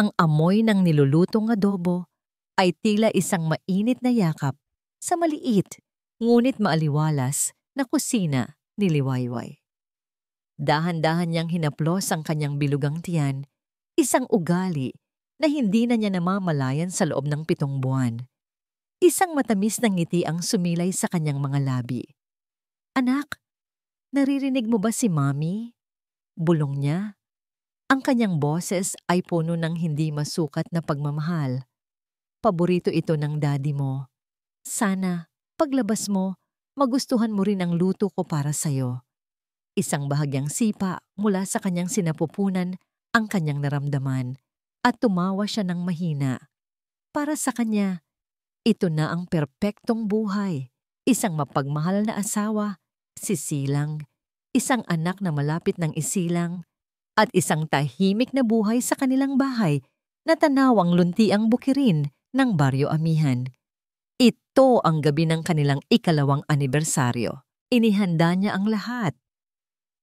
Ang amoy ng nilulutong adobo ay tila isang mainit na yakap sa maliit ngunit maaliwalas na kusina ni Liwayway. Dahan-dahan niyang hinaplos ang kanyang bilugang tiyan, isang ugali na hindi na niya namamalayan sa loob ng 7 buwan. Isang matamis na ngiti ang sumilay sa kanyang mga labi. "Anak, naririnig mo ba si Mommy?" Bulong niya. Ang kanyang boses ay puno ng hindi masukat na pagmamahal. Paborito ito ng daddy mo. Sana, paglabas mo, magustuhan mo rin ang luto ko para sa'yo. Isang bahagyang sipa mula sa kanyang sinapupunan ang kanyang naramdaman at tumawa siya ng mahina. Para sa kanya, ito na ang perpektong buhay. Isang mapagmahal na asawa, sisilang, isang anak na malapit ng isilang, at isang tahimik na buhay sa kanilang bahay na tanawang luntiang bukirin ng Baryo Amihan. Ito ang gabi ng kanilang 2nd anibersaryo. Inihanda niya ang lahat.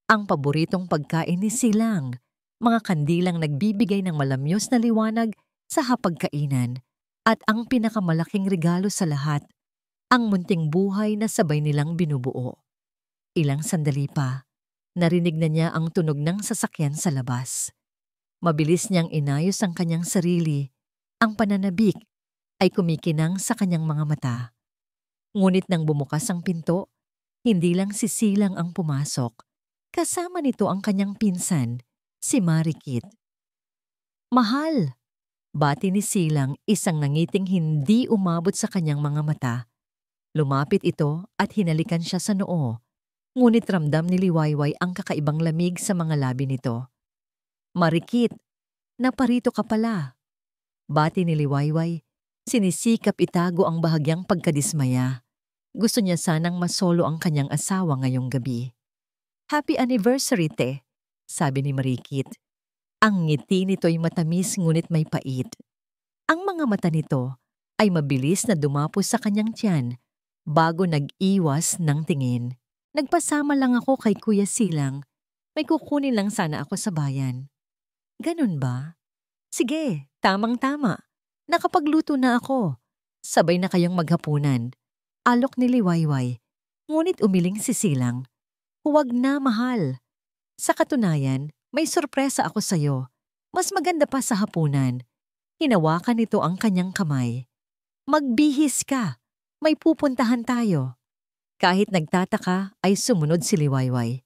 Ang paboritong pagkain ni Silang, mga kandilang nagbibigay ng malamyos na liwanag sa hapagkainan, at ang pinakamalaking regalo sa lahat, ang munting buhay na sabay nilang binubuo. Ilang sandali pa, narinig na niya ang tunog ng sasakyan sa labas. Mabilis niyang inayos ang kanyang sarili. Ang pananabik ay kumikinang sa kanyang mga mata. Ngunit nang bumukas ang pinto, hindi lang si Silang ang pumasok. Kasama nito ang kanyang pinsan, si Marikit. "Mahal!" Bati ni Silang, isang nangiting hindi umabot sa kanyang mga mata. Lumapit ito at hinalikan siya sa noo. Ngunit ramdam ni Liwayway ang kakaibang lamig sa mga labi nito. "Marikit, naparito ka pala." Bati ni Liwayway, sinisikap itago ang bahagyang pagkadismaya. Gusto niya sanang masolo ang kanyang asawa ngayong gabi. "Happy anniversary, te," sabi ni Marikit. Ang ngiti nito'y matamis ngunit may pait. Ang mga mata nito ay mabilis na dumapos sa kanyang tiyan bago nag-iwas ng tingin. "Nagpasama lang ako kay Kuya Silang. May kukunin lang sana ako sa bayan." "Ganun ba? Sige, tamang-tama. Nakapagluto na ako. Sabay na kayong maghapunan." Alok ni Liwayway. Ngunit umiling si Silang. "Huwag na, mahal. Sa katunayan, may sorpresa ako sa'yo. Mas maganda pa sa hapunan." Hinawakan nito ang kanyang kamay. "Magbihis ka. May pupuntahan tayo." Kahit nagtataka ay sumunod si Liwayway.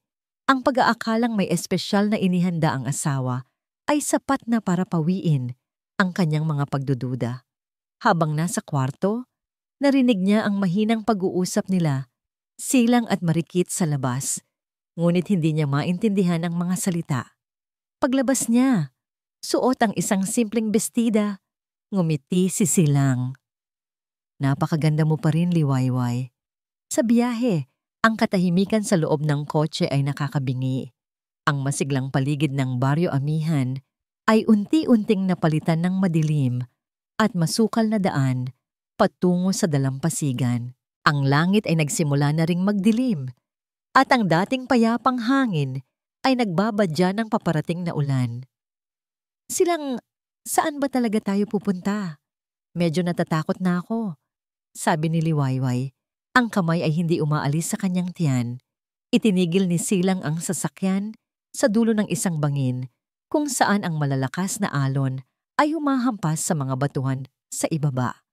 Ang pag-aakalang may espesyal na inihanda ang asawa ay sapat na para pawiin ang kanyang mga pagdududa. Habang nasa kwarto, narinig niya ang mahinang pag-uusap nila, Silang at Marikit sa labas. Ngunit hindi niya maintindihan ang mga salita. Paglabas niya, suot ang isang simpleng bestida. Ngumiti si Silang. "Napakaganda mo pa rin, Liwayway." Sa biyahe, ang katahimikan sa loob ng kotse ay nakakabingi. Ang masiglang paligid ng Baryo Amihan ay unti-unting napalitan ng madilim at masukal na daan patungo sa dalampasigan. Ang langit ay nagsimula na ring magdilim at ang dating payapang hangin ay nagbabadya ng paparating na ulan. "Silang, saan ba talaga tayo pupunta? Medyo natatakot na ako," sabi ni Liwayway. Ang kamay ay hindi umaalis sa kanyang tiyan. Itinigil ni Silang ang sasakyan sa dulo ng isang bangin kung saan ang malalakas na alon ay humahampas sa mga batuhan sa ibaba.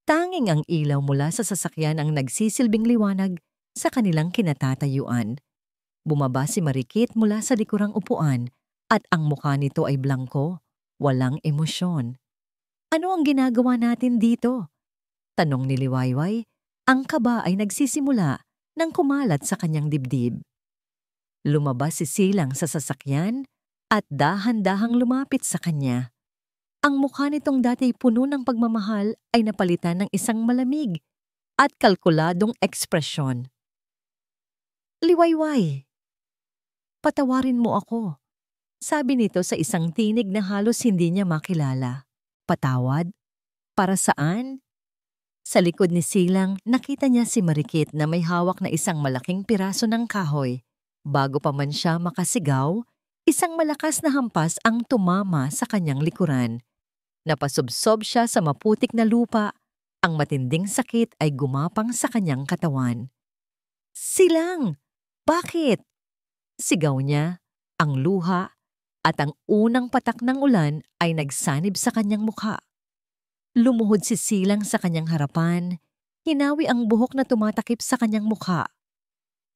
Tanging ang ilaw mula sa sasakyan ang nagsisilbing liwanag sa kanilang kinatatayuan. Bumaba si Marikit mula sa likurang upuan at ang mukha nito ay blangko, walang emosyon. "Ano ang ginagawa natin dito?" tanong ni Liwayway. Ang kaba ay nagsisimula nang kumalat sa kanyang dibdib. Lumabas si Silang sa sasakyan at dahan-dahang lumapit sa kanya. Ang mukha nitong dati puno ng pagmamahal ay napalitan ng isang malamig at kalkuladong ekspresyon. "Liwayway, patawarin mo ako," sabi nito sa isang tinig na halos hindi niya makilala. "Patawad? Para saan?" Sa likod ni Silang, nakita niya si Marikit na may hawak na isang malaking piraso ng kahoy. Bago pa man siya makasigaw, isang malakas na hampas ang tumama sa kanyang likuran. Napasubsob siya sa maputik na lupa. Ang matinding sakit ay gumapang sa kanyang katawan. "Silang! Bakit?" Sigaw niya. Ang luha at ang unang patak ng ulan ay nagsanib sa kanyang mukha. Lumuhod si Silang sa kanyang harapan. Hinawi ang buhok na tumatakip sa kanyang mukha.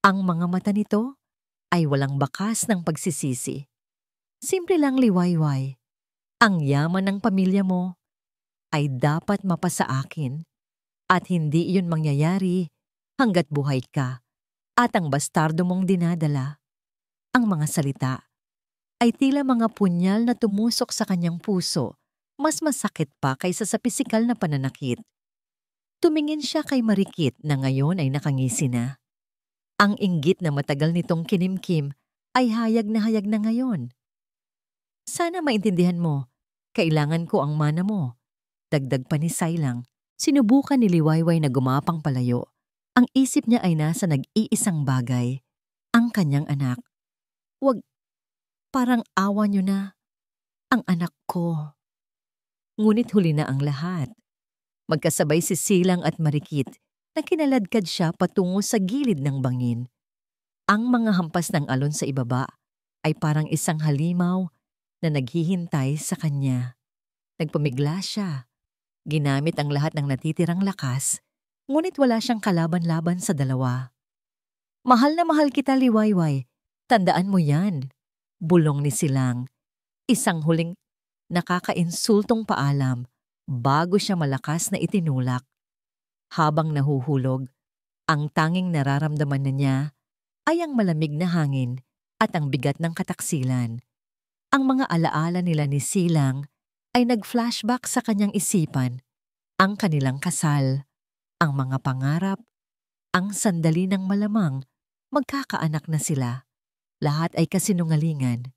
Ang mga mata nito ay walang bakas ng pagsisisi. Simple lang, liwayway. Ang yaman ng pamilya mo ay dapat mapasa akin at hindi iyon mangyayari hanggat buhay ka at ang bastardo mong dinadala. Ang mga salita ay tila mga punyal na tumusok sa kanyang puso, mas masakit pa kaysa sa pisikal na pananakit. Tumingin siya kay Marikit na ngayon ay nakangisi na. Ang inggit na matagal nitong kinimkim ay hayag na ngayon. "Sana maintindihan mo, kailangan ko ang mana mo." Dagdag pa ni Silang. Sinubukan ni Liwayway na gumapang palayo. Ang isip niya ay nasa nag-iisang bagay, ang kanyang anak. "Wag, parang awa niyo na. Ang anak ko." Ngunit huli na ang lahat. Magkasabay si Silang at Marikit na kinaladkad siya patungo sa gilid ng bangin. Ang mga hampas ng alon sa ibaba ay parang isang halimaw na naghihintay sa kanya. Nagpamigla siya. Ginamit ang lahat ng natitirang lakas, ngunit wala siyang kalaban-laban sa dalawa. "Mahal na mahal kita, Liwayway. Tandaan mo yan." Bulong ni Silang. Isang huling nakakainsultong paalam bago siya malakas na itinulak. Habang nahuhulog, ang tanging nararamdaman na niya ay ang malamig na hangin at ang bigat ng kataksilan. Ang mga alaala nila ni Silang ay nag-flashback sa kanyang isipan. Ang kanilang kasal, ang mga pangarap, ang sandali ng malamang magkakaanak na sila. Lahat ay kasinungalingan.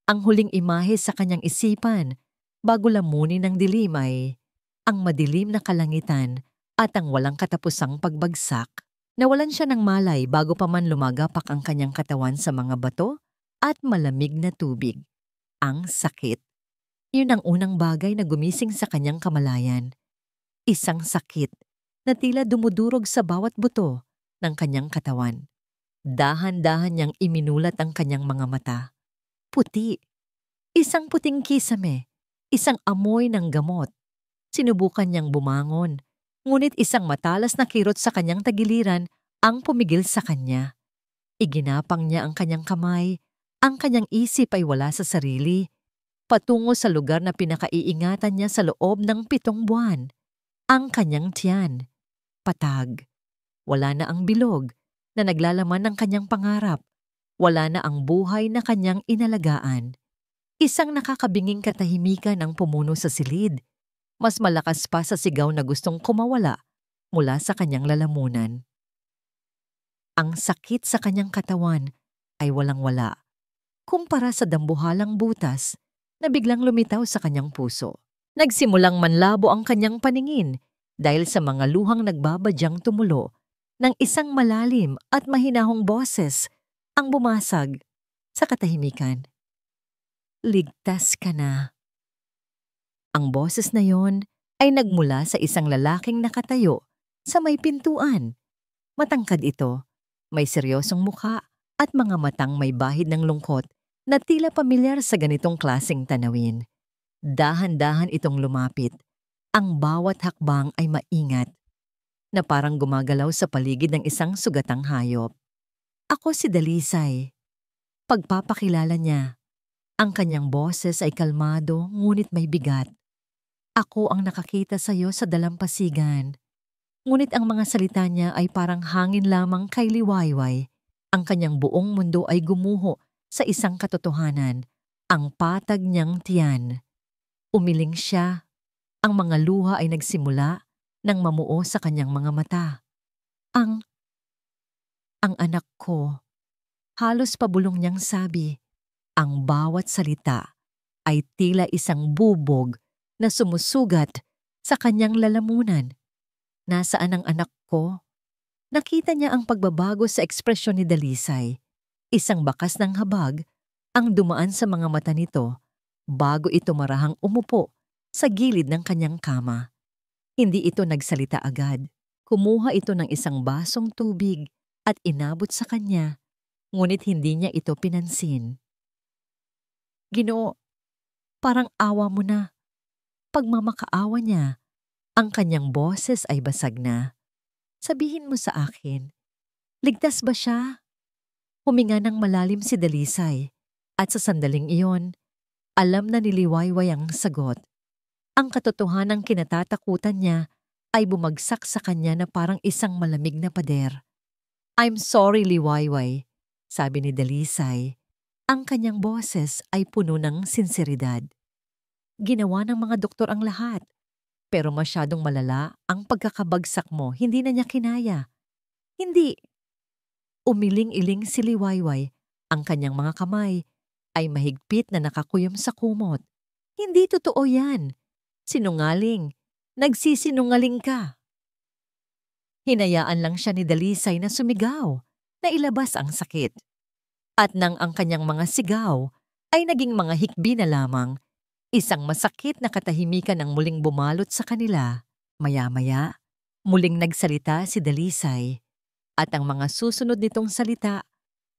Ang huling imahe sa kanyang isipan bago lamunin ng dilim ay ang madilim na kalangitan at ang walang katapusang pagbagsak. Nawalan siya ng malay bago pa man lumagapak ang kanyang katawan sa mga bato at malamig na tubig. Ang sakit. Yun ang unang bagay na gumising sa kanyang kamalayan. Isang sakit na tila dumudurog sa bawat buto ng kanyang katawan. Dahan-dahan niyang iminulat ang kanyang mga mata. Puti. Isang puting kisame. Isang amoy ng gamot. Sinubukan niyang bumangon. Ngunit isang matalas na kirot sa kanyang tagiliran ang pumigil sa kanya. Iginapang niya ang kanyang kamay. Ang kanyang isip ay wala sa sarili. Patungo sa lugar na pinakaiingatan niya sa loob ng 7 buwan. Ang kanyang tiyan. Patag. Wala na ang bilog na naglalaman ng kanyang pangarap. Wala na ang buhay na kanyang inalagaan. Isang nakakabinging katahimikan ang pumuno sa silid. Mas malakas pa sa sigaw na gustong kumawala mula sa kanyang lalamunan. Ang sakit sa kanyang katawan ay walang-wala kumpara sa dambuhalang butas na biglang lumitaw sa kanyang puso. Nagsimulang manlabo ang kanyang paningin dahil sa mga luhang nagbabadyang tumulo ng isang malalim at mahinahong boses ang bumasag sa katahimikan. "Ligtas ka na." Ang boses na yon ay nagmula sa isang lalaking nakatayo sa may pintuan. Matangkad ito, may seryosong mukha at mga matang may bahid ng lungkot na tila pamilyar sa ganitong klaseng tanawin. Dahan-dahan itong lumapit. Ang bawat hakbang ay maingat, na parang gumagalaw sa paligid ng isang sugatang hayop. "Ako si Dalisay." Pagpapakilala niya. Ang kanyang boses ay kalmado ngunit may bigat. "Ako ang nakakita sa iyo sa dalampasigan." Ngunit ang mga salita niya ay parang hangin lamang kay Liwayway. Ang kanyang buong mundo ay gumuho sa isang katotohanan, ang patag niyang tiyan. Umiling siya. Ang mga luha ay nagsimula nang mamuo sa kanyang mga mata. Ang anak ko." Halos pabulong niyang sabi. Ang bawat salita ay tila isang bubog na sumusugat sa kanyang lalamunan. Nasaan ang anak ko? Nakita niya ang pagbabago sa ekspresyon ni Dalisay. Isang bakas ng habag ang dumaan sa mga mata nito bago ito marahang umupo sa gilid ng kanyang kama. Hindi ito nagsalita agad. Kumuha ito ng isang basong tubig at inabot sa kanya, ngunit hindi niya ito pinansin. "Ginoo, parang awa mo na." Pagmamakaawa niya, ang kanyang boses ay basag na. "Sabihin mo sa akin, ligtas ba siya?" Huminga ng malalim si Dalisay at sa sandaling iyon, alam na ni Liwayway ang sagot. Ang katotohanang kinatatakutan niya ay bumagsak sa kanya na parang isang malamig na pader. "I'm sorry, Liwayway," sabi ni Dalisay. Ang kanyang boses ay puno ng sinseridad. "Ginawa ng mga doktor ang lahat, pero masyadong malala ang pagkakabagsak mo, hindi na niya kinaya." "Hindi." Umiling-iling si Liwayway, ang kanyang mga kamay ay mahigpit na nakakuyom sa kumot. "Hindi totoo yan. Sinungaling. Nagsisinungaling ka." Hinayaan lang siya ni Dalisay na sumigaw, na ilabas ang sakit. At nang ang kanyang mga sigaw ay naging mga hikbi na lamang, isang masakit na katahimikan ang muling bumalot sa kanila. Maya-maya, muling nagsalita si Dalisay. At ang mga susunod nitong salita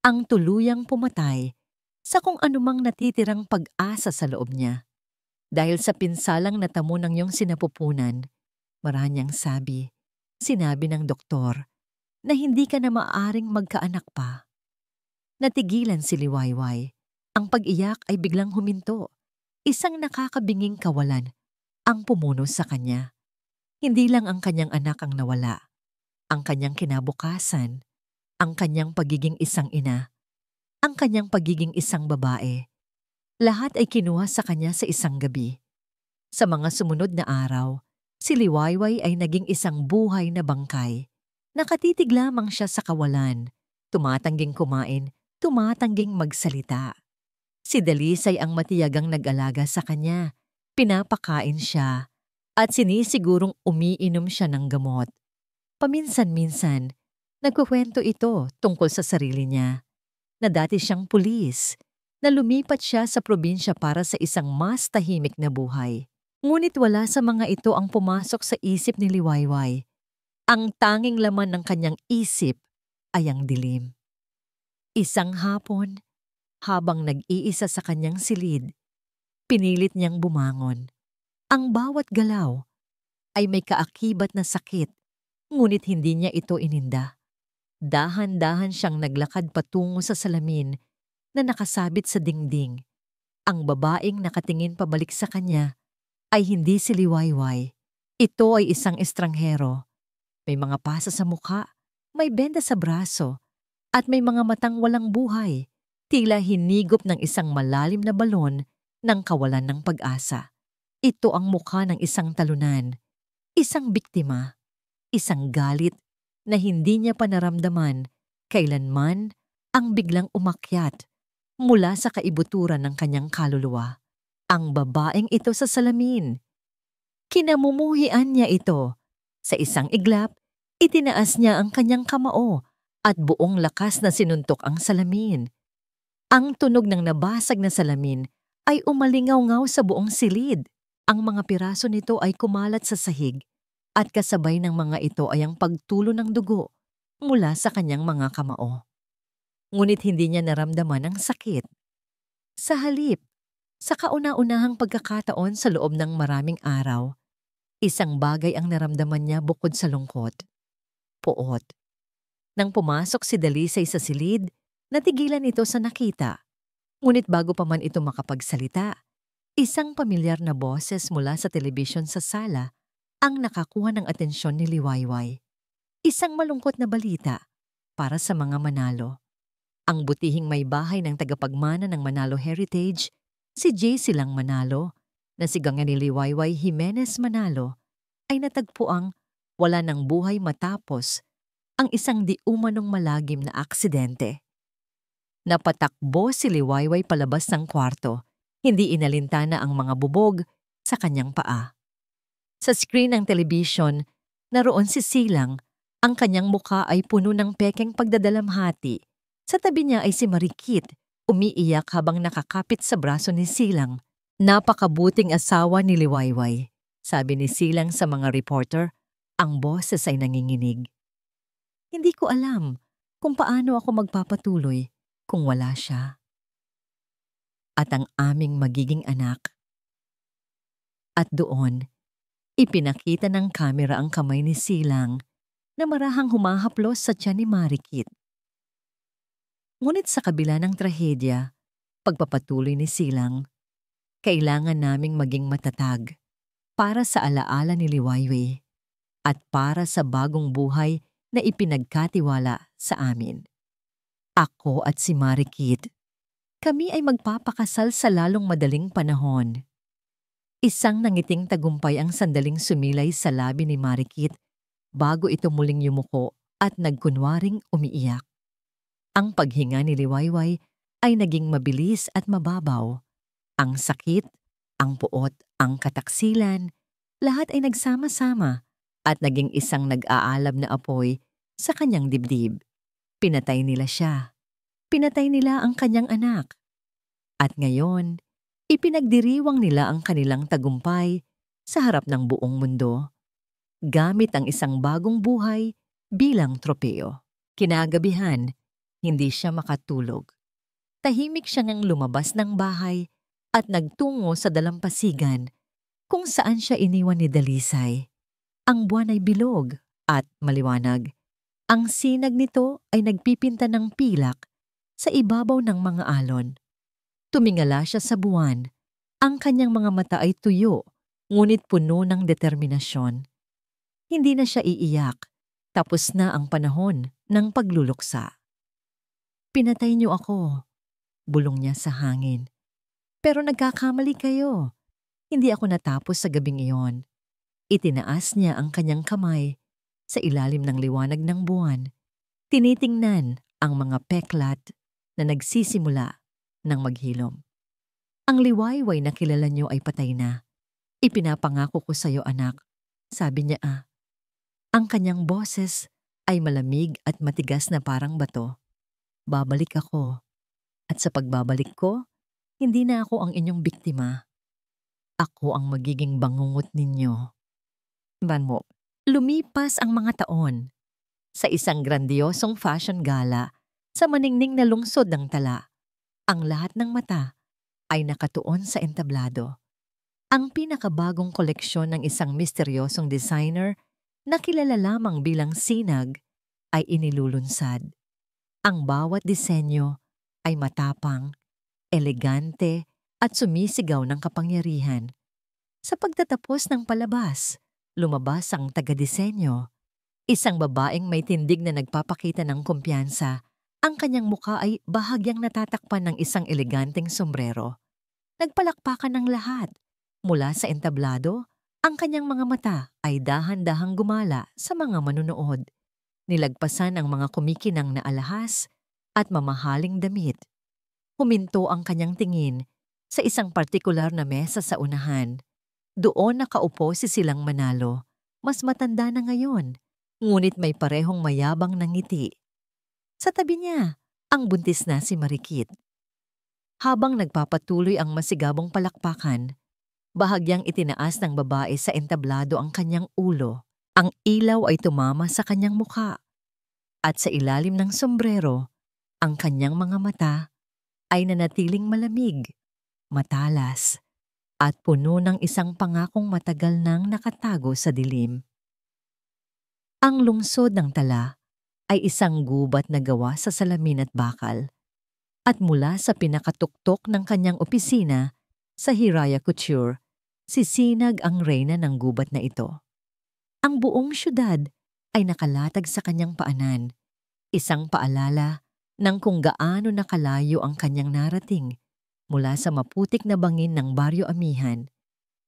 ang tuluyang pumatay sa kung anumang natitirang pag-asa sa loob niya. "Dahil sa pinsalang natamo ng iyong sinapupunan," maranyang sinabi ng doktor, "na hindi ka na maaaring magkaanak pa." Natigilan si Liwayway. Ang pag-iyak ay biglang huminto. Isang nakakabinging kawalan ang pumuno sa kanya. Hindi lang ang kanyang anak ang nawala. Ang kanyang kinabukasan, ang kanyang pagiging isang ina, ang kanyang pagiging isang babae. Lahat ay kinuha sa kanya sa isang gabi. Sa mga sumunod na araw, si Liwayway ay naging isang buhay na bangkay. Nakatitig lamang siya sa kawalan, tumatangging kumain, tumatangging magsalita. Si Dalisay ang matiyagang nag-alaga sa kanya, pinapakain siya, at sinisigurong umiinom siya ng gamot. Paminsan-minsan, nagkukwento ito tungkol sa sarili niya, na dati siyang pulis, na lumipat siya sa probinsya para sa isang mas tahimik na buhay. Ngunit wala sa mga ito ang pumasok sa isip ni Liwayway. Ang tanging laman ng kanyang isip ay ang dilim. Isang hapon, habang nag-iisa sa kanyang silid, pinilit niyang bumangon. Ang bawat galaw ay may kaakibat na sakit, ngunit hindi niya ito ininda. Dahan-dahan siyang naglakad patungo sa salamin na nakasabit sa dingding. Ang babaeng nakatingin pabalik sa kanya ay hindi si Liwayway. Ito ay isang estranghero. May mga pasa sa mukha, may benda sa braso, at may mga matang walang buhay, tila hinigop ng isang malalim na balon ng kawalan ng pag-asa. Ito ang mukha ng isang talunan, isang biktima, isang galit na hindi niya pa naramdaman kailanman ang biglang umakyat mula sa kaibuturan ng kanyang kaluluwa. Ang babaeng ito sa salamin. Kinamumuhian niya ito. Sa isang iglap, itinaas niya ang kanyang kamao at buong lakas na sinuntok ang salamin. Ang tunog ng nabasag na salamin ay umalingaw-ngaw sa buong silid. Ang mga piraso nito ay kumalat sa sahig at kasabay ng mga ito ay ang pagtulo ng dugo mula sa kanyang mga kamao. Ngunit hindi niya naramdaman ang sakit. Sa halip, sa kauna-unahang pagkakataon sa loob ng maraming araw, isang bagay ang naramdaman niya bukod sa lungkot. Puot. Nang pumasok si Dalisay sa silid, natigilan ito sa nakita. Ngunit bago pa man ito makapagsalita, isang pamilyar na boses mula sa telebisyon sa sala ang nakakuha ng atensyon ni Liwayway. Isang malungkot na balita para sa mga Manalo. Ang butihing may bahay ng tagapagmana ng Manalo Heritage, si J. Silang Manalo, na sigangan ni Liwayway Jimenez Manalo, ay natagpuang wala ng buhay matapos ang isang di umanong malagim na aksidente. Napatakbo si Liwayway palabas ng kwarto, hindi inalintana ang mga bubog sa kanyang paa. Sa screen ng telebisyon, naroon si Silang, ang kanyang mukha ay puno ng pekeng pagdadalamhati. Sa tabi niya ay si Marikit, umiiyak habang nakakapit sa braso ni Silang. Napakabuting asawa ni Liwayway, sabi ni Silang sa mga reporter, ang boses ay nanginginig. Hindi ko alam kung paano ako magpapatuloy kung wala siya. At ang aming magiging anak. At doon, ipinakita ng kamera ang kamay ni Silang na marahang humahaplos sa tiyan ni Marikit. Ngunit sa kabila ng trahedya, pagpapatuloy ni Silang, kailangan naming maging matatag para sa alaala ni Liwayway at para sa bagong buhay na ipinagkatiwala sa amin. Ako at si Marikit, kami ay magpapakasal sa lalong madaling panahon. Isang nangiting tagumpay ang sandaling sumilay sa labi ni Marikit bago ito muling yumuko at nagkunwaring umiiyak. Ang paghinga ni Liwayway ay naging mabilis at mababaw. Ang sakit, ang puot, ang kataksilan, lahat ay nagsama-sama at naging isang nag-aalab na apoy sa kanyang dibdib. Pinatay nila siya. Pinatay nila ang kanyang anak. At ngayon, ipinagdiriwang nila ang kanilang tagumpay sa harap ng buong mundo, gamit ang isang bagong buhay bilang tropeo. Kinagabihan, hindi siya makatulog. Tahimik siya ngang lumabas ng bahay at nagtungo sa dalampasigan kung saan siya iniwan ni Dalisay. Ang buwan ay bilog at maliwanag. Ang sinag nito ay nagpipinta ng pilak sa ibabaw ng mga alon. Tumingala siya sa buwan. Ang kanyang mga mata ay tuyo, ngunit puno ng determinasyon. Hindi na siya iiyak. Tapos na ang panahon ng pagluluksa. Pinatay niyo ako, bulong niya sa hangin. Pero nagkakamali kayo. Hindi ako natapos sa gabing iyon. Itinaas niya ang kanyang kamay sa ilalim ng liwanag ng buwan. Tinitingnan ang mga peklat na nagsisimula ng maghilom. Ang Liwayway na kilala niyo ay patay na. Ipinapangako ko sa iyo, anak, sabi niya. Ang kanyang boses ay malamig at matigas na parang bato. Babalik ako. At sa pagbabalik ko, hindi na ako ang inyong biktima. Ako ang magiging bangungot ninyo. Mo, lumipas ang mga taon. Sa isang grandiosong fashion gala sa maningning na lungsod ng Tala, ang lahat ng mata ay nakatuon sa entablado. Ang pinakabagong koleksyon ng isang misteryosong designer na kilala lamang bilang Sinag ay inilulunsad. Ang bawat disenyo ay matapang, elegante at sumisigaw ng kapangyarihan. Sa pagtatapos ng palabas, lumabas ang taga-disenyo. Isang babaeng may tindig na nagpapakita ng kumpiyansa. Ang kanyang muka ay bahagyang natatakpan ng isang eleganteng sombrero. Nagpalakpakan ng lahat. Mula sa entablado, ang kanyang mga mata ay dahan-dahang gumala sa mga manunood. Nilagpasan ang mga kumikinang na alahas at mamahaling damit. Huminto ang kanyang tingin sa isang partikular na mesa sa unahan. Doon nakaupo si Silang Manalo. Mas matanda na ngayon, ngunit may parehong mayabang na ngiti. Sa tabi niya, ang buntis na si Marikit. Habang nagpapatuloy ang masigabong palakpakan, bahagyang itinaas ng babae sa entablado ang kanyang ulo. Ang ilaw ay tumama sa kanyang mukha. At sa ilalim ng sombrero, ang kanyang mga mata ay nanatiling malamig, matalas, at puno ng isang pangakong matagal nang nakatago sa dilim. Ang lungsod ng Tala ay isang gubat na gawa sa salamin at bakal. At mula sa pinakatuktok ng kanyang opisina sa Hiraya Couture, si Sinag ang reyna ng gubat na ito. Ang buong syudad ay nakalatag sa kanyang paanan, isang paalala ng kung gaano nakalayo ang kanyang narating mula sa maputik na bangin ng Baryo Amihan.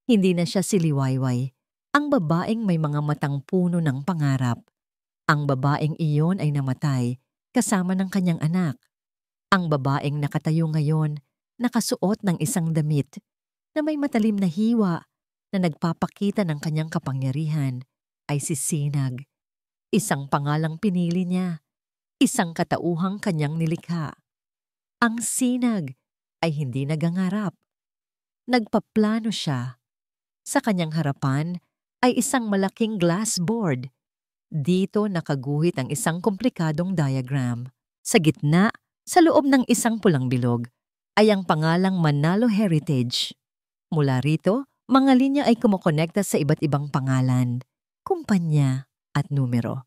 Hindi na siya si Liwayway, ang babaeng may mga matang puno ng pangarap. Ang babaeng iyon ay namatay kasama ng kanyang anak. Ang babaeng nakatayo ngayon, nakasuot ng isang damit na may matalim na hiwa na nagpapakita ng kanyang kapangyarihan ay si Sinag. Isang pangalang pinili niya, isang katauhang kanyang nilikha. Ang Sinag ay hindi nagangarap. Nagpaplano siya. Sa kanyang harapan ay isang malaking glass board. Dito nakaguhit ang isang komplikadong diagram. Sa gitna, sa loob ng isang pulang bilog, ay ang pangalang Manalo Heritage. Mula rito, mga linya ay kumokonekta sa iba't ibang pangalan, kumpanya at numero.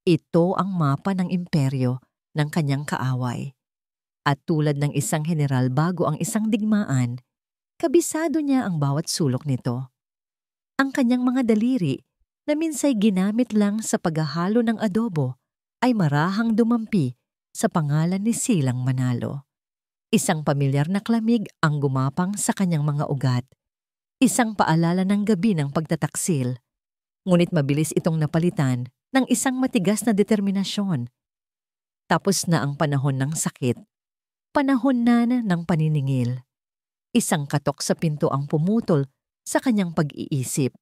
Ito ang mapa ng imperyo ng kanyang kaaway. At tulad ng isang general bago ang isang digmaan, kabisado niya ang bawat sulok nito. Ang kanyang mga daliri na minsay ginamit lang sa paghahalo ng adobo ay marahang dumampi sa pangalan ni Silang Manalo. Isang pamilyar na klamig ang gumapang sa kanyang mga ugat. Isang paalala ng gabi ng pagtataksil. Ngunit mabilis itong napalitan ng isang matigas na determinasyon. Tapos na ang panahon ng sakit. Panahon na ng paniningil. Isang katok sa pinto ang pumutol sa kanyang pag-iisip.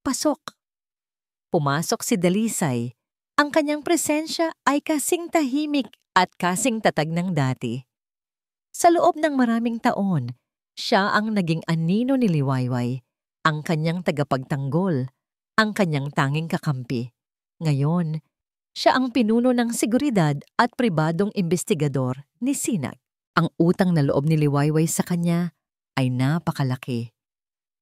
Pasok. Pumasok si Dalisay. Ang kanyang presensya ay kasing tahimik at kasing tatag ng dati. Sa loob ng maraming taon, siya ang naging anino ni Liwayway, ang kanyang tagapagtanggol, ang kanyang tanging kakampi. Ngayon, siya ang pinuno ng seguridad at pribadong investigador ni Sinag. Ang utang na loob ni Liwayway sa kanya ay napakalaki.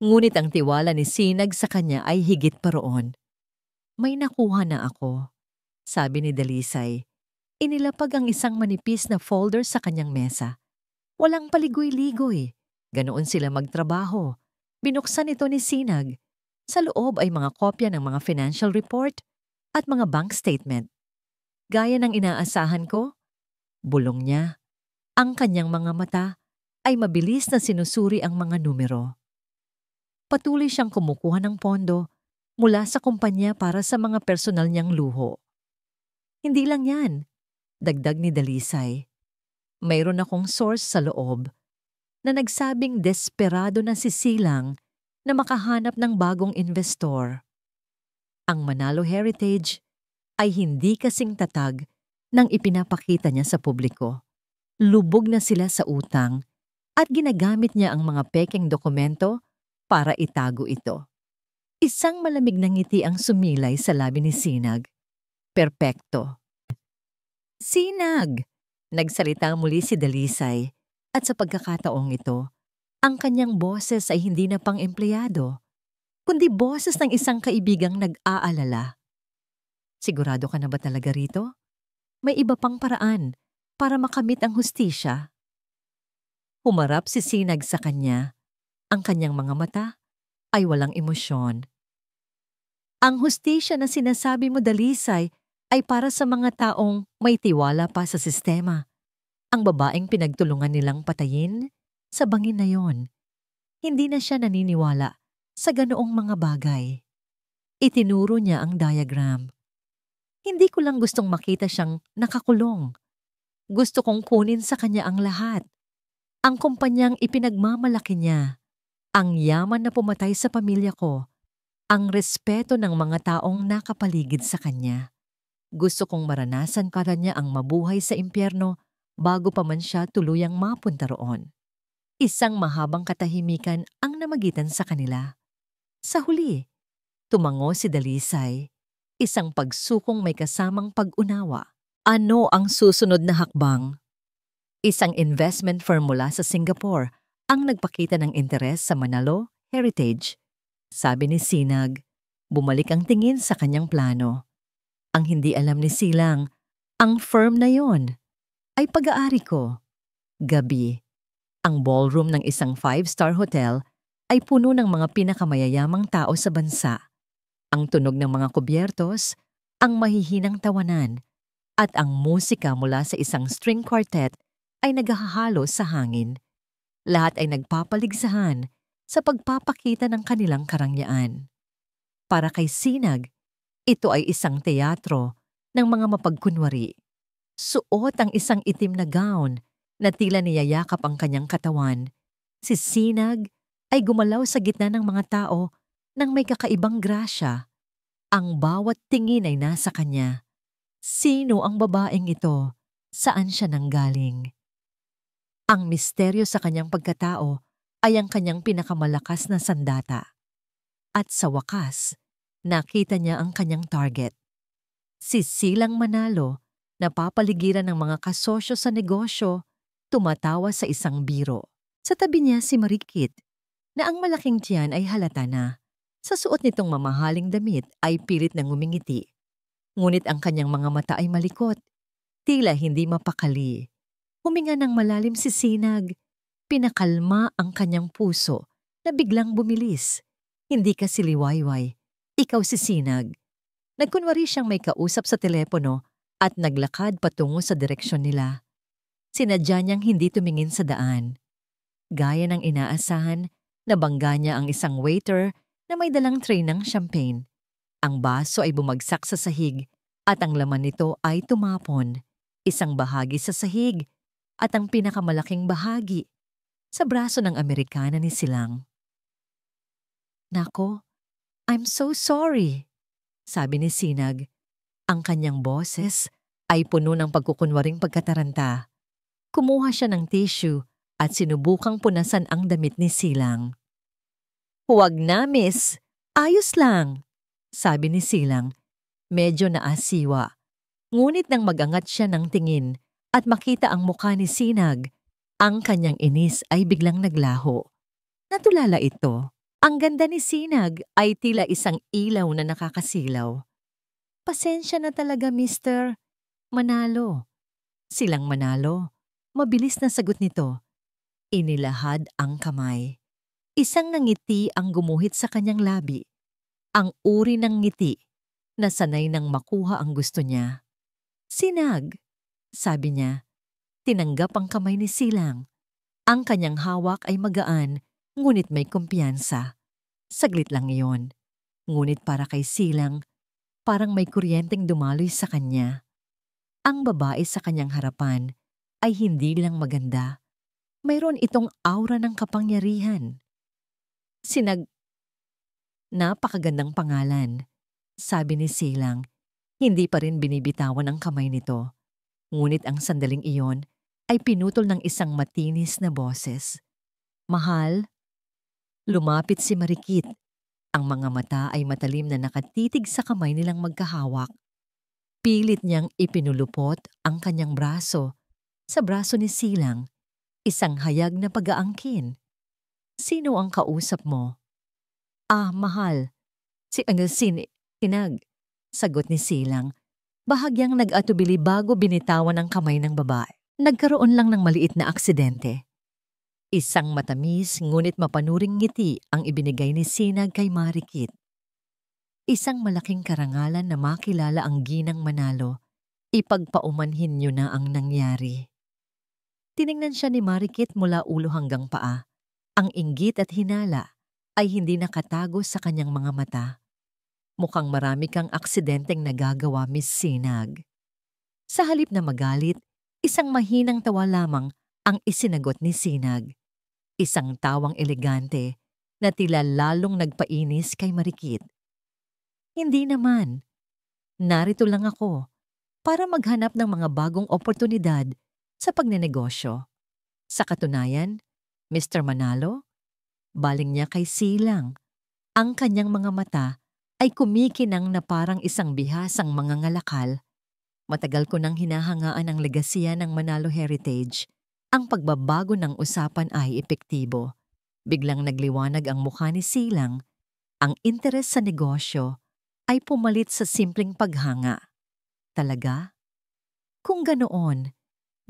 Ngunit ang tiwala ni Sinag sa kanya ay higit pa roon. May nakuha na ako, sabi ni Dalisay. Inilapag ang isang manipis na folder sa kanyang mesa. Walang paligoy-ligoy. Ganoon sila magtrabaho. Binuksan ito ni Sinag. Sa loob ay mga kopya ng mga financial report at mga bank statement. Gaya ng inaasahan ko, bulong niya. Ang kanyang mga mata ay mabilis na sinusuri ang mga numero. Patuloy siyang kumukuha ng pondo mula sa kumpanya para sa mga personal niyang luho. Hindi lang yan, dagdag ni Dalisay. Mayroon akong source sa loob na nagsabing desperado na si Silang na makahanap ng bagong investor. Ang Manalo Heritage ay hindi kasing tatag nang ipinapakita niya sa publiko. Lubog na sila sa utang at ginagamit niya ang mga pekeng dokumento para itago ito. Isang malamig na ngiti ang sumilay sa labi ni Sinag. Perpekto. Sinag! Nagsalita muli si Dalisay at sa pagkakataong ito, ang kanyang boses ay hindi na pang-empleyado, kundi boses ng isang kaibigang nag-aalala. Sigurado ka na ba talaga rito? May iba pang paraan para makamit ang hustisya. Humarap si Sinag sa kanya. Ang kanyang mga mata ay walang emosyon. Ang hustisya na sinasabi mo, Dalisay, ay para sa mga taong may tiwala pa sa sistema. Ang babaeng pinagtulungan nilang patayin, sa bangin na yon. Hindi na siya naniniwala sa ganoong mga bagay. Itinuro niya ang diagram. Hindi ko lang gustong makita siyang nakakulong. Gusto kong kunin sa kanya ang lahat. Ang kumpanyang ipinagmamalaki niya, ang yaman na pumatay sa pamilya ko, ang respeto ng mga taong nakapaligid sa kanya. Gusto kong maranasan para niya ang mabuhay sa impyerno bago pa man siya tuluyang mapunta roon. Isang mahabang katahimikan ang namagitan sa kanila. Sa huli, tumango si Dalisay, isang pagsukong may kasamang pag-unawa. Ano ang susunod na hakbang? Isang investment firm mula sa Singapore ang nagpakita ng interes sa Manalo Heritage. Sabi ni Sinag, bumalik ang tingin sa kanyang plano. Ang hindi alam ni Silang, ang firm na yon ay pag-aari ko. Gabi, ang ballroom ng isang 5-star hotel ay puno ng mga pinakamayayamang tao sa bansa. Ang tunog ng mga kubyertos, ang mahihinang tawanan, at ang musika mula sa isang string quartet ay naghahalo sa hangin. Lahat ay nagpapaligsahan sa pagpapakita ng kanilang karangyaan. Para kay Sinag, ito ay isang teatro ng mga mapagkunwari. Suot ang isang itim na gown na tila niyayakap ang kanyang katawan. Si Sinag ay gumalaw sa gitna ng mga tao nang may kakaibang grasya. Ang bawat tingin ay nasa kanya. Sino ang babaeng ito? Saan siya nanggaling? Ang misteryo sa kanyang pagkatao ay ang kanyang pinakamalakas na sandata. At sa wakas, nakita niya ang kanyang target. Si Silang Manalo, napapaligiran ng mga kasosyo sa negosyo, tumatawa sa isang biro. Sa tabi niya si Marikit, na ang malaking tiyan ay halata na. Sa suot nitong mamahaling damit ay pilit na ngumingiti. Ngunit ang kanyang mga mata ay malikot, tila hindi mapakali. Huminga ng malalim si Sinag, pinakalma ang kanyang puso na biglang bumilis. Hindi ka si Liwayway, ikaw si Sinag. Nagkunwari siyang may kausap sa telepono at naglakad patungo sa direksyon nila. Sinadya niyang hindi tumingin sa daan. Gaya ng inaasahan, nabangga niya ang isang waiter na may dalang tray ng champagne. Ang baso ay bumagsak sa sahig at ang laman nito ay tumapon. Isang bahagi sa sahig at ang pinakamalaking bahagi sa braso ng Amerikana ni Silang. "Nako, I'm so sorry," sabi ni Sinag. Ang kanyang boses ay puno ng pagkukunwaring pagkataranta. Kumuha siya ng tissue at sinubukang punasan ang damit ni Silang. "Huwag na, miss. Ayos lang," sabi ni Silang. Medyo naasiwa. Ngunit nang magangat siya ng tingin at makita ang mukha ni Sinag, ang kanyang inis ay biglang naglaho. Natulala ito. Ang ganda ni Sinag ay tila isang ilaw na nakakasilaw. "Pasensya na talaga, Mr. Manalo." Silang Manalo. Mabilis na sagot nito. Inilahad ang kamay. Isang ngiti ang gumuhit sa kanyang labi. Ang uri ng ngiti na sanay nang makuha ang gusto niya. "Sinag," sabi niya. Tinanggap ang kamay ni Silang. Ang kanyang hawak ay magaan, ngunit may kumpiyansa. Saglit lang iyon. Ngunit para kay Silang, parang may kuryenteng dumaloy sa kanya. Ang babae sa kanyang harapan ay hindi lang maganda. Mayroon itong aura ng kapangyarihan. Sinag... Napakagandang pangalan, sabi ni Silang. Hindi pa rin binibitawan ang kamay nito. Ngunit ang sandaling iyon ay pinutol ng isang matinis na boses. "Mahal?" Lumapit si Marikit. Ang mga mata ay matalim na nakatitig sa kamay nilang magkahawak. Pilit niyang ipinulupot ang kanyang braso sa braso ni Silang. Isang hayag na pag-aangkin. "Sino ang kausap mo?" Mahal. Sinag," sagot ni Silang. Bahagyang nag-atubili bago binitawan ang kamay ng babae. Nagkaroon lang ng maliit na aksidente. Isang matamis ngunit mapanuring ngiti ang ibinigay ni Sinag kay Marikit. "Isang malaking karangalan na makilala ang Ginang Manalo. Ipagpaumanhin niyo na ang nangyari." Tiningnan siya ni Marikit mula ulo hanggang paa. Ang inggit at hinala ay hindi nakatago sa kanyang mga mata. "Mukhang marami kang aksidenteng nagagawa, Miss Sinag." Sa halip na magalit, isang mahinang tawa lamang ang isinagot ni Sinag. Isang tawang elegante na tila lalong nagpainis kay Marikit. "Hindi naman. Narito lang ako para maghanap ng mga bagong oportunidad sa pagnenegosyo. Sa katunayan, Mr. Manalo," baling niya kay Silang. Ang kanyang mga mata ay kumikinang na parang isang bihasang mga ngalakal. "Matagal ko nang hinahangaan ang legasiya ng Manalo Heritage. Ang pagbabago ng usapan ay epektibo." Biglang nagliwanag ang mukha ni Silang. Ang interes sa negosyo ay pumalit sa simpleng paghanga. "Talaga? Kung ganoon,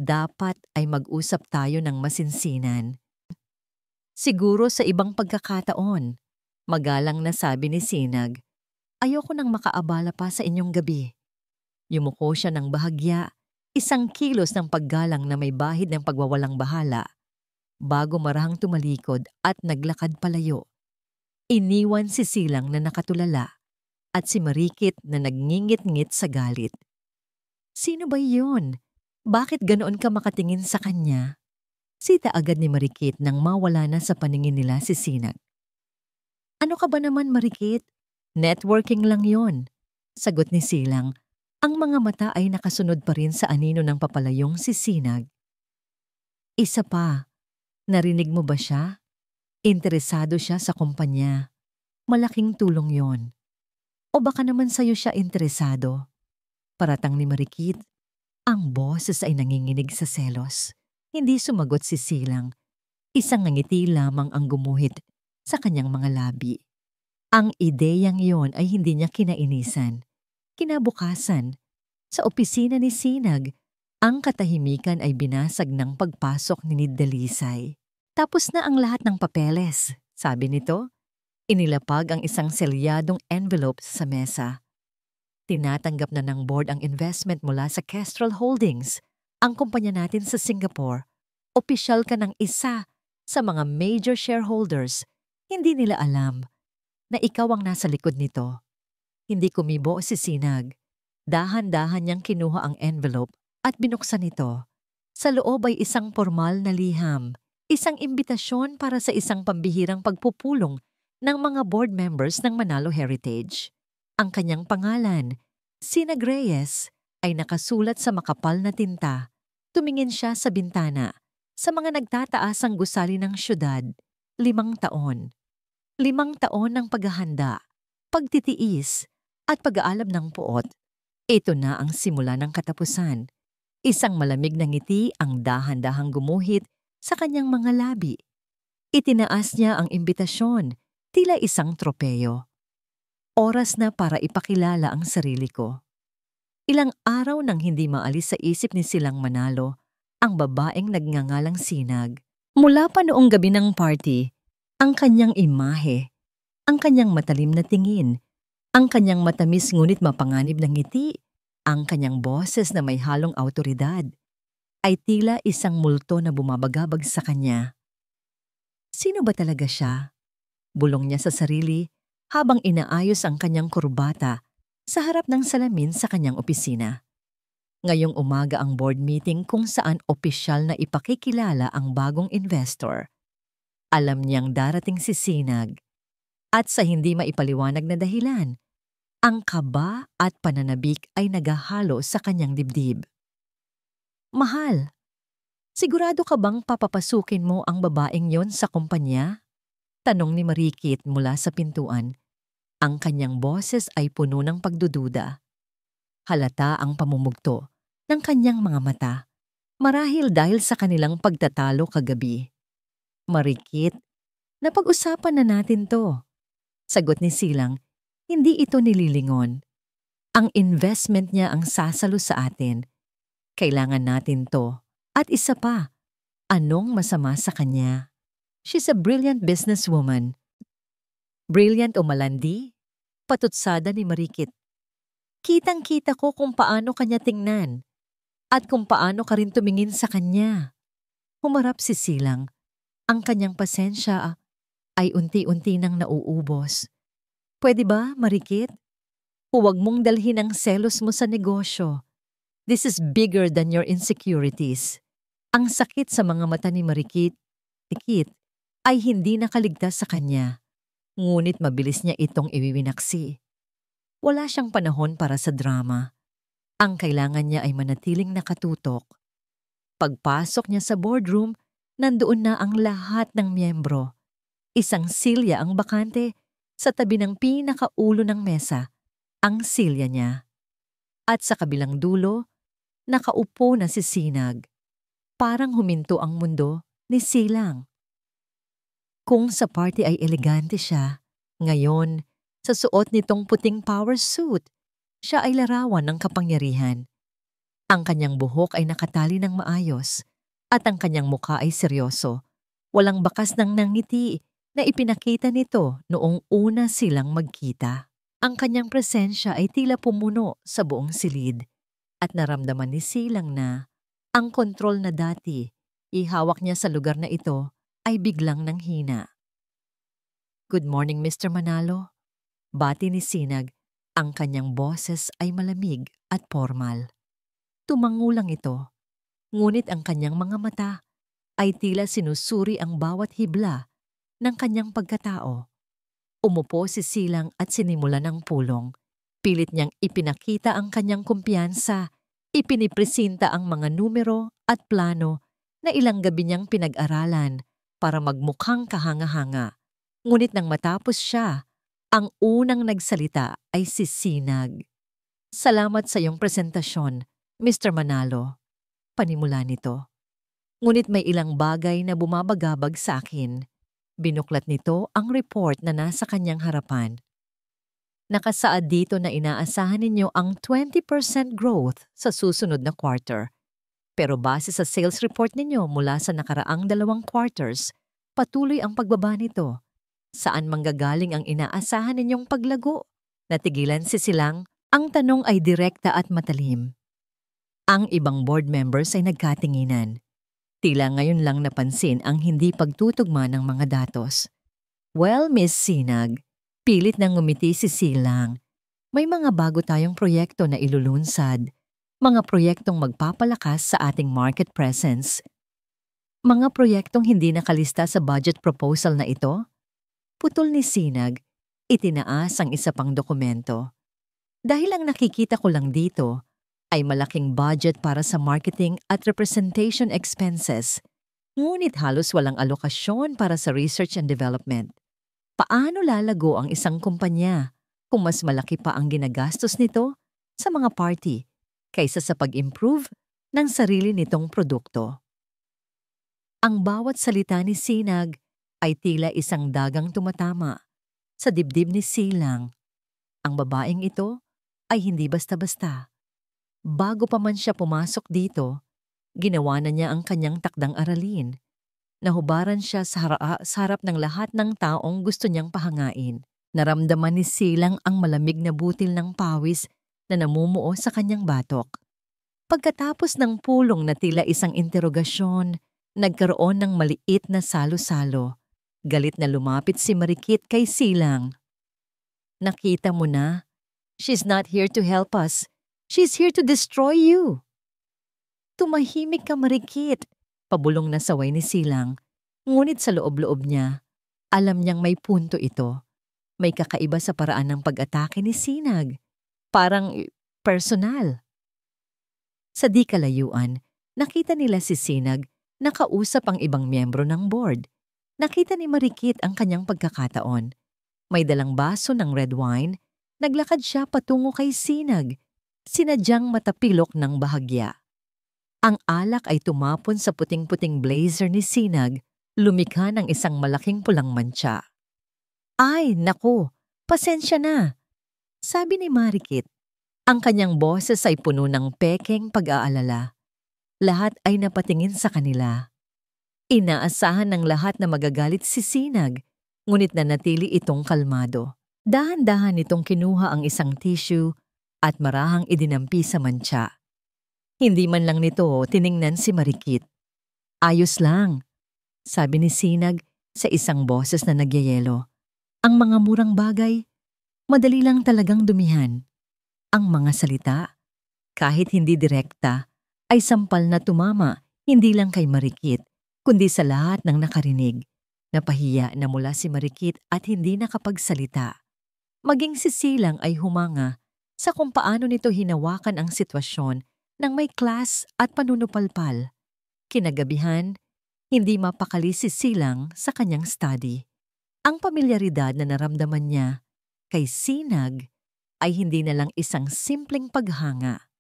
dapat ay mag-usap tayo ng masinsinan." "Siguro sa ibang pagkakataon," magalang na sabi ni Sinag. "Ayoko nang makaabala pa sa inyong gabi." Yumuko siya ng bahagya, isang kilos ng paggalang na may bahid ng pagwawalang bahala. Bago marahang tumalikod at naglakad palayo. Iniwan si Silang na nakatulala at si Marikit na nagngingit-ngit sa galit. "Sino ba yun? Bakit ganoon ka makatingin sa kanya?" Sita agad ni Marikit nang mawala na sa paningin nila si Sinag. "Ano ka ba naman, Marikit? Networking lang yon," sagot ni Silang. Ang mga mata ay nakasunod pa rin sa anino ng papalayong si Sinag. "Isa pa, narinig mo ba siya?" Interesado siya sa kumpanya. Malaking tulong yon. O baka naman sa'yo siya interesado. Paratang ni Marikit, ang boses ay nanginginig sa selos. Hindi sumagot si Silang. Isang ngiti lamang ang gumuhit sa kanyang mga labi. Ang ideyang yon ay hindi niya kinainisan. Kinabukasan, sa opisina ni Sinag, ang katahimikan ay binasag ng pagpasok ni Dalisay. Tapos na ang lahat ng papeles, sabi nito. Inilapag ang isang selyadong envelope sa mesa. Tinatanggap na ng board ang investment mula sa Kestrel Holdings, ang kumpanya natin sa Singapore. Opisyal ka ng isa sa mga major shareholders. Hindi nila alam na ikaw ang nasa likod nito. Hindi kumibo si Sinag. Dahan-dahan niyang kinuha ang envelope at binuksan ito. Sa loob ay isang formal na liham, isang imbitasyon para sa isang pambihirang pagpupulong ng mga board members ng Manalo Heritage. Ang kanyang pangalan, Sinag Reyes, ay nakasulat sa makapal na tinta. Tumingin siya sa bintana. Sa mga nagtataasang gusali ng syudad, 5 taon. 5 taon ng paghahanda, pagtitiis, at pag-aalab ng puot. Ito na ang simula ng katapusan. Isang malamig na ngiti ang dahan-dahang gumuhit sa kanyang mga labi. Itinaas niya ang imbitasyon, tila isang tropeyo. Oras na para ipakilala ang sarili ko. Ilang araw nang hindi maalis sa isip ni Silang Manalo, ang babaeng nagngangalang Sinag. Mula pa noong gabi ng party, ang kanyang imahe, ang kanyang matalim na tingin, ang kanyang matamis ngunit mapanganib na ngiti, ang kanyang boses na may halong awtoridad, ay tila isang multo na bumabagabag sa kanya. Sino ba talaga siya? Bulong niya sa sarili habang inaayos ang kanyang kurbata sa harap ng salamin sa kanyang opisina. Ngayong umaga ang board meeting kung saan opisyal na ipakikilala ang bagong investor. Alam niyang darating si Sinag at sa hindi maipaliwanag na dahilan, ang kaba at pananabik ay nagahalo sa kanyang dibdib. Mahal, sigurado ka bang papapasukin mo ang babaeng yon sa kumpanya? Tanong ni Marikit mula sa pintuan. Ang kanyang boses ay puno ng pagdududa. Halata ang pamumugto ng kanyang mga mata, marahil dahil sa kanilang pagtatalo kagabi. Marikit, napag-usapan na natin to. Sagot ni Silang, hindi ito nililingon. Ang investment niya ang sasalo sa atin. Kailangan natin to. At isa pa, anong masama sa kanya? She's a brilliant businesswoman. Brilliant o malandi? Patutsada ni Marikit. Kitang-kita ko kung paano kanya tingnan at kung paano ka rin tumingin sa kanya. Humarap si Silang. Ang kanyang pasensya ay unti-unti nang nauubos. Pwede ba, Marikit? Huwag mong dalhin ang selos mo sa negosyo. This is bigger than your insecurities. Ang sakit sa mga mata ni Marikit, ay hindi nakaligtas sa kanya. Ngunit mabilis niya itong iwiwinaksi. Wala siyang panahon para sa drama. Ang kailangan niya ay manatiling nakatutok. Pagpasok niya sa boardroom, nandoon na ang lahat ng miyembro. Isang silya ang bakante sa tabi ng pinakaulo ng mesa, ang silya niya. At sa kabilang dulo, nakaupo na si Sinag. Parang huminto ang mundo ni Silang. Kung sa party ay elegante siya, ngayon, sa suot nitong puting power suit, siya ay larawan ng kapangyarihan. Ang kanyang buhok ay nakatali ng maayos at ang kanyang mukha ay seryoso. Walang bakas ng nangiti na ipinakita nito noong una silang magkita. Ang kanyang presensya ay tila pumuno sa buong silid at naramdaman ni Silang na ang kontrol na dati ihawak niya sa lugar na ito ay biglang nanghina. Good morning, Mr. Manalo. Bati ni Sinag, ang kanyang boses ay malamig at formal. Tumangulang ito, ngunit ang kanyang mga mata ay tila sinusuri ang bawat hibla ng kanyang pagkatao. Umupo si Silang at sinimulan ng pulong. Pilit niyang ipinakita ang kanyang kumpiyansa, ipinipresinta ang mga numero at plano na ilang gabi niyang pinag-aralan para magmukhang kahanga-hanga. Ngunit nang matapos siya, ang unang nagsalita ay si Sinag. "Salamat sa iyong presentasyon, Mr. Manalo." Panimula nito. Ngunit may ilang bagay na bumabagabag sa akin. Binuklat nito ang report na nasa kanyang harapan. Nakasaad dito na inaasahan ninyo ang 20% growth sa susunod na quarter. Pero base sa sales report ninyo mula sa nakaraang 2 quarters, patuloy ang pagbaba nito. Saan manggagaling ang inaasahan ninyong paglago? Natigilan si Silang. Ang tanong ay direkta at matalim. Ang ibang board members ay nagkatinginan. Tila ngayon lang napansin ang hindi pagtutugma ng mga datos. "Well, Miss Sinag," pilit nang ngumiti si Silang. "May mga bago tayong proyekto na ilulunsad. Mga proyektong magpapalakas sa ating market presence. Mga proyektong hindi nakalista sa budget proposal na ito?" Putol ni Sinag, itinaas ang isa pang dokumento. "Dahil ang nakikita ko lang dito ay malaking budget para sa marketing at representation expenses, ngunit halos walang alokasyon para sa research and development. Paano lalago ang isang kumpanya kung mas malaki pa ang ginagastos nito sa mga party kaysa sa pag-improve ng sarili nitong produkto?" Ang bawat salita ni Sinag ay tila isang dagang tumatama sa dibdib ni Silang. Ang babaeng ito ay hindi basta-basta. Bago pa man siya pumasok dito, ginawa na niya ang kanyang takdang aralin. Nahubaran siya sa harap ng lahat ng taong gusto niyang pahangain. Naramdaman ni Silang ang malamig na butil ng pawis na namumuo sa kanyang batok. Pagkatapos ng pulong na tila isang interogasyon, nagkaroon ng maliit na salo-salo. Galit na lumapit si Marikit kay Silang. "Nakita mo na? She's not here to help us. She's here to destroy you." "Tumahimik ka, Marikit," pabulong na saway ni Silang. Ngunit sa loob-loob niya, alam niyang may punto ito. May kakaiba sa paraan ng pag-atake ni Sinag. Parang personal. Sa di kalayuan, nakita nila si Sinag nakausap ang ibang miyembro ng board. Nakita ni Marikit ang kanyang pagkakataon. May dalang baso ng red wine, naglakad siya patungo kay Sinag, sinadyang matapilok ng bahagya. Ang alak ay tumapon sa puting-puting blazer ni Sinag, lumikha ng isang malaking pulang mantsa. "Ay, naku, pasensya na," sabi ni Marikit. Ang kanyang boses ay puno ng pekeng pag-aalala. Lahat ay napatingin sa kanila. Inaasahan ng lahat na magagalit si Sinag, ngunit nanatili itong kalmado. Dahan-dahan itong kinuha ang isang tissue at marahang idinampi sa mantsa. Hindi man lang nito tiningnan si Marikit. "Ayos lang," sabi ni Sinag sa isang boses na nagyayelo. "Ang mga murang bagay, madali lang talagang dumihan. Ang mga salita, kahit hindi direkta, ay sampal na tumama hindi lang kay Marikit, kundi sa lahat ng nakarinig. Napahiya na mula si Marikit at hindi nakapagsalita. Maging si Silang ay humanga sa kung paano nito hinawakan ang sitwasyon ng may class at panunupalpal. Kinagabihan, hindi mapakali si Silang sa kanyang study. Ang pamilyaridad na naramdaman niya kay Sinag ay hindi na lang isang simpleng paghanga.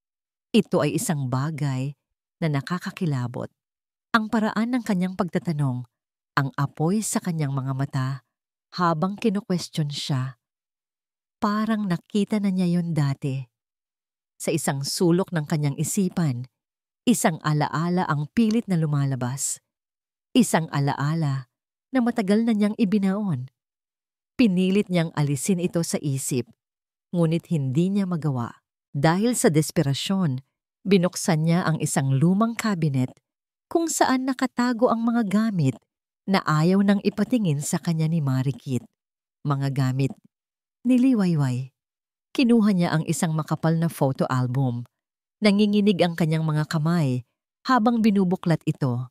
Ito ay isang bagay na nakakakilabot. Ang paraan ng kanyang pagtatanong, ang apoy sa kanyang mga mata habang kino-question siya. Parang nakita na niya yon dati. Sa isang sulok ng kanyang isipan, isang alaala ang pilit na lumalabas. Isang alaala na matagal na niyang ibinaon. Pinilit niyang alisin ito sa isip, ngunit hindi niya magawa. Dahil sa desperasyon, binuksan niya ang isang lumang cabinet kung saan nakatago ang mga gamit na ayaw nang ipatingin sa kanya ni Marikit. Mga gamit ni Liwayway. Kinuha niya ang isang makapal na photo album. Nanginginig ang kanyang mga kamay habang binubuklat ito.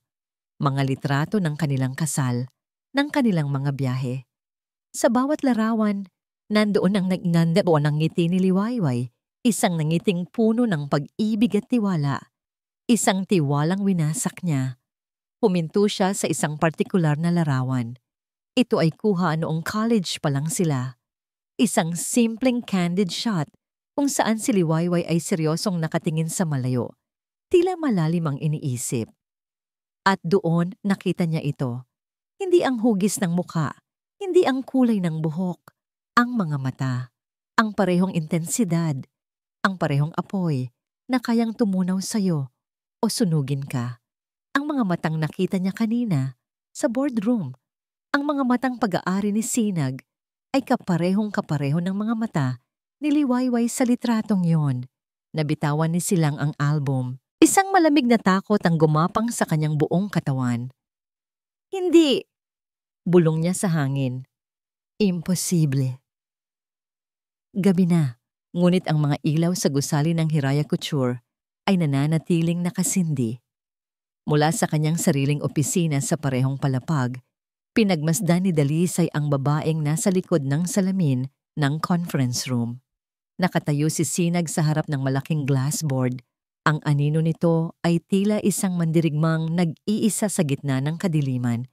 Mga litrato ng kanilang kasal, ng kanilang mga biyahe. Sa bawat larawan, nandoon ang nanginganda ng ngiti ni Liwayway, isang nangiting puno ng pag-ibig at tiwala. Isang tiwalang winasak niya. Huminto siya sa isang partikular na larawan. Ito ay kuha noong college pa lang sila. Isang simpleng candid shot kung saan si Liwayway ay seryosong nakatingin sa malayo. Tila malalim ang iniisip. At doon nakita niya ito. Hindi ang hugis ng mukha, hindi ang kulay ng buhok, ang mga mata, ang parehong intensidad, ang parehong apoy na kayang tumunaw sa'yo o sunugin ka. Ang mga matang nakita niya kanina sa boardroom, ang mga matang pag-aari ni Sinag ay kaparehong-kapareho ng mga mata ni Liwayway sa litratong yon. Nabitawan ni Silang ang album. Isang malamig na takot ang gumapang sa kanyang buong katawan. Hindi! Bulong niya sa hangin. Imposible. Gabi na, ngunit ang mga ilaw sa gusali ng Hiraya Couture ay nananatiling nakasindi. Mula sa kanyang sariling opisina sa parehong palapag, pinagmasdan ni Dalisay ang babaeng nasa likod ng salamin ng conference room. Nakatayo si Sinag sa harap ng malaking glassboard. Ang anino nito ay tila isang mandirigmang nag-iisa sa gitna ng kadiliman.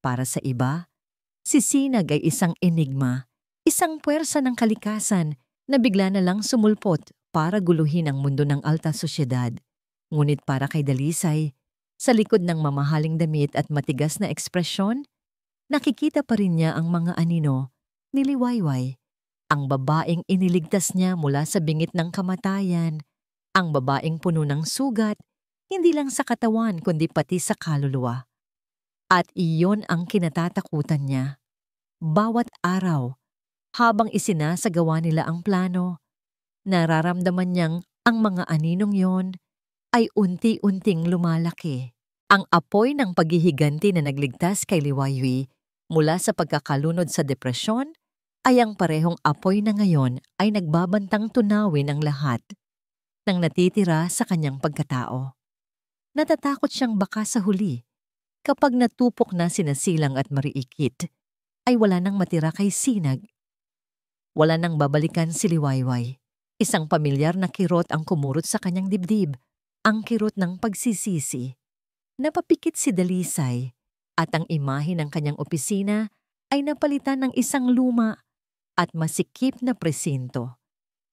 Para sa iba, si Sinag ay isang enigma, isang puwersa ng kalikasan na bigla na lang sumulpot para guluhin ang mundo ng alta sosyedad. Ngunit para kay Dalisay, sa likod ng mamahaling damit at matigas na ekspresyon, nakikita pa rin niya ang mga anino ni Liwayway, ang babaeng iniligtas niya mula sa bingit ng kamatayan, ang babaeng puno ng sugat, hindi lang sa katawan kundi pati sa kaluluwa. At iyon ang kinatatakutan niya. Bawat araw, habang isinasagawa nila ang plano, nararamdaman niyang ang mga aninong yon ay unti-unting lumalaki. Ang apoy ng paghihiganti na nagligtas kay Liwayway mula sa pagkakalunod sa depresyon ay ang parehong apoy na ngayon ay nagbabantang tunawin ang lahat ng natitira sa kanyang pagkatao. Natatakot siyang baka sa huli, kapag natupok na sina Silang at Mariikit, ay wala nang matira kay Sinag. Wala nang babalikan si Liwayway. Isang pamilyar na kirot ang kumurot sa kanyang dibdib, ang kirot ng pagsisisi. Napapikit si Dalisay at ang imahe ng kanyang opisina ay napalitan ng isang luma at masikip na presinto.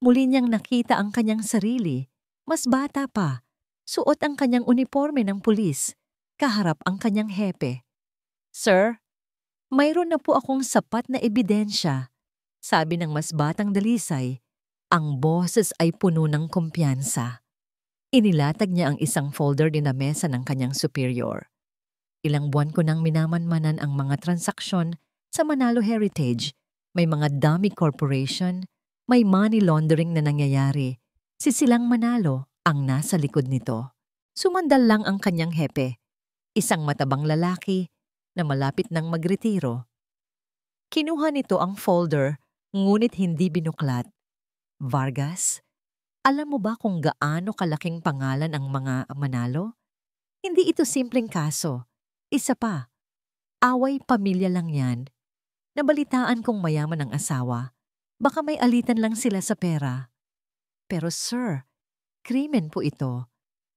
Muli niyang nakita ang kanyang sarili, mas bata pa, suot ang kanyang uniforme ng pulis, kaharap ang kanyang hepe. "Sir, mayroon na po akong sapat na ebidensya," sabi ng mas batang Dalisay. Ang boses ay puno ng kumpiyansa. Inilatag niya ang isang folder din na mesa ng kanyang superior. "Ilang buwan ko nang minamanmanan ang mga transaksyon sa Manalo Heritage. May mga dummy corporation, may money laundering na nangyayari. Si Silang Manalo ang nasa likod nito." Sumandal lang ang kanyang hepe, isang matabang lalaki na malapit nang magretiro. Kinuha nito ang folder, ngunit hindi binuklat. "Vargas, alam mo ba kung gaano kalaking pangalan ang mga Manalo? Hindi ito simpleng kaso. Isa pa, away pamilya lang yan. Nabalitaan kong mayaman ang asawa. Baka may alitan lang sila sa pera. Pero sir, krimen po ito.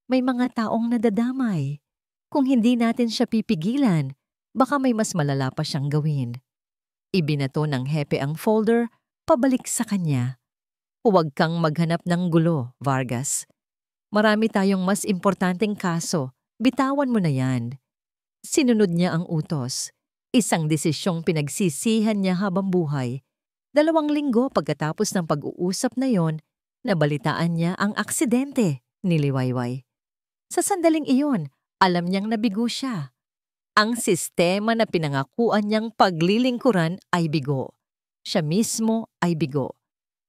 May mga taong nadadamay. Kung hindi natin siya pipigilan, baka may mas malala pa siyang gawin." Ibinato ng hepe ang folder pabalik sa kanya. "Huwag kang maghanap ng gulo, Vargas. Marami tayong mas importanteng kaso. Bitawan mo na yan." Sinunod niya ang utos. Isang desisyong pinagsisihan niya habang buhay. 2 linggo pagkatapos ng pag-uusap na yon, nabalitaan niya ang aksidente ni Liwayway. Sa sandaling iyon, alam niyang nabigo siya. Ang sistema na pinangakuan niyang paglilingkuran ay bigo. Siya mismo ay bigo.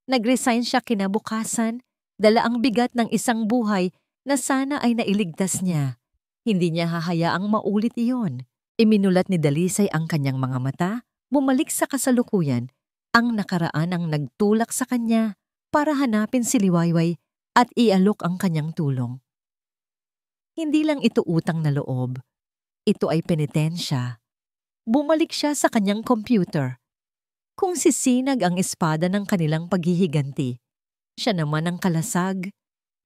Nag-resign siya kinabukasan, dala ang bigat ng isang buhay na sana ay nailigtas niya. Hindi niya hahayaang maulit iyon. Iminulat ni Dalisay ang kanyang mga mata, bumalik sa kasalukuyan, ang nakaraan ang nagtulak sa kanya para hanapin si Liwayway at ialok ang kanyang tulong. Hindi lang ito utang na loob. Ito ay penitensya. Bumalik siya sa kanyang computer. Kung si Sinag ang espada ng kanilang paghihiganti, siya naman ang kalasag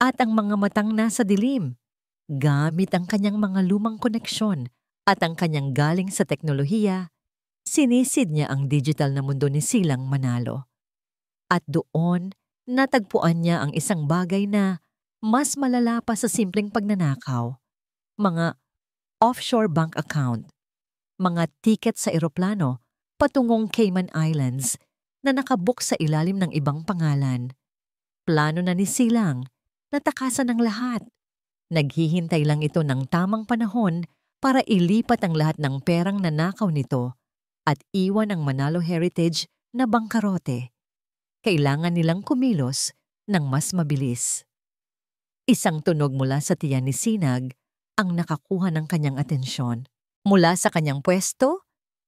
at ang mga matang nasa dilim, gamit ang kanyang mga lumang koneksyon At ang kanyang galing sa teknolohiya, sinisid niya ang digital na mundo ni Silang Manalo. At doon, natagpuan niya ang isang bagay na mas malala pa sa simpleng pagnanakaw. Mga offshore bank account, mga tiket sa eroplano patungong Cayman Islands na nakabook sa ilalim ng ibang pangalan. Plano na ni Silang, natakasan ng lahat. Naghihintay lang ito ng tamang panahon para ilipat ang lahat ng perang nanakaw nito at iwan ang Manalo Heritage na bangkarote. Kailangan nilang kumilos ng mas mabilis. Isang tunog mula sa tiyan ni Sinag ang nakakuha ng kanyang atensyon. Mula sa kanyang pwesto,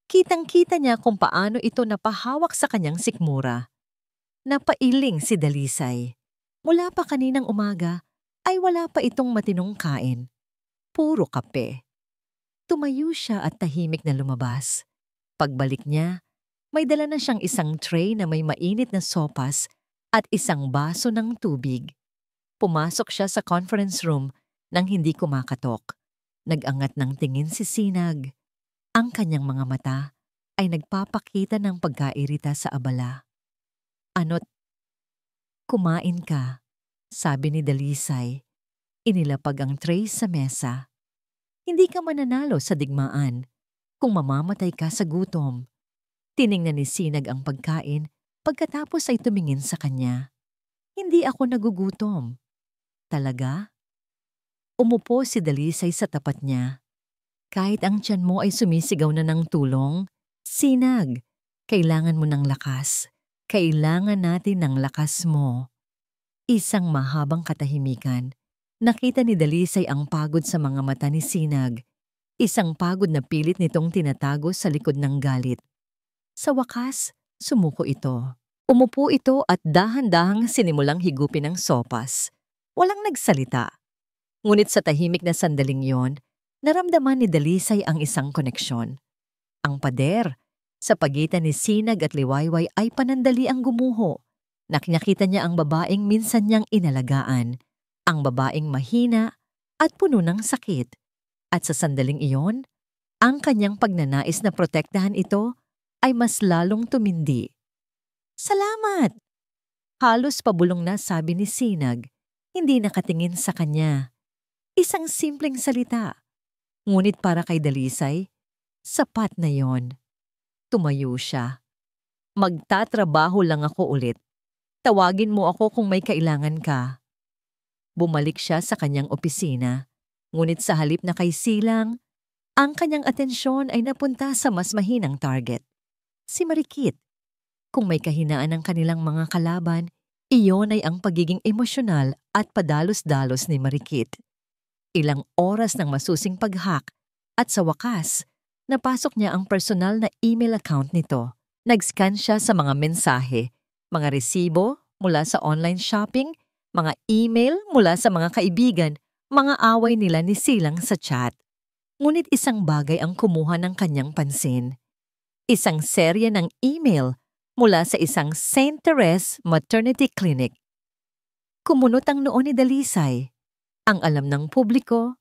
kitang-kita niya kung paano ito napahawak sa kanyang sikmura. Napailing si Dalisay. Mula pa kaninang umaga ay wala pa itong matinong kain. Puro kape. Tumayo siya at tahimik na lumabas. Pagbalik niya, may dala na siyang isang tray na may mainit na sopas at isang baso ng tubig. Pumasok siya sa conference room nang hindi kumakatok. Nag-angat ng tingin si Sinag. Ang kanyang mga mata ay nagpapakita ng pagkairita sa abala. "Ano't, kumain ka," sabi ni Dalisay. Inilapag ang tray sa mesa. "Hindi ka mananalo sa digmaan kung mamamatay ka sa gutom." Tiningnan ni Sinag ang pagkain pagkatapos ay tumingin sa kanya. "Hindi ako nagugutom." "Talaga?" Umupo si Dalisay sa tapat niya. "Kahit ang tiyan mo ay sumisigaw na ng tulong, Sinag, kailangan mo ng lakas. Kailangan natin ng lakas mo." Isang mahabang katahimikan. Nakita ni Dalisay ang pagod sa mga mata ni Sinag. Isang pagod na pilit nitong tinatago sa likod ng galit. Sa wakas, sumuko ito. Umupo ito at dahan-dahang sinimulang higupin ang sopas. Walang nagsalita. Ngunit sa tahimik na sandaling yon, naramdaman ni Dalisay ang isang koneksyon. Ang pader, sa pagitan ni Sinag at Liwayway ay panandali ang gumuho. Nakita niya ang babaeng minsan niyang inalagaan, ang babaeng mahina at puno ng sakit. At sa sandaling iyon, ang kanyang pagnanais na protektahan ito ay mas lalong tumindi. "Salamat!" Halos pabulong na sabi ni Sinag, hindi nakatingin sa kanya. Isang simpleng salita. Ngunit para kay Dalisay, sapat na yon. Tumayo siya. "Magtatrabaho lang ako ulit. Tawagin mo ako kung may kailangan ka." Bumalik siya sa kanyang opisina. Ngunit sa halip na kay Silang, ang kanyang atensyon ay napunta sa mas mahinang target. Si Marikit. Kung may kahinaan ng kanilang mga kalaban, iyon ay ang pagiging emosyonal at padalos-dalos ni Marikit. Ilang oras ng masusing pag-hack at sa wakas, napasok niya ang personal na email account nito. Nag-scan siya sa mga mensahe, mga resibo mula sa online shopping, mga email mula sa mga kaibigan, mga away nila ni Silang sa chat. Ngunit isang bagay ang kumuha ng kanyang pansin. Isang serye ng email mula sa isang St. Therese Maternity Clinic. Kumunot ang noo ni Dalisay. Ang alam ng publiko,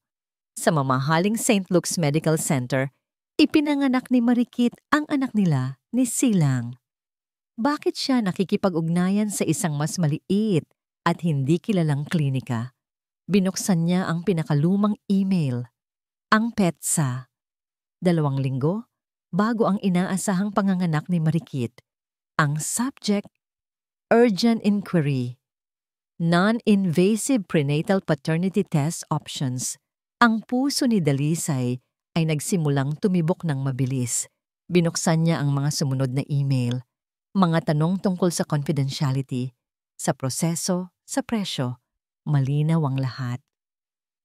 sa mamahaling St. Luke's Medical Center, ipinanganak ni Marikit ang anak nila ni Silang. Bakit siya nakikipag-ugnayan sa isang mas maliit at hindi kilalang klinika? Binuksan niya ang pinakalumang email, ang PETSA. 2 linggo bago ang inaasahang panganganak ni Marikit. Ang subject, urgent inquiry. Non-invasive prenatal paternity test options. Ang puso ni Dalisay ay nagsimulang tumibok ng mabilis. Binuksan niya ang mga sumunod na email. Mga tanong tungkol sa confidentiality, sa proseso, sa presyo. Malinaw ang lahat.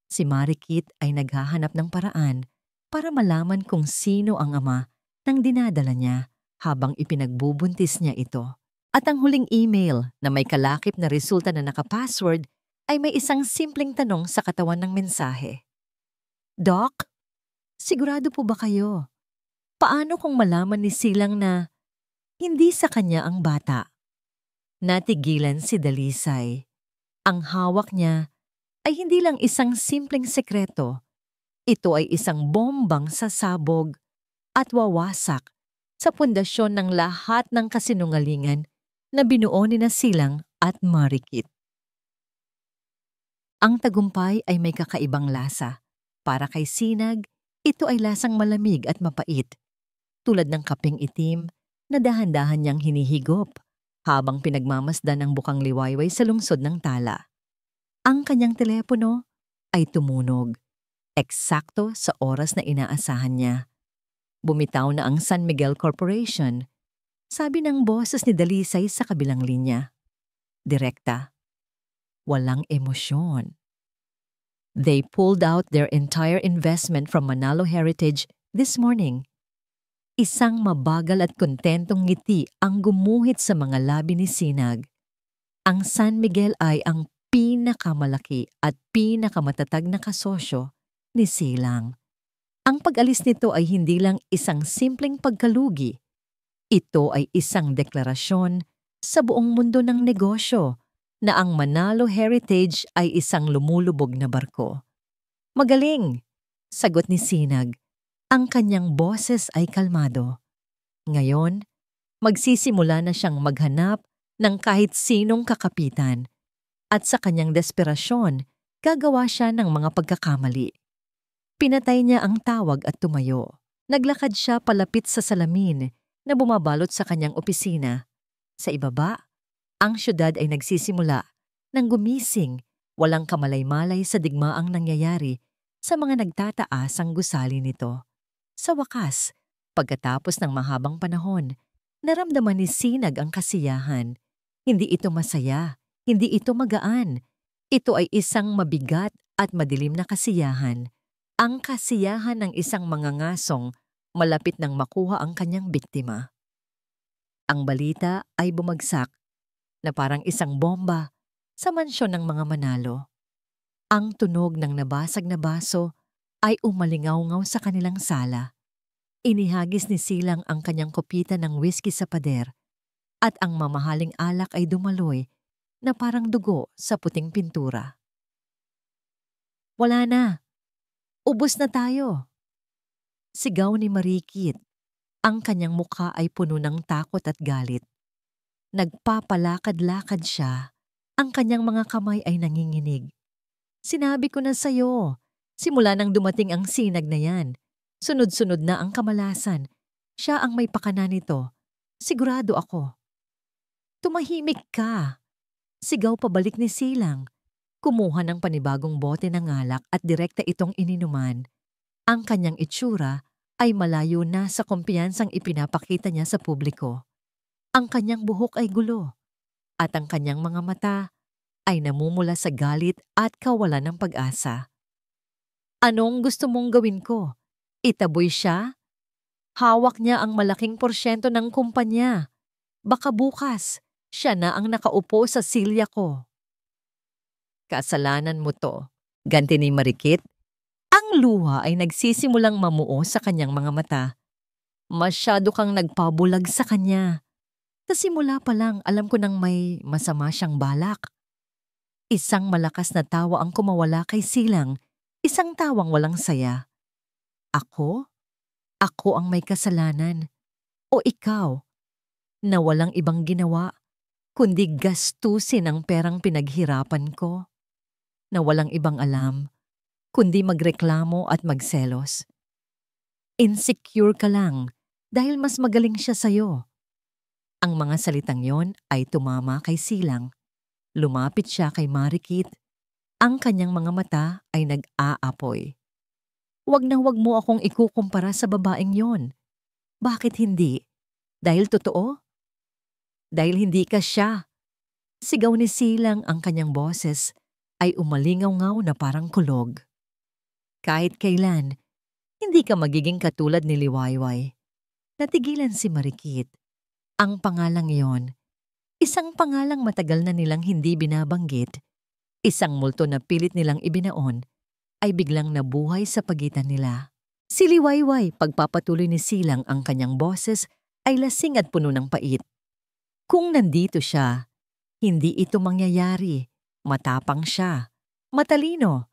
Si Marikit ay naghahanap ng paraan para malaman kung sino ang ama ng dinadala niya habang ipinagbubuntis niya ito. At ang huling email na may kalakip na resulta na nakapassword ay may isang simpleng tanong sa katawan ng mensahe. "Doc, sigurado po ba kayo? Paano kung malaman ni Silang na hindi sa kanya ang bata?" Natigilan si Dalisay. Ang hawak niya ay hindi lang isang simpleng sekreto. Ito ay isang bombang sasabog at wawasak sa pundasyon ng lahat ng kasinungalingan na binuo ni na Silang at Marikit. Ang tagumpay ay may kakaibang lasa. Para kay Sinag, ito ay lasang malamig at mapait, tulad ng kapeng itim na dahan-dahan niyang hinihigop habang pinagmamasdan ang bukang liwayway sa lungsod ng Tala. Ang kanyang telepono ay tumunog, eksakto sa oras na inaasahan niya. Bumitaw na ang San Miguel Corporation, sabi ng boses ni Dalisay sa kabilang linya. Direkta, walang emosyon. They pulled out their entire investment from Manalo Heritage this morning. Isang mabagal at kontentong ngiti ang gumuhit sa mga labi ni Sinag. Ang San Miguel ay ang pinakamalaki at pinakamatatag na kasosyo ni Silang. Ang pag-alis nito ay hindi lang isang simpleng pagkalugi. Ito ay isang deklarasyon sa buong mundo ng negosyo na ang Manalo Heritage ay isang lumulubog na barko. Magaling, sagot ni Sinag. Ang kanyang boses ay kalmado. Ngayon, magsisimula na siyang maghanap ng kahit sinong kakapitan at sa kanyang desperasyon, gagawa siya ng mga pagkakamali. Pinatay niya ang tawag at tumayo. Naglakad siya palapit sa salamin na bumabalot sa kanyang opisina. Sa ibaba, ang syudad ay nagsisimula nang gumising, walang kamalay-malay sa digmaang nangyayari sa mga nagtataasang gusali nito. Sa wakas, pagkatapos ng mahabang panahon, naramdaman ni Sinag ang kasiyahan. Hindi ito masaya, hindi ito magaan. Ito ay isang mabigat at madilim na kasiyahan. Ang kasiyahan ng isang mangangasong malapit nang makuha ang kanyang biktima. Ang balita ay bumagsak na parang isang bomba sa mansyon ng mga Manalo. Ang tunog ng nabasag na baso ay umalingaw-ngaw sa kanilang sala. Inihagis ni Silang ang kanyang kopita ng whiskey sa pader at ang mamahaling alak ay dumaloy na parang dugo sa puting pintura. Wala na. Ubos na tayo. Sigaw ni Marikit. Ang kanyang mukha ay puno ng takot at galit. Nagpapalakad-lakad siya. Ang kanyang mga kamay ay nanginginig. Sinabi ko na sa'yo, simula nang dumating ang Sinag na yan, sunod-sunod na ang kamalasan. Siya ang may pakana nito. Sigurado ako. Tumahimik ka. Sigaw pabalik ni Silang. Kumuha ng panibagong bote ng alak at direkta itong ininuman. Ang kanyang itsura ay malayo na sa kumpiyansang ipinapakita niya sa publiko. Ang kanyang buhok ay gulo at ang kanyang mga mata ay namumula sa galit at kawalan ng pag-asa. Anong gusto mong gawin ko? Itaboy siya? Hawak niya ang malaking porsyento ng kumpanya. Baka bukas, siya na ang nakaupo sa silya ko. Kasalanan mo to, ganti ni Marikit. Ang luha ay nagsisimulang mamuo sa kanyang mga mata. Masyado kang nagpabulag sa kanya. Sa simula pa lang alam ko nang may masama siyang balak. Isang malakas na tawa ang kumawala kay Silang, isang tawang walang saya. Ako? Ako ang may kasalanan. O ikaw, na walang ibang ginawa, kundi gastusin ang perang pinaghirapan ko. Na walang ibang alam, kundi magreklamo at magselos. Insecure ka lang dahil mas magaling siya sa'yo. Ang mga salitang yon ay tumama kay Silang. Lumapit siya kay Marikit. Ang kanyang mga mata ay nag-aapoy. Huwag na huwag mo akong ikukumpara sa babaeng yon. Bakit hindi? Dahil totoo? Dahil hindi ka siya. Sigaw ni Silang, ang kanyang boses ay umalingaw-ngaw na parang kulog. Kahit kailan, hindi ka magiging katulad ni Liwayway. Natigilan si Marikit. Ang pangalang iyon, isang pangalang matagal na nilang hindi binabanggit, isang multo na pilit nilang ibinaon, ay biglang nabuhay sa pagitan nila. Si Liwayway, pagpapatuloy ni Silang ang kanyang boses, ay lasing at puno ng pait. Kung nandito siya, hindi ito mangyayari. Matapang siya. Matalino.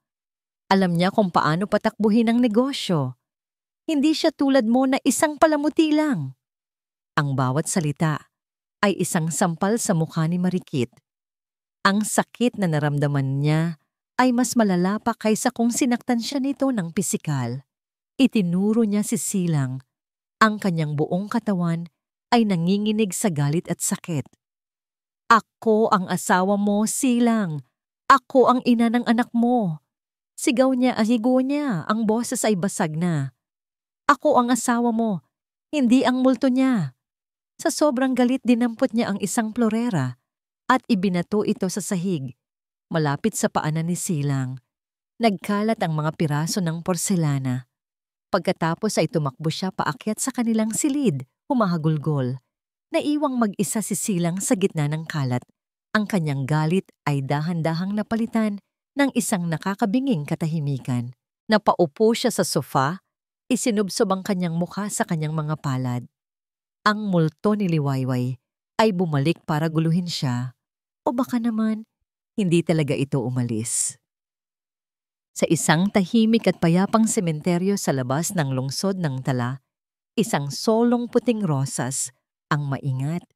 Alam niya kung paano patakbuhin ang negosyo. Hindi siya tulad mo na isang palamuti lang. Ang bawat salita ay isang sampal sa mukha ni Marikit. Ang sakit na naramdaman niya ay mas malala pa kaysa kung sinaktan siya nito ng pisikal. Itinuro niya si Silang. Ang kanyang buong katawan ay nanginginig sa galit at sakit. Ako ang asawa mo, Silang. Ako ang ina ng anak mo. Sigaw niya, ahigo niya, ang boses ay basag na. Ako ang asawa mo, hindi ang multo niya. Sa sobrang galit dinampot niya ang isang plorera at ibinato ito sa sahig, malapit sa paanan ni Silang. Nagkalat ang mga piraso ng porselana. Pagkatapos ay tumakbo siya paakyat sa kanilang silid, humahagulgol. Naiwang mag-isa si Silang sa gitna ng kalat. Ang kanyang galit ay dahan-dahang napalitan ng isang nakakabinging katahimikan. Napaupo siya sa sofa, isinubsob ang kanyang mukha sa kanyang mga palad. Ang multo ni Liwayway ay bumalik para guluhin siya, o baka naman hindi talaga ito umalis. Sa isang tahimik at payapang sementeryo sa labas ng lungsod ng Tala, isang solong puting rosas ang maingat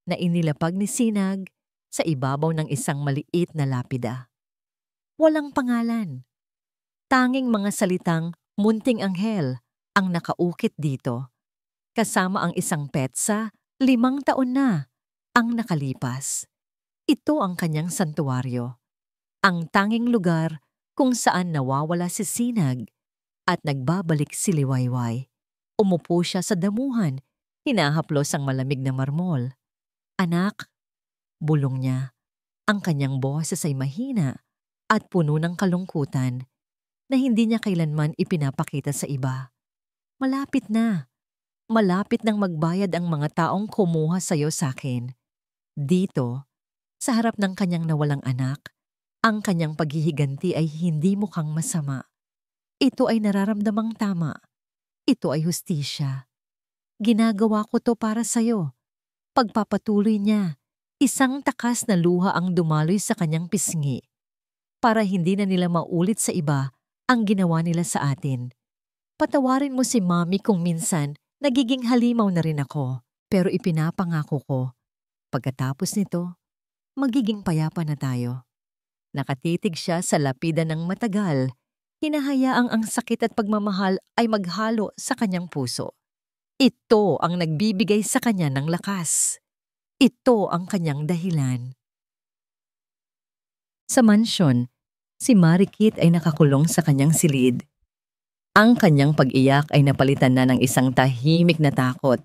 na inilapag ni Sinag sa ibabaw ng isang maliit na lapida. Walang pangalan. Tanging mga salitang munting anghel ang nakaukit dito. Kasama ang isang petsa, 5 taon na ang nakalipas. Ito ang kanyang santuaryo. Ang tanging lugar kung saan nawawala si Sinag at nagbabalik si Liwayway. Umupo siya sa damuhan, hinahaplos ang malamig na marmol. Anak, bulong niya. Ang kanyang boses ay mahina at puno ng kalungkutan na hindi niya kailanman ipinapakita sa iba. Malapit na. Malapit nang magbayad ang mga taong kumuha sa'yo sa'kin. Dito, sa harap ng kanyang nawalang anak, ang kanyang paghihiganti ay hindi mukhang masama. Ito ay nararamdamang tama. Ito ay hustisya. Ginagawa ko to para sa'yo. Pagpapatuloy niya, isang takas na luha ang dumaloy sa kanyang pisngi. Para hindi na nila maulit sa iba ang ginawa nila sa atin. Patawarin mo si Mami kung minsan nagiging halimaw na rin ako, pero ipinapangako ko, pagkatapos nito, magiging payapa na tayo. Nakatitig siya sa lapida ng matagal, hinahayaang ang sakit at pagmamahal ay maghalo sa kanyang puso. Ito ang nagbibigay sa kanya ng lakas. Ito ang kanyang dahilan. Sa mansyon, si Marikit ay nakakulong sa kanyang silid. Ang kanyang pag-iyak ay napalitan na ng isang tahimik na takot.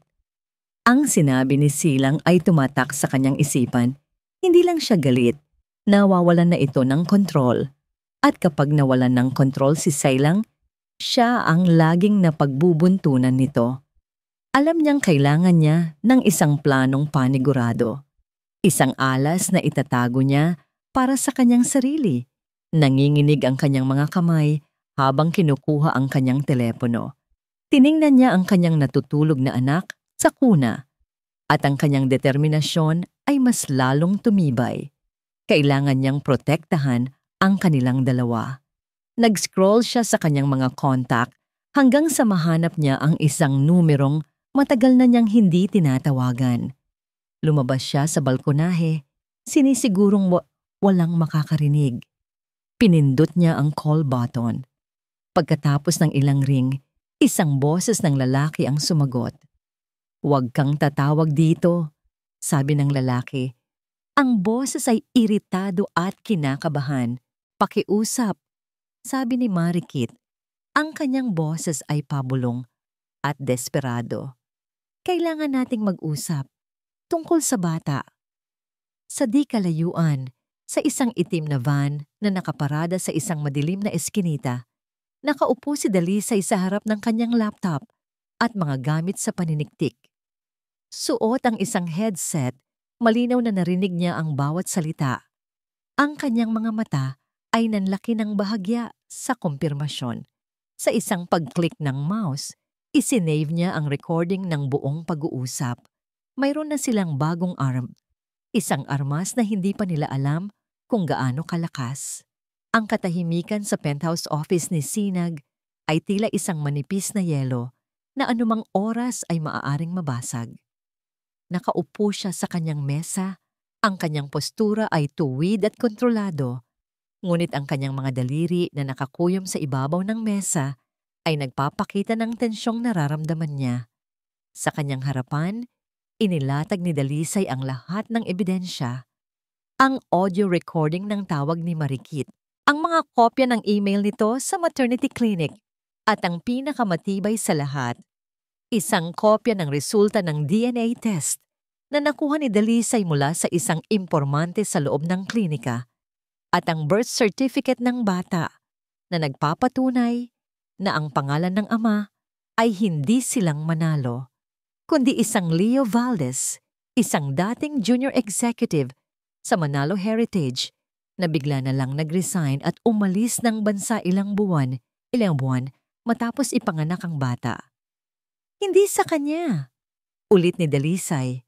Ang sinabi ni Silang ay tumatak sa kanyang isipan. Hindi lang siya galit, nawawalan na ito ng kontrol. At kapag nawalan ng kontrol si Silang, siya ang laging napagbubuntunan nito. Alam niyang kailangan niya ng isang planong panigurado. Isang alas na itatago niya para sa kanyang sarili. Nanginginig ang kanyang mga kamay habang kinukuha ang kanyang telepono. Tiningnan niya ang kanyang natutulog na anak sa kuna at ang kanyang determinasyon ay mas lalong tumibay. Kailangan niyang protektahan ang kanilang dalawa. Nag-scroll siya sa kanyang mga kontak hanggang sa mahanap niya ang isang numerong matagal na niyang hindi tinatawagan. Lumabas siya sa balkonahe, sinisigurong walang makakarinig. Pinindot niya ang call button. Pagkatapos ng ilang ring, isang boses ng lalaki ang sumagot. "Huwag kang tatawag dito," sabi ng lalaki. Ang boses ay iritado at kinakabahan. "Pakiusap," sabi ni Marikit. Ang kanyang boses ay pabulong at desperado. "Kailangan nating mag-usap tungkol sa bata." Sa di kalayuan, sa isang itim na van na nakaparada sa isang madilim na eskinita, nakaupo si Dalisay sa harap ng kanyang laptop at mga gamit sa paniniktik. Suot ang isang headset, malinaw na narinig niya ang bawat salita. Ang kanyang mga mata ay nanlaki ng bahagya sa kumpirmasyon. Sa isang pag-click ng mouse, isinave niya ang recording ng buong pag-uusap. Mayroon na silang bagong arm. Isang armas na hindi pa nila alam kung gaano kalakas. Ang katahimikan sa penthouse office ni Sinag ay tila isang manipis na yelo na anumang oras ay maaaring mabasag. Nakaupo siya sa kanyang mesa, ang kanyang postura ay tuwid at kontrolado, ngunit ang kanyang mga daliri na nakakuyom sa ibabaw ng mesa ay nagpapakita ng tensyong nararamdaman niya. Sa kanyang harapan, inilatag ni Dalisay ang lahat ng ebidensya, ang audio recording ng tawag ni Marikit, ang mga kopya ng email nito sa maternity clinic, at ang pinakamatibay sa lahat, isang kopya ng resulta ng DNA test na nakuha ni Dalisay mula sa isang impormante sa loob ng klinika, at ang birth certificate ng bata na nagpapatunay na ang pangalan ng ama ay hindi silang Manalo, kundi isang Leo Valdez, isang dating junior executive sa Manalo Heritage na bigla na lang nag-resign at umalis ng bansa ilang buwan matapos ipanganak ang bata. Hindi sa kanya. Ulit ni Dalisay.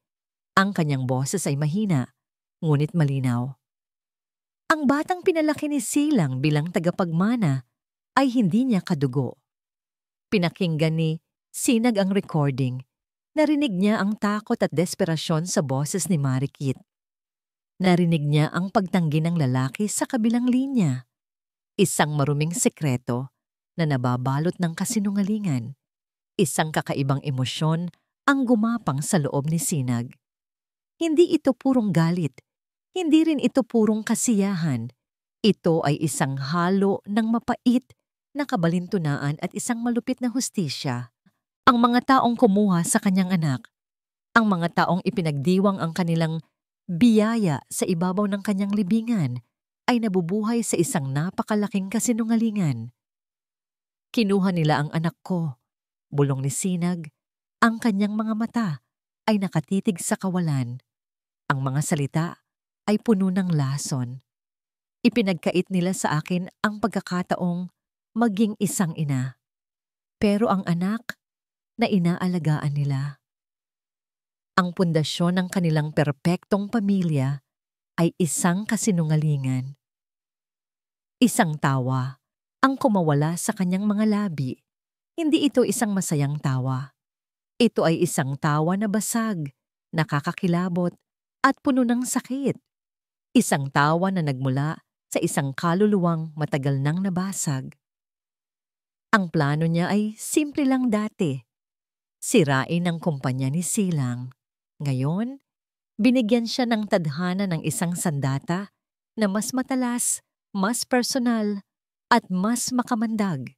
Ang kanyang boses ay mahina, ngunit malinaw. Ang batang pinalaki ni Silang bilang tagapagmana ay hindi niya kadugo. Pinakinggan ni Sinag ang recording. Narinig niya ang takot at desperasyon sa boses ni Marikit. Narinig niya ang pagtanggi ng lalaki sa kabilang linya. Isang maruming sekreto na nababalot ng kasinungalingan. Isang kakaibang emosyon ang gumapang sa loob ni Sinag. Hindi ito purong galit. Hindi rin ito purong kasiyahan. Ito ay isang halo ng mapait na kabalintunaan at isang malupit na hustisya. Ang mga taong kumuha sa kanyang anak, ang mga taong ipinagdiwang ang kanilang biyaya sa ibabaw ng kanyang libingan, ay nabubuhay sa isang napakalaking kasinungalingan. Kinuha nila ang anak ko, bulong ni Sinag. Ang kanyang mga mata ay nakatitig sa kawalan. Ang mga salita ay puno ng lason. Ipinagkait nila sa akin ang pagkakataong maging isang ina. Pero ang anak na inaalagaan nila, ang pundasyon ng kanilang perpektong pamilya, ay isang kasinungalingan. Isang tawa ang kumawala sa kanyang mga labi. Hindi ito isang masayang tawa. Ito ay isang tawa na basag, nakakakilabot, at puno ng sakit. Isang tawa na nagmula sa isang kaluluwang matagal nang nabasag. Ang plano niya ay simple lang dati. Sirain ang kumpanya ni Silang. Ngayon, binigyan siya ng tadhana ng isang sandata na mas matalas, mas personal, at mas makamandag.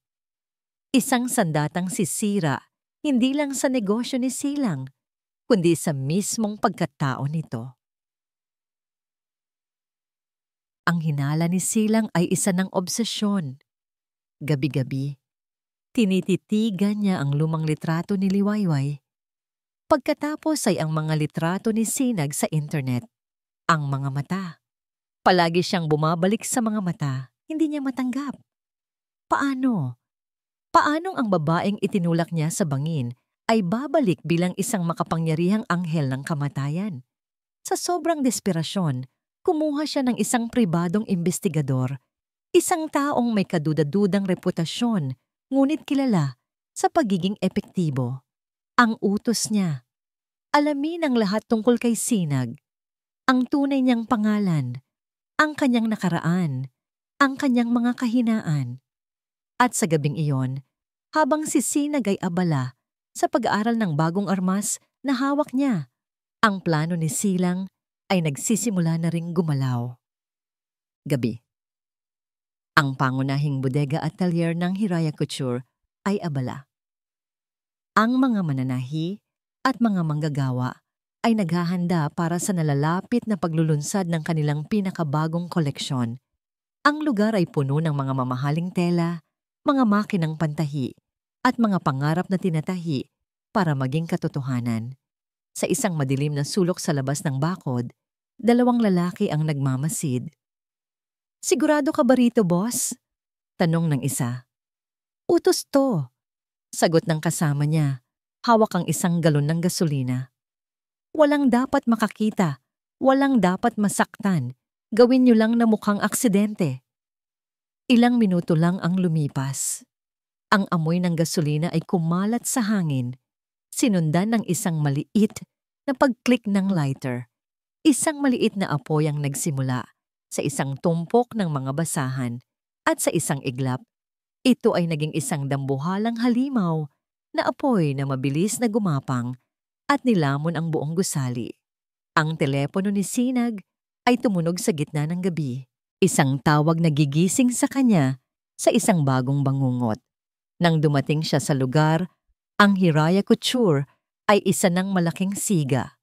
Isang sandatang sisira hindi lang sa negosyo ni Silang, kundi sa mismong pagkatao nito. Ang hinala ni Silang ay isa ng obsesyon. Gabi-gabi, tinititigan niya ang lumang litrato ni Liwayway. Pagkatapos ay ang mga litrato ni Sinag sa internet. Ang mga mata. Palagi siyang bumabalik sa mga mata, hindi niya matanggap. Paano? Paanong ang babaeng itinulak niya sa bangin ay babalik bilang isang makapangyarihang anghel ng kamatayan? Sa sobrang desperasyon, kumuha siya ng isang pribadong investigador, isang taong may kaduda-dudang reputasyon, ngunit kilala sa pagiging epektibo. Ang utos niya, alamin ang lahat tungkol kay Sinag, ang tunay niyang pangalan, ang kanyang nakaraan, ang kanyang mga kahinaan. At sa gabing iyon, habang si Sinag ay abala sa pag-aaral ng bagong armas na hawak niya, ang plano ni Silang ay nagsisimula na ring gumalaw. Gabi. Ang pangunahing bodega at talyer ng Hiraya Couture ay abala. Ang mga mananahi at mga manggagawa ay naghahanda para sa nalalapit na paglulunsad ng kanilang pinakabagong koleksyon. Ang lugar ay puno ng mga mamahaling tela, mga makinang pantahi, at mga pangarap na tinatahi para maging katotohanan. Sa isang madilim na sulok sa labas ng bakod, dalawang lalaki ang nagmamasid. "Sigurado ka ba rito, boss?" tanong ng isa. "Utos to," sagot ng kasama niya. Hawak ang isang galon ng gasolina. "Walang dapat makakita, walang dapat masaktan. Gawin niyo lang na mukhang aksidente." Ilang minuto lang ang lumipas. Ang amoy ng gasolina ay kumalat sa hangin, sinundan ng isang maliit na pag-click ng lighter. Isang maliit na apoy ang nagsimula sa isang tumpok ng mga basahan at sa isang iglap. Ito ay naging isang dambuhalang halimaw na apoy na mabilis na gumapang at nilamon ang buong gusali. Ang telepono ni Sinag ay tumunog sa gitna ng gabi. Isang tawag na gigising sa kanya sa isang bagong bangungot. Nang dumating siya sa lugar, ang Hiraya Couture ay isa ng malaking siga.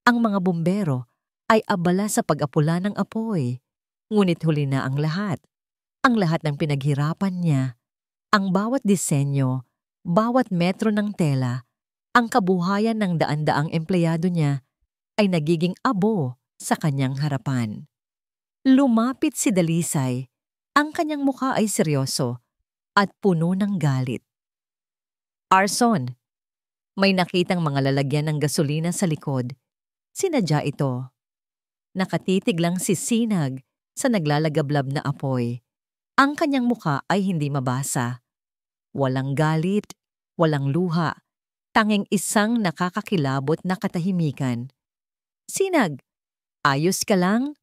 Ang mga bumbero ay abala sa pag-apula ng apoy. Ngunit huli na ang lahat. Ang lahat ng pinaghirapan niya, ang bawat disenyo, bawat metro ng tela, ang kabuhayan ng daan-daang empleyado niya ay nagiging abo sa kanyang harapan. Lumapit si Dalisay. Ang kanyang mukha ay seryoso at puno ng galit. Arson, may nakitang mga lalagyan ng gasolina sa likod. Sinadya ito. Nakatitig lang si Sinag sa naglalagablab na apoy. Ang kanyang mukha ay hindi mabasa. Walang galit, walang luha, tanging isang nakakakilabot na katahimikan. Sinag, ayos ka lang?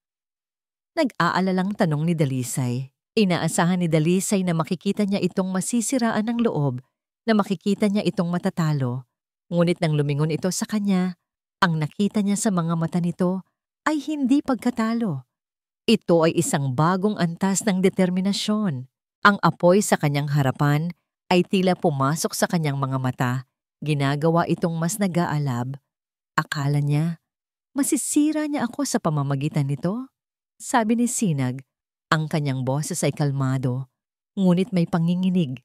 Nag-aalalang tanong ni Dalisay. Inaasahan ni Dalisay na makikita niya itong masisiraan ng loob, na makikita niya itong matatalo. Ngunit nang lumingon ito sa kanya, ang nakita niya sa mga mata nito ay hindi pagkatalo. Ito ay isang bagong antas ng determinasyon. Ang apoy sa kanyang harapan ay tila pumasok sa kanyang mga mata. Ginagawa itong mas nag-aalab. Akala niya, masisira niya ako sa pamamagitan nito? Sabi ni Sinag, ang kanyang boses ay kalmado, ngunit may panginginig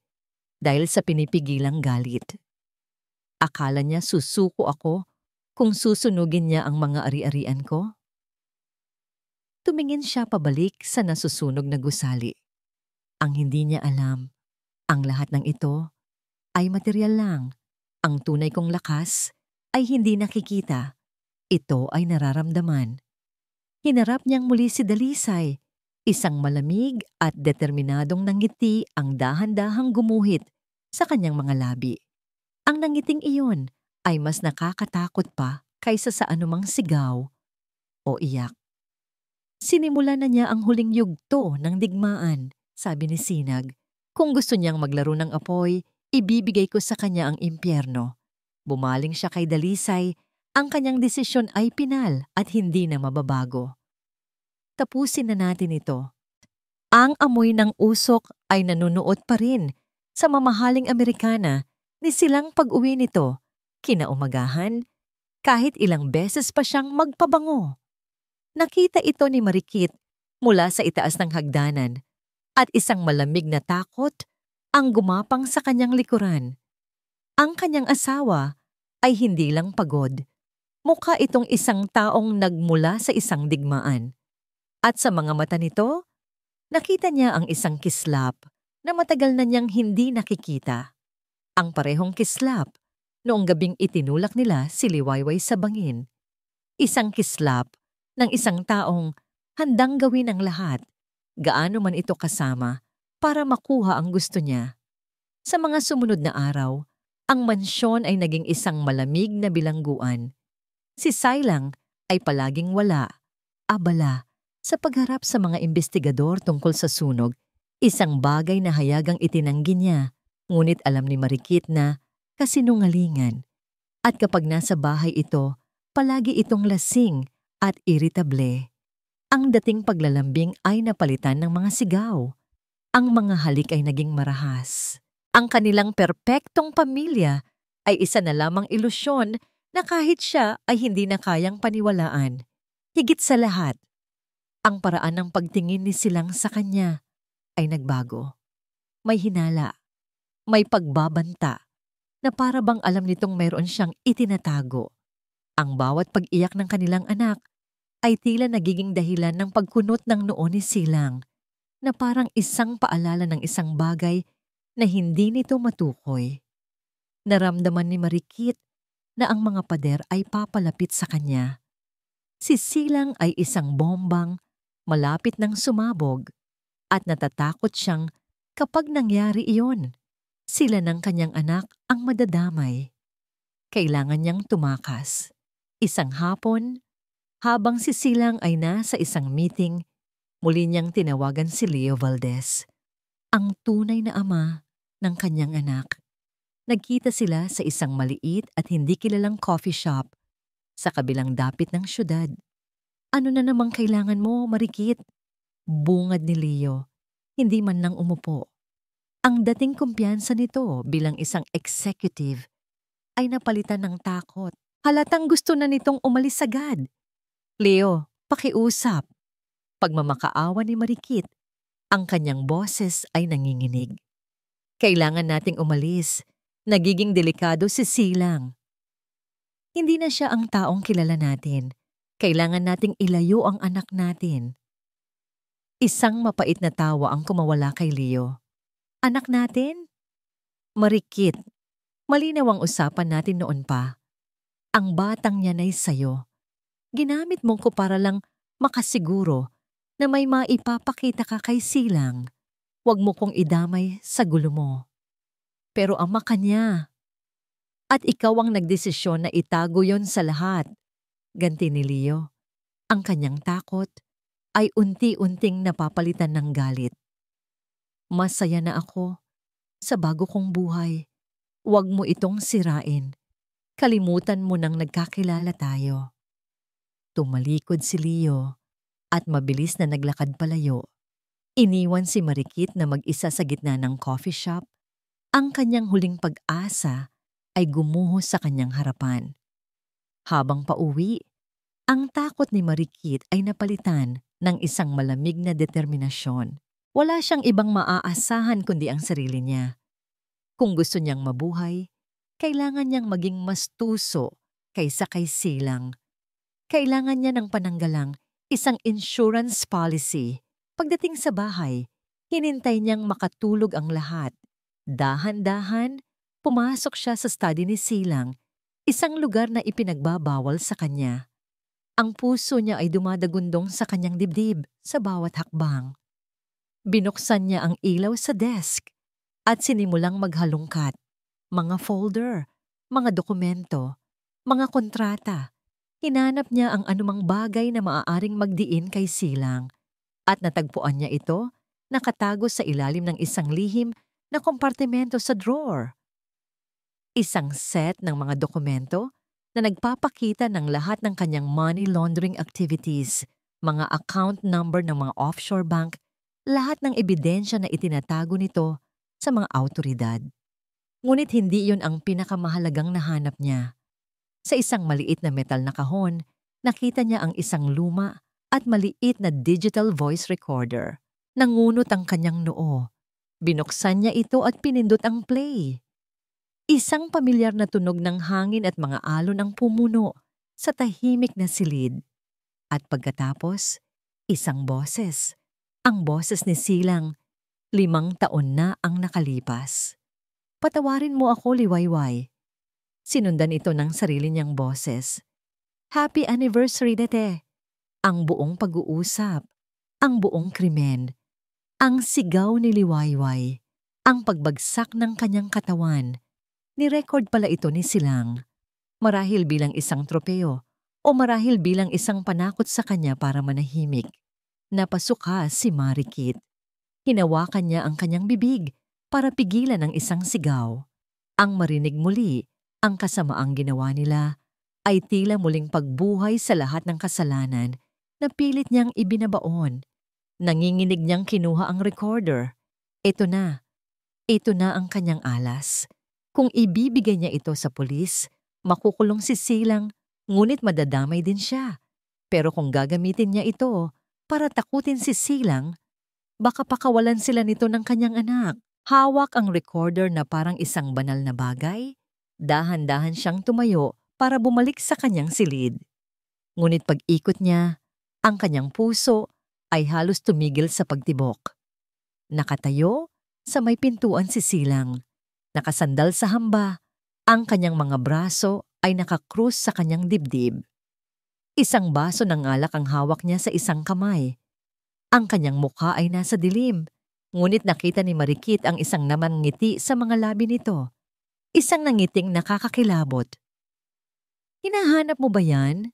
dahil sa pinipigilang galit. Akala niya susuko ako kung susunugin niya ang mga ari-arian ko? Tumingin siya pabalik sa nasusunog na gusali. Ang hindi niya alam, ang lahat ng ito ay materyal lang. Ang tunay kong lakas ay hindi nakikita. Ito ay nararamdaman. Hinarap niyang muli si Dalisay. Isang malamig at determinadong nangiti ang dahan-dahang gumuhit sa kanyang mga labi. Ang nangiting iyon ay mas nakakatakot pa kaysa sa anumang sigaw o iyak. Sinimula na niya ang huling yugto ng digmaan, sabi ni Sinag. Kung gusto niyang maglaro ng apoy, ibibigay ko sa kanya ang impyerno. Bumaling siya kay Dalisay, ang kanyang desisyon ay pinal at hindi na mababago. Tapusin na natin ito. Ang amoy ng usok ay nanunuot pa rin sa mamahaling Amerikana ni silang pag-uwi nito, kinaumagahan, kahit ilang beses pa siyang magpabango. Nakita ito ni Marikit mula sa itaas ng hagdanan at isang malamig na takot ang gumapang sa kanyang likuran. Ang kanyang asawa ay hindi lang pagod. Mukha itong isang taong nagmula sa isang digmaan. At sa mga mata nito, nakita niya ang isang kislap na matagal na niyang hindi nakikita. Ang parehong kislap noong gabing itinulak nila si Liwayway sa bangin. Isang kislap ng isang taong handang gawin ang lahat, gaano man ito kasama, para makuha ang gusto niya. Sa mga sumunod na araw, ang mansyon ay naging isang malamig na bilangguan. Si Sailang ay palaging wala, abala, sa pagharap sa mga investigador tungkol sa sunog, isang bagay na hayagang itinanggi niya, ngunit alam ni Marikit na kasinungalingan. At kapag nasa bahay ito, palagi itong lasing at iritable. Ang dating paglalambing ay napalitan ng mga sigaw. Ang mga halik ay naging marahas. Ang kanilang perpektong pamilya ay isa na lamang ilusyon na kahit siya ay hindi na kayang paniwalaan. Higit sa lahat, ang paraan ng pagtingin ni Silang sa kanya ay nagbago. May hinala, may pagbabanta, na para bang alam nitong mayroon siyang itinatago. Ang bawat pag-iyak ng kanilang anak ay tila nagiging dahilan ng pagkunot ng noo ni Silang, na parang isang paalala ng isang bagay na hindi nito matukoy. Naramdaman ni Marikit na ang mga pader ay papalapit sa kanya. Si Silang ay isang bombang malapit ng sumabog. at natatakot siyang kapag nangyari iyon, sila ng kanyang anak ang madadamay. Kailangan niyang tumakas. Isang hapon, habang si Silang ay nasa isang meeting, muli niyang tinawagan si Leo Valdez, ang tunay na ama ng kanyang anak. Nagkita sila sa isang maliit at hindi kilalang coffee shop sa kabilang dapit ng syudad. "Ano na namang kailangan mo, Marikit?" Bungad ni Leo, hindi man lang umupo. Ang dating kumpiyansa nito bilang isang executive ay napalitan ng takot. Halatang gusto na nitong umalis agad. "Leo, pakiusap." Pagmamakaawa ni Marikit, ang kanyang boses ay nanginginig. "Kailangan nating umalis. Nagiging delikado si Silang. Hindi na siya ang taong kilala natin. Kailangan nating ilayo ang anak natin." Isang mapait na tawa ang kumawala kay Leo. "Anak natin?" "Marikit, malinaw ang usapan natin noon pa. Ang batang yan ay sayo. Ginamit mo ko para lang makasiguro na may maipapakita ka kay Silang. Huwag mo kong idamay sa gulo mo. Pero ama ka niya. At ikaw ang nagdesisyon na itago yon sa lahat." Ganti ni Leo. Ang kanyang takot ay unti-unting napapalitan ng galit. "Masaya na ako sa bago kong buhay. Huwag mo itong sirain. Kalimutan mo nang nagkakilala tayo." Tumalikod si Leo at mabilis na naglakad palayo. Iniwan si Marikit na mag-isa sa gitna ng coffee shop. Ang kanyang huling pag-asa ay gumuho sa kanyang harapan. Habang pauwi, ang takot ni Marikit ay napalitan ng isang malamig na determinasyon. Wala siyang ibang maaasahan kundi ang sarili niya. Kung gusto niyang mabuhay, kailangan niyang maging mas tuso kaysa kay Silang. Kailangan niya ng pananggalang isang insurance policy. Pagdating sa bahay, hinintay niyang makatulog ang lahat. Dahan-dahan, pumasok siya sa study ni Silang, isang lugar na ipinagbabawal sa kanya. Ang puso niya ay dumadagundong sa kanyang dibdib sa bawat hakbang. Binuksan niya ang ilaw sa desk at sinimulang maghalungkat. Mga folder, mga dokumento, mga kontrata. Hinanap niya ang anumang bagay na maaaring magdiin kay Silang at natagpuan niya ito nakatago sa ilalim ng isang lihim na kompartimento sa drawer. Isang set ng mga dokumento na nagpapakita ng lahat ng kanyang money laundering activities, mga account number ng mga offshore bank, lahat ng ebidensya na itinatago nito sa mga awtoridad. Ngunit hindi iyon ang pinakamahalagang nahanap niya. Sa isang maliit na metal na kahon, nakita niya ang isang luma at maliit na digital voice recorder. Nangunot ang kanyang noo. Binuksan niya ito at pinindot ang play. Isang pamilyar na tunog ng hangin at mga alon ang pumuno sa tahimik na silid. At pagkatapos, isang boses. Ang boses ni Silang, 5 taon na ang nakalipas. "Patawarin mo ako, Liwayway." Sinundan ito ng sarili niyang boses. "Happy anniversary, Dete." Ang buong pag-uusap, ang buong krimen, ang sigaw ni Liwayway, ang pagbagsak ng kanyang katawan. Ni-record pala ito ni Silang. Marahil bilang isang tropeo o marahil bilang isang panakot sa kanya para manahimik. Napasuka si Marikit. Hinawakan niya ang kanyang bibig para pigilan ang isang sigaw. Ang marinig muli ang kasamaang ginawa nila ay tila muling pagbuhay sa lahat ng kasalanan na pilit niyang ibinabaon. Nanginginig niyang kinuha ang recorder. Ito na ang kanyang alas. Kung ibibigay niya ito sa pulis, makukulong si Silang, ngunit madadamay din siya. Pero kung gagamitin niya ito para takutin si Silang, baka pakawalan sila nito ng kanyang anak. Hawak ang recorder na parang isang banal na bagay. Dahan-dahan siyang tumayo para bumalik sa kanyang silid. Ngunit pag-ikot niya, ang kanyang puso ay halos tumigil sa pagtibok. Nakatayo sa may pintuan si Silang. Nakasandal sa hamba, ang kanyang mga braso ay nakakrus sa kanyang dibdib. Isang baso ng alak ang hawak niya sa isang kamay. Ang kanyang mukha ay nasa dilim, ngunit nakita ni Marikit ang isang namangiti sa mga labi nito, isang nangiting nakakakilabot. "Hinahanap mo ba yan?"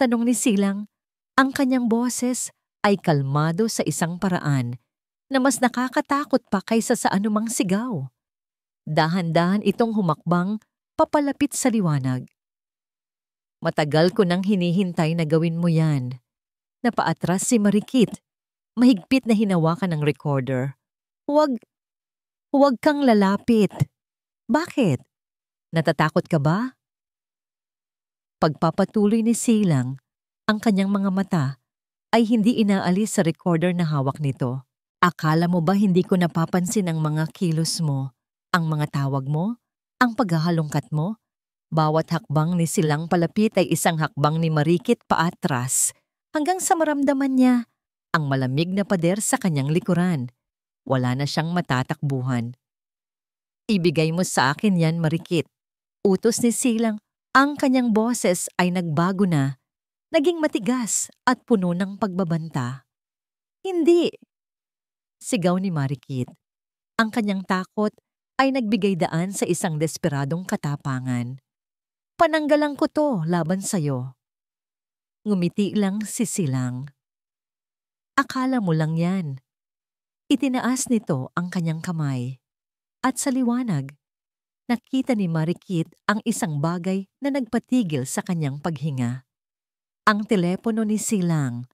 tanong ni Silang. Ang kanyang boses ay kalmado sa isang paraan na mas nakakatakot pa kaysa sa anumang sigaw. Dahan-dahan itong humakbang papalapit sa liwanag. "Matagal ko nang hinihintay na gawin mo yan." Napaatras si Marikit, mahigpit na hinawakan ng recorder. "Huwag, huwag kang lalapit." "Bakit? Natatakot ka ba?" Pagpapatuloy ni Silang, ang kanyang mga mata ay hindi inaalis sa recorder na hawak nito. "Akala mo ba hindi ko napapansin ang mga kilos mo, ang mga tawag mo, ang paghahalongkat mo?" Bawat hakbang ni Silang palapit ay isang hakbang ni Marikit paatras, hanggang sa maramdaman niya ang malamig na pader sa kanyang likuran. Wala na siyang matatakbuhan. "Ibigay mo sa akin yan, Marikit," utos ni Silang. Ang kanyang boses ay nagbago na, naging matigas at puno ng pagbabanta. "Hindi!" sigaw ni Marikit. Ang kanyang takot ay nagbigay daan sa isang desperadong katapangan. "Pananggalang ko to laban sa'yo." Ngumiti lang si Silang. "Akala mo lang yan." Itinaas nito ang kanyang kamay. At sa liwanag, nakita ni Marikit ang isang bagay na nagpatigil sa kanyang paghinga. Ang telepono ni Silang.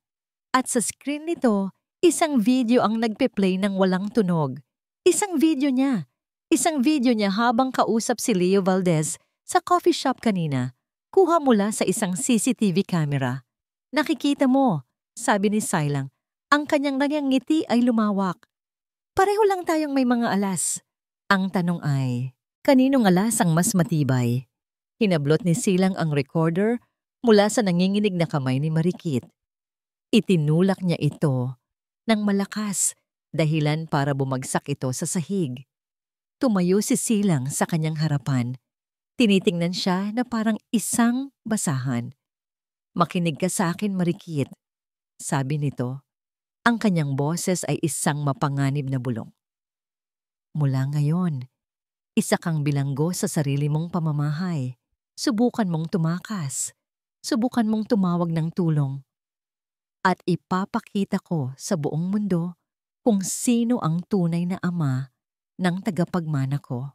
At sa screen nito, isang video ang nagpe-play ng walang tunog. Isang video niya. Isang video niya habang kausap si Leo Valdez sa coffee shop kanina. Kuha mula sa isang CCTV camera. "Nakikita mo," sabi ni Silang. Ang kanyang ngiti ay lumawak. "Pareho lang tayong may mga alas." Ang tanong ay, kaninong alas ang mas matibay? Hinablot ni Silang ang recorder mula sa nanginginig na kamay ni Marikit. Itinulak niya ito ng malakas, dahilan para bumagsak ito sa sahig. Tumayo si Silang sa kanyang harapan. Tinitingnan siya na parang isang basahan. "Makinig ka sa akin, Marikit," sabi nito. Ang kanyang boses ay isang mapanganib na bulong. "Mula ngayon, isa kang bilanggo sa sarili mong pamamahay. Subukan mong tumakas. Subukan mong tumawag ng tulong. At ipapakita ko sa buong mundo kung sino ang tunay na ama ng tagapagmana ko.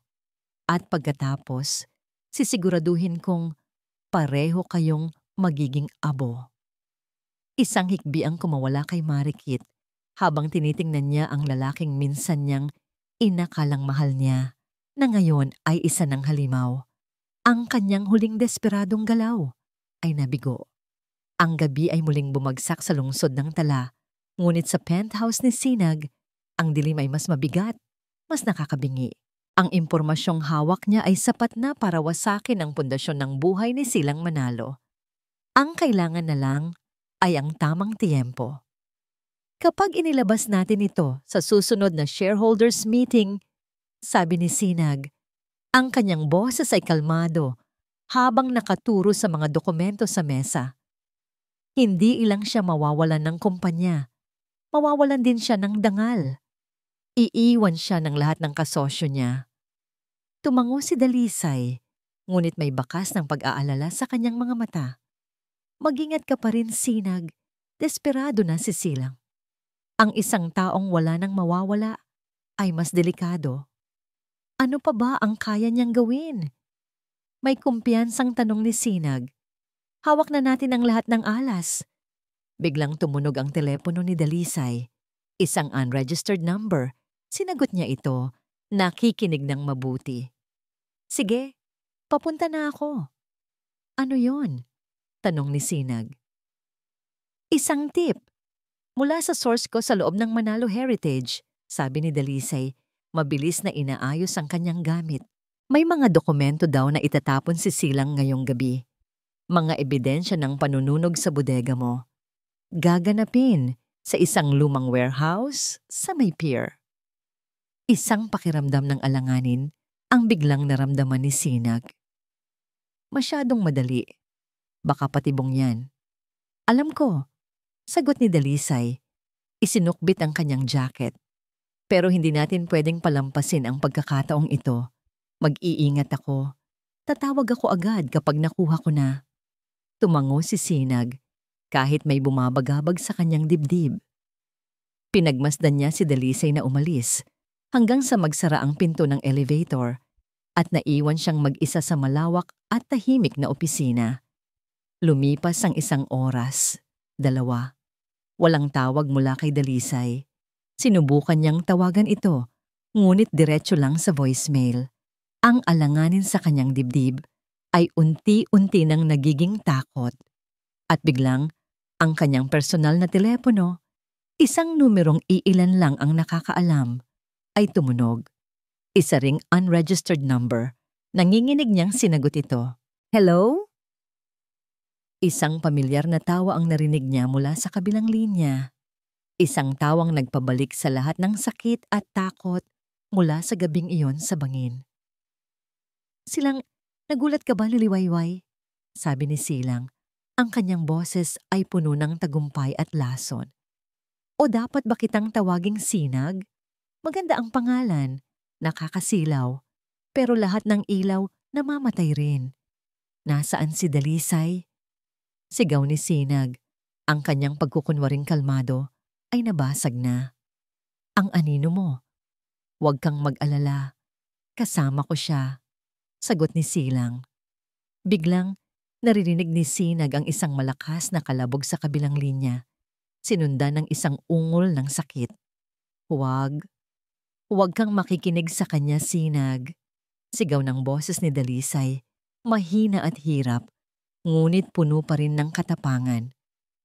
At pagkatapos, sisiguraduhin kong pareho kayong magiging abo." Isang hikbi ang kumawala kay Marikit habang tinitingnan niya ang lalaking minsan niyang inakalang mahal niya, na ngayon ay isa ng halimaw. Ang kanyang huling desperadong galaw ay nabigo. Ang gabi ay muling bumagsak sa lungsod ng Tala, ngunit sa penthouse ni Sinag, ang dilim ay mas mabigat, mas nakakabingi. Ang impormasyong hawak niya ay sapat na para wasakin ang pundasyon ng buhay ni Silang Manalo. Ang kailangan na lang ay ang tamang tiyempo. "Kapag inilabas natin ito sa susunod na shareholders meeting," sabi ni Sinag, ang kanyang boses ay kalmado habang nakaturo sa mga dokumento sa mesa. "Hindi ilang siya mawawalan ng kumpanya. Mawawalan din siya ng dangal. Iiwan siya ng lahat ng kasosyo niya." Tumango si Dalisay, ngunit may bakas ng pag-aalala sa kanyang mga mata. "Mag-ingat ka pa rin, Sinag." Desperado na si Silang. Ang isang taong wala nang mawawala ay mas delikado. Ano pa ba ang kaya niyang gawin? May kumpiyansang tanong ni Sinag. "Hawak na natin ang lahat ng alas." Biglang tumunog ang telepono ni Dalisay. Isang unregistered number. Sinagot niya ito, nakikinig ng mabuti. "Sige, papunta na ako." "Ano yon?" tanong ni Sinag. "Isang tip. Mula sa source ko sa loob ng Manalo Heritage," sabi ni Dalisay. Mabilis na inaayos ang kanyang gamit. "May mga dokumento daw na itatapon si Silang ngayong gabi. Mga ebidensya ng panununog sa bodega mo. Gaganapin sa isang lumang warehouse sa may pier." Isang pakiramdam ng alanganin ang biglang naramdaman ni Sinag. "Masyadong madali. Baka patibong yan." "Alam ko," sagot ni Dalisay. Isinukbit ang kanyang jacket. Pero hindi natin pwedeng palampasin ang pagkakataong ito. Mag-iingat ako. Tatawag ako agad kapag nakuha ko na. Tumango si Sinag kahit may bumabagabag sa kanyang dibdib. Pinagmasdan niya si Dalisay na umalis hanggang sa magsara ang pinto ng elevator at naiwan siyang mag-isa sa malawak at tahimik na opisina. Lumipas ang 1 oras, 2. Walang tawag mula kay Dalisay. Sinubukan niyang tawagan ito, ngunit diretso lang sa voicemail. Ang alanganin sa kanyang dibdib ay unti-unti nang nagiging takot. At biglang, ang kanyang personal na telepono, isang numerong iilan lang ang nakakaalam, ay tumunog. Isa ring unregistered number. Nanginginig niyang sinagot ito. Hello? Isang pamilyar na tawa ang narinig niya mula sa kabilang linya. Isang tawang nagpabalik sa lahat ng sakit at takot mula sa gabing iyon sa bangin. Silang, nagulat ka ba, Liliwayway? Sabi ni Silang. Ang kanyang boses ay puno ng tagumpay at lason. O dapat ba kitang tawaging Sinag? Maganda ang pangalan, nakakasilaw, pero lahat ng ilaw namamatay rin. Nasaan si Dalisay? Sigaw ni Sinag. Ang kanyang pagkukunwaring kalmado ay nabasag na. Ang anino mo? Huwag kang mag-alala. Kasama ko siya. Sagot ni Silang. Biglang, naririnig ni Sinag ang isang malakas na kalabog sa kabilang linya. Sinundan ng isang ungol ng sakit. Huwag kang makikinig sa kanya, Sinag. Sigaw ng boses ni Dalisay, mahina at hirap, ngunit puno pa rin ng katapangan.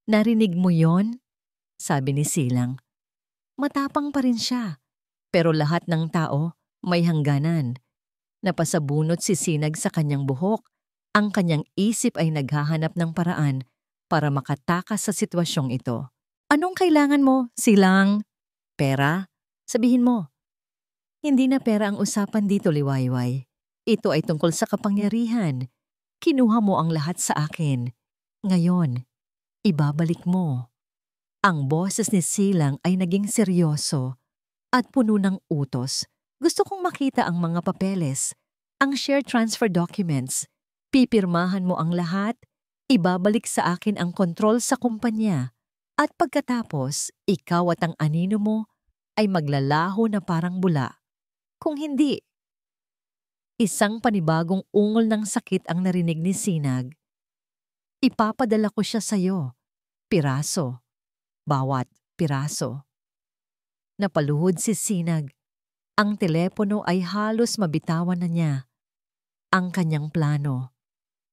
Narinig mo yon? Sabi ni Silang. Matapang pa rin siya, pero lahat ng tao may hangganan. Napasabunot si Sinag sa kanyang buhok. Ang kanyang isip ay naghahanap ng paraan para makatakas sa sitwasyong ito. Anong kailangan mo, Silang? Pera? Sabihin mo. Hindi na pera ang usapan dito, Liwayway. Ito ay tungkol sa kapangyarihan. Kinuha mo ang lahat sa akin. Ngayon, ibabalik mo. Ang boses ni Silang ay naging seryoso at puno ng utos. Gusto kong makita ang mga papeles, ang share transfer documents. Pipirmahan mo ang lahat, ibabalik sa akin ang kontrol sa kumpanya. At pagkatapos, ikaw at ang anino mo ay maglalaho na parang bula. Kung hindi, isang panibagong ungol ng sakit ang narinig ni Sinag. Ipapadala ko siya sa'yo. Piraso. Bawat piraso. Napaluhod si Sinag. Ang telepono ay halos mabitawan na niya. Ang kanyang plano.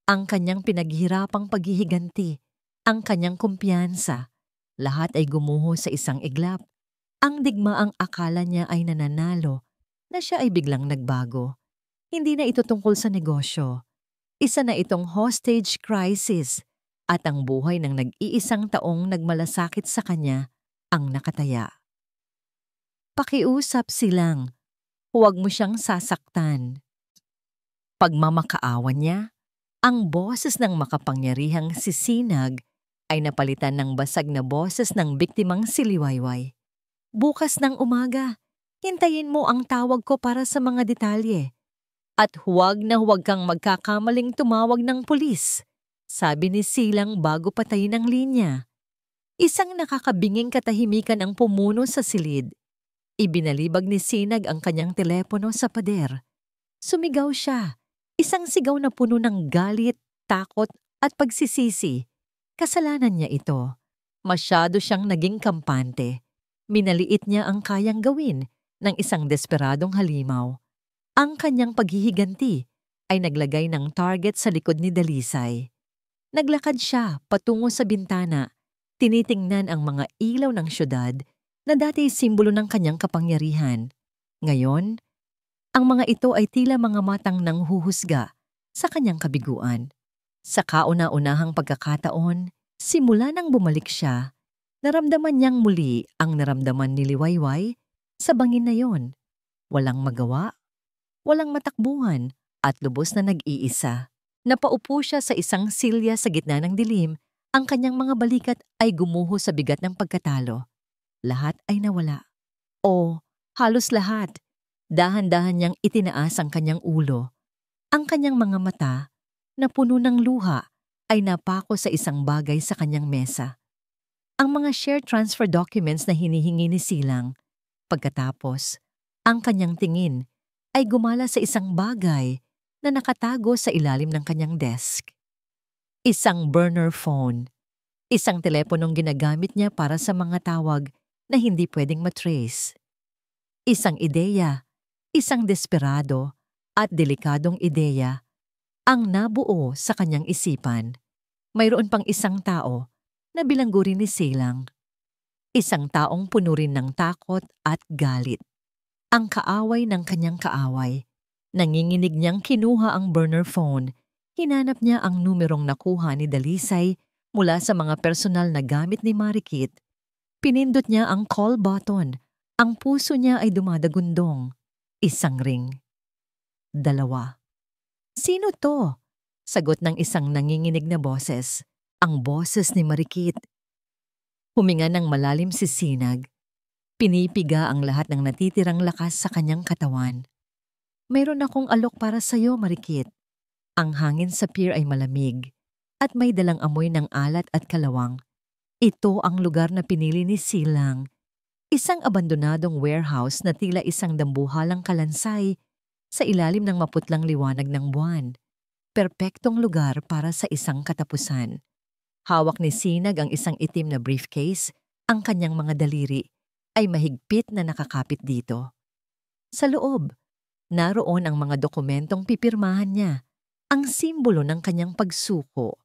Ang kanyang pinaghirapang paghihiganti. Ang kanyang kumpiyansa. Lahat ay gumuho sa isang iglap. Ang digmaang akala niya ay nananalo, na siya ay biglang nagbago. Hindi na ito tungkol sa negosyo. Isa na itong hostage crisis at ang buhay ng nag-iisang taong nagmalasakit sa kanya ang nakataya. Pakiusap, Silang. Huwag mo siyang sasaktan. Pagmamakaawan niya, ang boses ng makapangyarihang si Sinag ay napalitan ng basag na boses ng biktimang si Liwayway. Bukas ng umaga, hintayin mo ang tawag ko para sa mga detalye. At huwag na huwag kang magkakamaling tumawag ng pulis, sabi ni Silang bago patayin ang linya. Isang nakakabinging katahimikan ang pumuno sa silid. Ibinalibag ni Sinag ang kanyang telepono sa pader. Sumigaw siya, isang sigaw na puno ng galit, takot at pagsisisi. Kasalanan niya ito. Masyado siyang naging kampante. Minaliit niya ang kayang gawin ng isang desperadong halimaw. Ang kanyang paghihiganti ay naglagay ng target sa likod ni Dalisay. Naglakad siya patungo sa bintana, tinitingnan ang mga ilaw ng syudad na dati simbolo ng kanyang kapangyarihan. Ngayon, ang mga ito ay tila mga matang nanghuhusga sa kanyang kabiguan. Sa kauna-unahang pagkakataon, simula nang bumalik siya, naramdaman niyang muli ang naramdaman ni Liwayway sa bangin na yon. Walang magawa, walang matakbuhan, at lubos na nag-iisa. Napaupo siya sa isang silya sa gitna ng dilim, ang kanyang mga balikat ay gumuho sa bigat ng pagkatalo. lahat ay nawala. O halos lahat. Dahan-dahan niyang itinaas ang kanyang ulo. Ang kanyang mga mata, na puno ng luha, ay napako sa isang bagay sa kanyang mesa. Ang mga share transfer documents na hinihingi ni Silang. Pagkatapos, ang kanyang tingin ay gumala sa isang bagay na nakatago sa ilalim ng kanyang desk. Isang burner phone. Isang teleponong ginagamit niya para sa mga tawag na hindi pwedeng matrace. Isang ideya, isang desperado at delikadong ideya ang nabuo sa kanyang isipan. Mayroon pang isang tao na bilanggo rin ni Silang. Isang taong puno rin ng takot at galit. Ang kaaway ng kanyang kaaway. Nanginginig niyang kinuha ang burner phone. Hinanap niya ang numerong nakuha ni Dalisay mula sa mga personal na gamit ni Marikit. Pinindot niya ang call button. Ang puso niya ay dumadagundong. Isang ring. 2. Sino to? Sagot ng isang nanginginig na boses. Ang boses ni Marikit. Huminga ng malalim si Sinag. Pinipiga ang lahat ng natitirang lakas sa kanyang katawan. Mayroon akong alok para sa'yo, Marikit. Ang hangin sa pier ay malamig at may dalang amoy ng alat at kalawang. Ito ang lugar na pinili ni Silang. Isang abandonadong warehouse na tila isang dambuhalang kalansay sa ilalim ng maputlang liwanag ng buwan. Perpektong lugar para sa isang katapusan. Hawak ni Sinag ang isang itim na briefcase, ang kanyang mga daliri ay mahigpit na nakakapit dito. Sa loob, naroon ang mga dokumentong pipirmahan niya, ang simbolo ng kanyang pagsuko.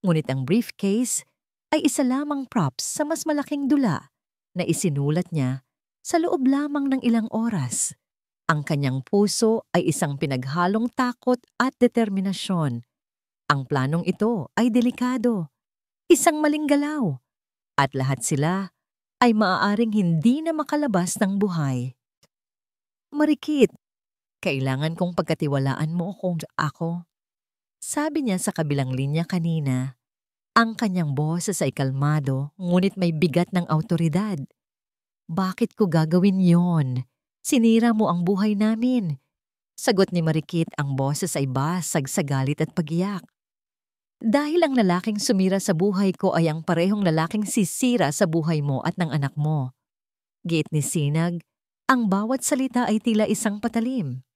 Ngunit ang briefcase ay isa lamang props sa mas malaking dula na isinulat niya sa loob lamang ng ilang oras. Ang kanyang puso ay isang pinaghalong takot at determinasyon. Ang planong ito ay delikado, isang maling galaw, at lahat sila ay maaaring hindi na makalabas ng buhay. Marikit, kailangan kong pagkatiwalaan mo kung ako. Sabi niya sa kabilang linya kanina. Ang kanyang boses ay kalmado, ngunit may bigat ng awtoridad. Bakit ko gagawin yon? Sinira mo ang buhay namin. Sagot ni Marikit, ang boses ay basag sa galit at pagiyak. Dahil ang lalaking sumira sa buhay ko ay ang parehong lalaking sisira sa buhay mo at ng anak mo. Giit ni Sinag, ang bawat salita ay tila isang patalim.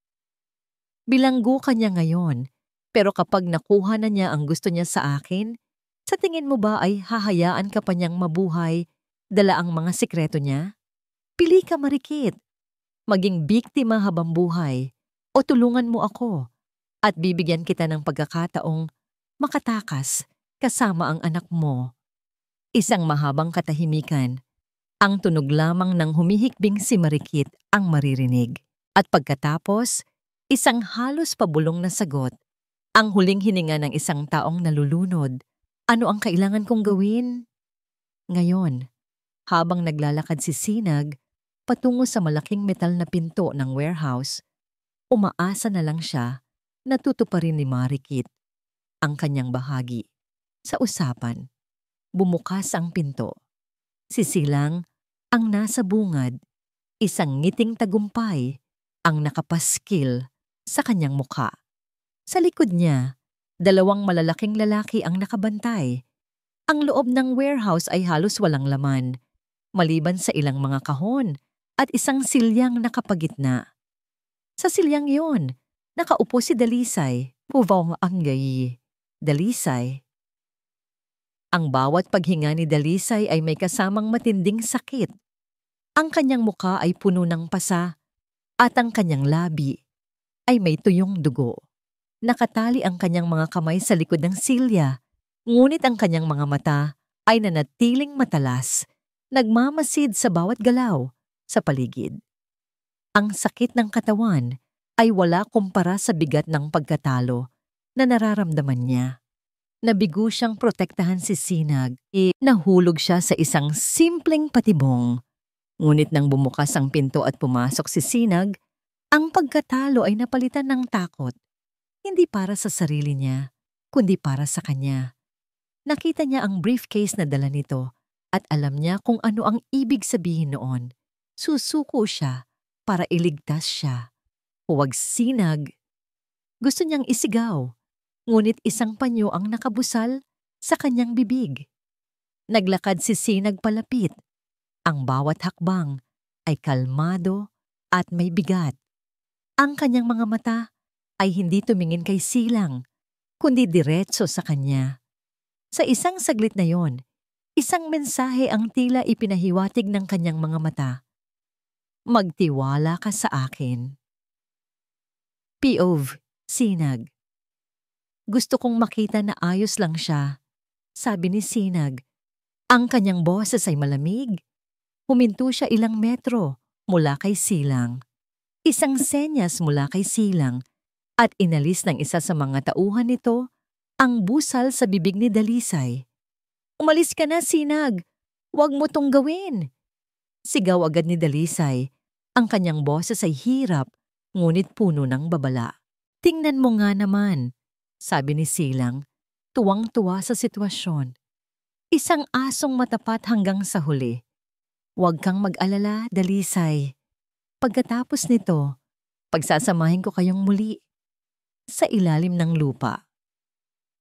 Bilanggo ka niya ngayon, pero kapag nakuha na niya ang gusto niya sa akin, sa tingin mo ba ay hahayaan ka pa niyang mabuhay, dala ang mga sikreto niya? Pili ka, Marikit. Maging biktima habang buhay o tulungan mo ako at bibigyan kita ng pagkakataong makatakas kasama ang anak mo. Isang mahabang katahimikan. Ang tunog lamang ng humihikbing si Marikit ang maririnig. At pagkatapos, isang halos pabulong na sagot. Ang huling hininga ng isang taong nalulunod. Ano ang kailangan kong gawin? Ngayon, habang naglalakad si Sinag patungo sa malaking metal na pinto ng warehouse, umaasa na lang siya na tutuparin ni Marikit ang kanyang bahagi. Sa usapan, bumukas ang pinto. Si Silang ang nasa bungad, isang ngiting tagumpay ang nakapaskil sa kanyang mukha. Sa likod niya, 2 malalaking lalaki ang nakabantay. Ang loob ng warehouse ay halos walang laman, maliban sa ilang mga kahon at isang silyang nakapagitna. Sa silyang iyon, nakaupo si Dalisay, Puvong Anggay. Dalisay. Ang bawat paghinga ni Dalisay ay may kasamang matinding sakit. Ang kanyang muka ay puno ng pasa at ang kanyang labi ay may tuyong dugo. Nakatali ang kanyang mga kamay sa likod ng silya, ngunit ang kanyang mga mata ay nanatiling matalas, nagmamasid sa bawat galaw sa paligid. Ang sakit ng katawan ay wala kumpara sa bigat ng pagkatalo na nararamdaman niya. Nabigo siyang protektahan si Sinag, nahulog siya sa isang simpleng patibong. Ngunit nang bumukas ang pinto at pumasok si Sinag, ang pagkatalo ay napalitan ng takot. Hindi para sa sarili niya, kundi para sa kanya. Nakita niya ang briefcase na dala nito At alam niya kung ano ang ibig sabihin noon. Susuko siya para iligtas siya. Huwag sinag. Gusto niyang isigaw, ngunit isang panyo ang nakabusal sa kanyang bibig. Naglakad si Sinag palapit. Ang bawat hakbang ay kalmado at may bigat. Ang kanyang mga mata ay hindi tumingin kay Silang, kundi diretso sa kanya. Sa isang saglit na yon, isang mensahe ang tila ipinahiwatig ng kanyang mga mata. Magtiwala ka sa akin. POV, Sinag. Gusto kong makita na ayos lang siya, sabi ni Sinag. Ang kanyang boses ay malamig. Huminto siya ilang metro mula kay Silang. Isang senyas mula kay Silang at inalis ng isa sa mga tauhan nito ang busal sa bibig ni Dalisay. Umalis ka na, Sinag! Huwag mo tong gawin! Sigaw agad ni Dalisay. Ang kanyang boses ay hirap, ngunit puno ng babala. Tingnan mo nga naman, sabi ni Silang, tuwang-tuwa sa sitwasyon. Isang asong matapat hanggang sa huli. Huwag kang mag-alala, Dalisay. Pagkatapos nito, pagsasamahin ko kayong muli sa ilalim ng lupa.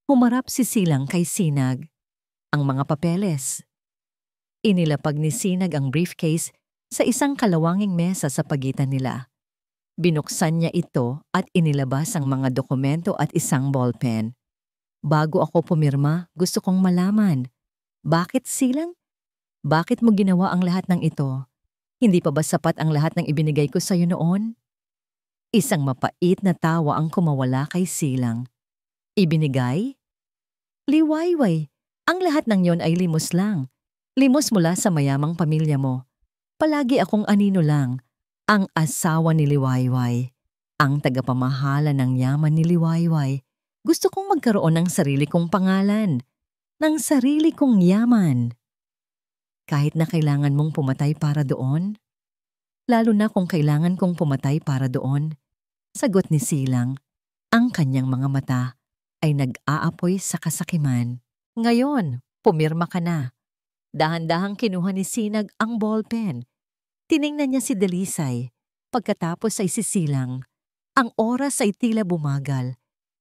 Humarap si Silang kay Sinag. Ang mga papeles. Inilapag ni Sinag ang briefcase sa isang kalawanging mesa sa pagitan nila. Binuksan niya ito at inilabas ang mga dokumento at isang ballpen. Bago ako pumirma, gusto kong malaman. Bakit, Silang? Bakit mo ginawa ang lahat ng ito? Hindi pa ba sapat ang lahat ng ibinigay ko sa iyo noon? Isang mapait na tawa ang kumawala kay Silang. Ibinigay? Liwayway, ang lahat ng yon ay limos lang. Limos mula sa mayamang pamilya mo. Palagi akong anino lang, ang asawa ni Liwayway, ang tagapamahala ng yaman ni Liwayway. Gusto kong magkaroon ng sarili kong pangalan, ng sarili kong yaman. Kahit na kailangan mong pumatay para doon? Lalo na kung kailangan kong pumatay para doon, sagot ni Silang. Ang kanyang mga mata ay nag-aapoy sa kasakiman. Ngayon, pumirma ka na. Dahan-dahang kinuha ni Sinag ang ballpen. Tiningnan niya si Dalisay. Pagkatapos ay si Silang. Ang oras ay tila bumagal.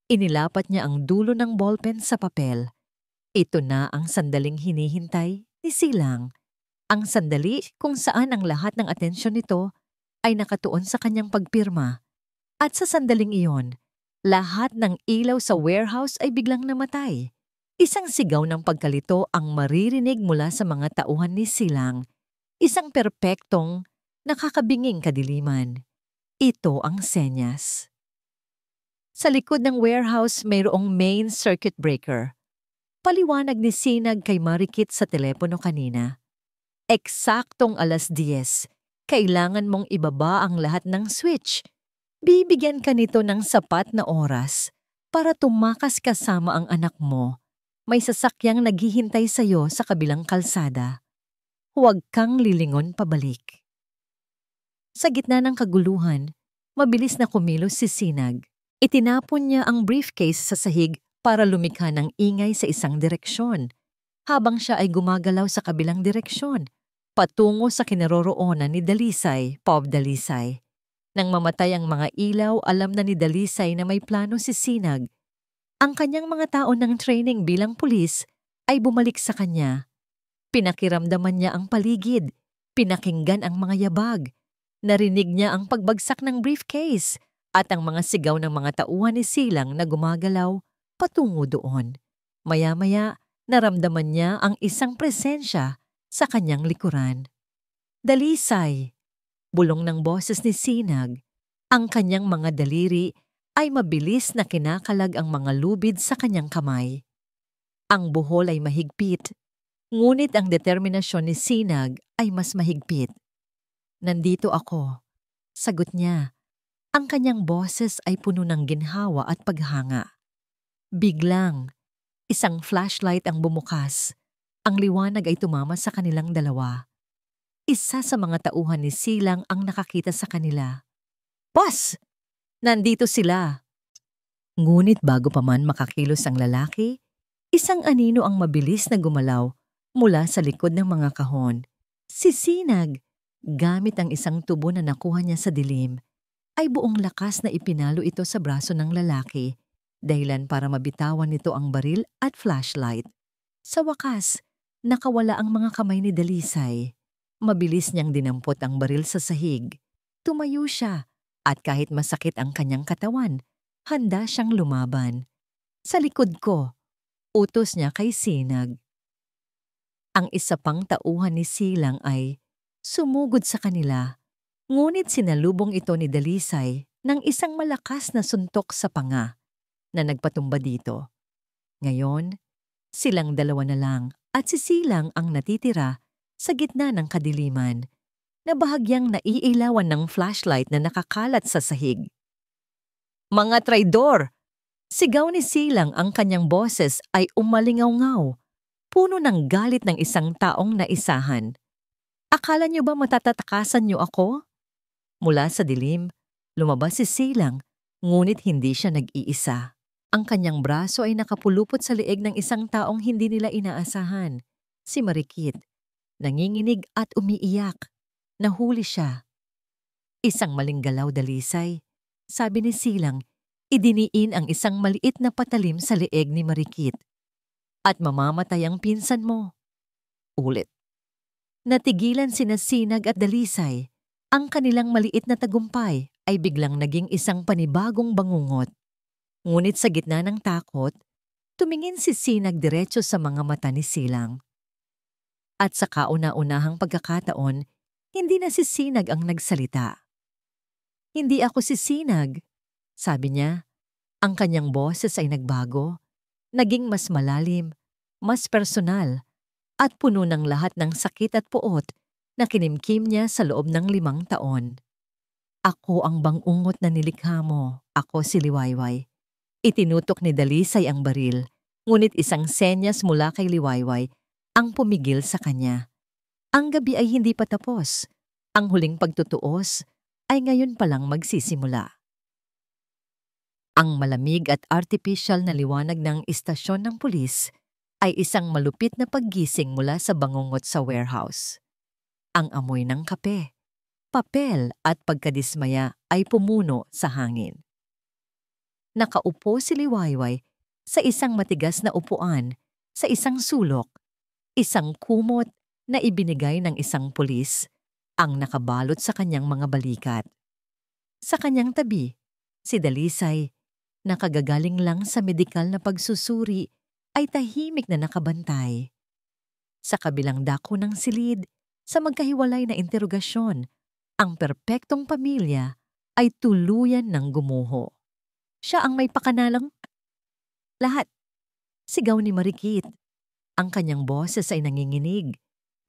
Inilapat niya ang dulo ng ballpen sa papel. Ito na ang sandaling hinihintay ni Silang. Ang sandali kung saan ang lahat ng atensyon nito ay nakatuon sa kanyang pagpirma. At sa sandaling iyon, lahat ng ilaw sa warehouse ay biglang namatay. Isang sigaw ng pagkalito ang maririnig mula sa mga tauhan ni Silang. Isang perpektong, nakakabinging kadiliman. Ito ang senyas. Sa likod ng warehouse mayroong main circuit breaker. Paliwanag ni Sinag kay Marikit sa telepono kanina. Eksaktong 10:00, kailangan mong ibaba ang lahat ng switch. Bibigyan ka nito ng sapat na oras para tumakas kasama ang anak mo. May sasakyang naghihintay sa iyo sa kabilang kalsada. Huwag kang lilingon pabalik. Sa gitna ng kaguluhan, mabilis na kumilos si Sinag. Itinapon niya ang briefcase sa sahig para lumikha ng ingay sa isang direksyon. Habang siya ay gumagalaw sa kabilang direksyon, patungo sa kinaroroonan ni Dalisay, Pop Dalisay. Nang mamatay ang mga ilaw, alam na ni Dalisay na may plano si Sinag. Ang kanyang mga taon ng training bilang pulis ay bumalik sa kanya. Pinakiramdaman niya ang paligid, pinakinggan ang mga yabag. Narinig niya ang pagbagsak ng briefcase at ang mga sigaw ng mga tauhan ni Silang na gumagalaw patungo doon. Maya-maya, naramdaman niya ang isang presensya sa kanyang likuran. Dalisay, bulong ng boses ni Sinag. Ang kanyang mga daliri ay mabilis na kinakalag ang mga lubid sa kanyang kamay. Ang buhol ay mahigpit, ngunit ang determinasyon ni Sinag ay mas mahigpit. Nandito ako, sagot niya. Ang kanyang boses ay puno ng ginhawa at paghanga. Biglang, isang flashlight ang bumukas. Ang liwanag ay tumama sa kanilang dalawa. Isa sa mga tauhan ni Silang ang nakakita sa kanila. Boss! Nandito sila! Ngunit bago pa man makakilos ang lalaki, isang anino ang mabilis na gumalaw Mula sa likod ng mga kahon, si Sinag, gamit ang isang tubo na nakuha niya sa dilim, ay buong lakas na ipinalo ito sa braso ng lalaki, dahilan para mabitawan nito ang baril at flashlight. Sa wakas, nakawala ang mga kamay ni Dalisay. Mabilis niyang dinampot ang baril sa sahig. Tumayo siya, at kahit masakit ang kanyang katawan, handa siyang lumaban. Sa likod ko, utos niya kay Sinag. Ang isa pang tauhan ni Silang ay sumugod sa kanila, ngunit sinalubong ito ni Dalisay ng isang malakas na suntok sa panga na nagpatumba dito. Ngayon, silang dalawa na lang at si Silang ang natitira sa gitna ng kadiliman na bahagyang naiilawan ng flashlight na nakakalat sa sahig. "Mga traidor!" Sigaw ni Silang, ang kanyang boses ay umalingaw-ngaw, puno ng galit ng isang taong naisahan. "Akala niyo ba matatatakasan niyo ako?" Mula sa dilim, lumabas si Silang, ngunit hindi siya nag-iisa. Ang kanyang braso ay nakapulupot sa leeg ng isang taong hindi nila inaasahan, si Marikit. Nanginginig at umiiyak. Nahuli siya. "Isang maling galaw, Dalisay," sabi ni Silang, idiniin ang isang maliit na patalim sa leeg ni Marikit. "At mamamatay ang pinsan mo." Ulit. Natigilan sina Sinag at Dalisay. Ang kanilang maliit na tagumpay ay biglang naging isang panibagong bangungot. Ngunit sa gitna ng takot, tumingin si Sinag diretso sa mga mata ni Silang. At sa kauna-unahang pagkakataon, hindi na si Sinag ang nagsalita. "Hindi ako si Sinag," sabi niya. Ang kanyang boses ay nagbago, naging mas malalim, mas personal, at puno ng lahat ng sakit at puot na kinimkim niya sa loob ng 5 taon. "Ako ang bangungot na nilikha mo. Ako si Liwayway." Itinutok ni Dalisay ang baril, ngunit isang senyas mula kay Liwayway ang pumigil sa kanya. Ang gabi ay hindi pa tapos. Ang huling pagtutuos ay ngayon palang magsisimula. Ang malamig at artificial na liwanag ng istasyon ng pulis ay isang malupit na paggising mula sa bangungot sa warehouse. Ang amoy ng kape, papel at pagkadismaya ay pumuno sa hangin. Nakaupo si Liwayway sa isang matigas na upuan sa isang sulok, isang kumot na ibinigay ng isang pulis ang nakabalot sa kanyang mga balikat. Sa kanyang tabi, si Dalisay, nakagagaling lang sa medikal na pagsusuri, ay tahimik na nakabantay. Sa kabilang dako ng silid, sa magkahiwalay na interogasyon, ang perpektong pamilya ay tuluyan ng gumuho. Siya ang may pakanalang lahat. Sigaw ni Marikit. Ang kanyang boses ay nanginginig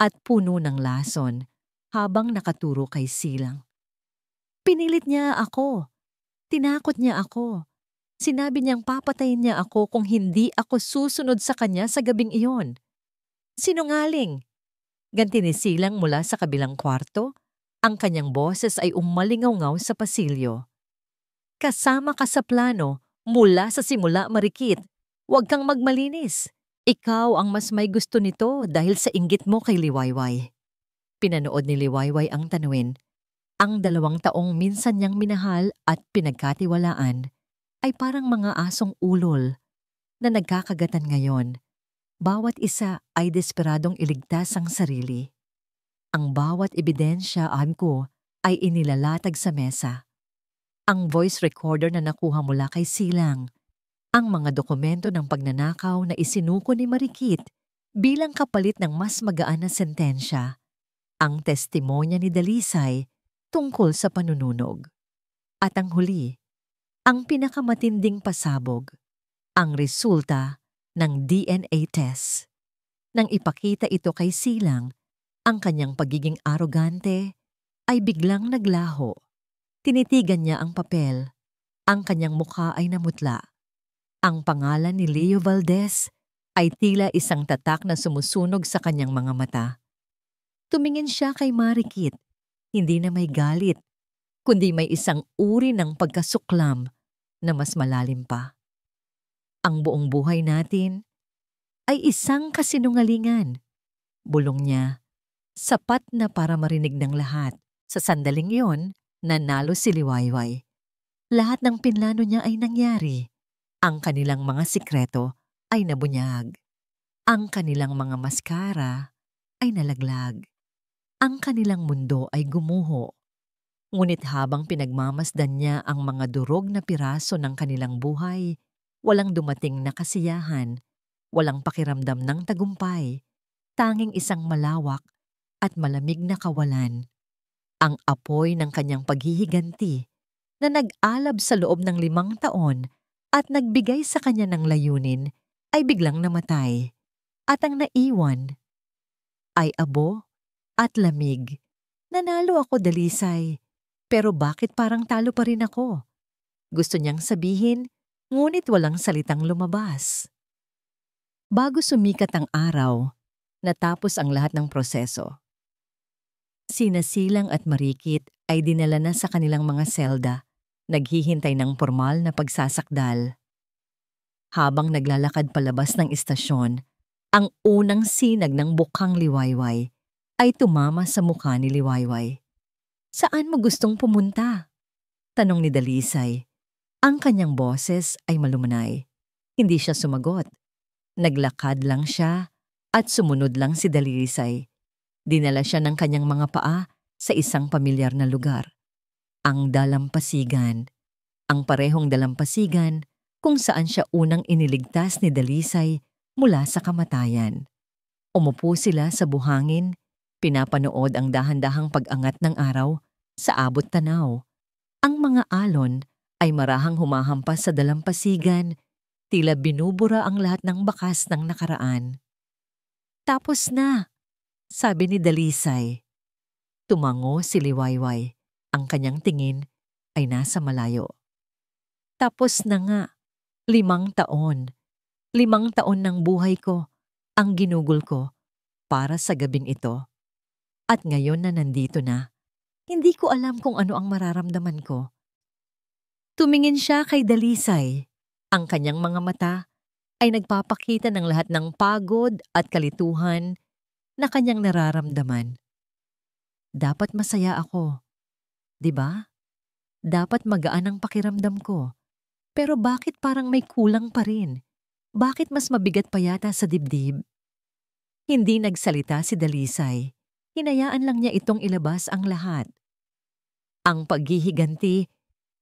at puno ng lason habang nakaturo kay Silang. "Pinilit niya ako. Tinakot niya ako. Sinabi niyang papatayin niya ako kung hindi ako susunod sa kanya sa gabing iyon." "Sinungaling!" Ganti ni Silang mula sa kabilang kwarto. Ang kanyang boses ay umalingaw-ngaw sa pasilyo. "Kasama ka sa plano mula sa simula, Marikit. Huwag kang magmalinis. Ikaw ang mas may gusto nito dahil sa inggit mo kay Liwayway." Pinanood ni Liwayway ang tanawin. Ang 2 taong minsan niyang minahal at pinagkatiwalaan ay parang mga asong ulol na nagkakagatan ngayon. Bawat isa ay desperadong iligtas ang sarili. Ang bawat ebidensya ko ay inilalatag sa mesa. Ang voice recorder na nakuha mula kay Silang, ang mga dokumento ng pagnanakaw na isinuko ni Marikit bilang kapalit ng mas magaan na sentensya, ang testimonya ni Dalisay tungkol sa panununog. At ang huli, ang pinakamatinding pasabog, ang resulta ng DNA test. Nang ipakita ito kay Silang, ang kanyang pagiging arogante ay biglang naglaho. Tinitigan niya ang papel. Ang kanyang mukha ay namutla. Ang pangalan ni Leo Valdez ay tila isang tatak na sumusunog sa kanyang mga mata. Tumingin siya kay Marikit, hindi na may galit, kundi may isang uri ng pagkasuklam na mas malalim pa. "Ang buong buhay natin ay isang kasinungalingan," Bulong niya, sapat na para marinig ng lahat. Sa sandaling iyon, nanalo si Liwayway. Lahat ng pinlano niya ay nangyari. Ang kanilang mga sikreto ay nabunyag. Ang kanilang mga maskara ay nalaglag. Ang kanilang mundo ay gumuho. Ngunit habang pinagmamasdan niya ang mga durog na piraso ng kanilang buhay, walang dumating na kasiyahan, walang pakiramdam ng tagumpay, tanging isang malawak at malamig na kawalan. Ang apoy ng kanyang paghihiganti na nag-alab sa loob ng 5 taon at nagbigay sa kanya ng layunin ay biglang namatay. At ang naiwan ay abo at lamig. Nanalo ako, Dalisay. Pero bakit parang talo pa rin ako? Gusto niyang sabihin, ngunit walang salitang lumabas. Bago sumikat ang araw, natapos ang lahat ng proseso. Sina Silang at Marikit ay dinala na sa kanilang mga selda, naghihintay ng formal na pagsasakdal. Habang naglalakad palabas ng istasyon, ang unang sinag ng bukhang Liwayway ay tumama sa mukha ni Liwayway. Saan mo gustong pumunta? Tanong ni Dalisay. Ang kanyang boses ay malumanay. Hindi siya sumagot. Naglakad lang siya at sumunod lang si Dalisay. Dinala siya ng kanyang mga paa sa isang pamilyar na lugar. Ang dalampasigan. Ang parehong dalampasigan kung saan siya unang iniligtas ni Dalisay mula sa kamatayan. Umupo sila sa buhangin, pinapanood ang dahan-dahang pag-angat ng araw sa abot tanaw. Ang mga alon ay marahang humahampas sa dalampasigan, tila binubura ang lahat ng bakas ng nakaraan. Tapos na, sabi ni Dalisay. Tumango si Liwayway. Ang kanyang tingin ay nasa malayo. Tapos na nga, 5 taon. 5 taon ng buhay ko ang ginugol ko para sa gabing ito. At ngayon na nandito na, hindi ko alam kung ano ang mararamdaman ko. Tumingin siya kay Dalisay. Ang kanyang mga mata ay nagpapakita ng lahat ng pagod at kalituhan na kanyang nararamdaman. Dapat masaya ako, di ba? Dapat magaan ang pakiramdam ko. Pero bakit parang may kulang pa rin? Bakit mas mabigat pa yata sa dibdib? Hindi nagsalita si Dalisay. Hinayaan lang niya itong ilabas ang lahat. Ang paghihiganti,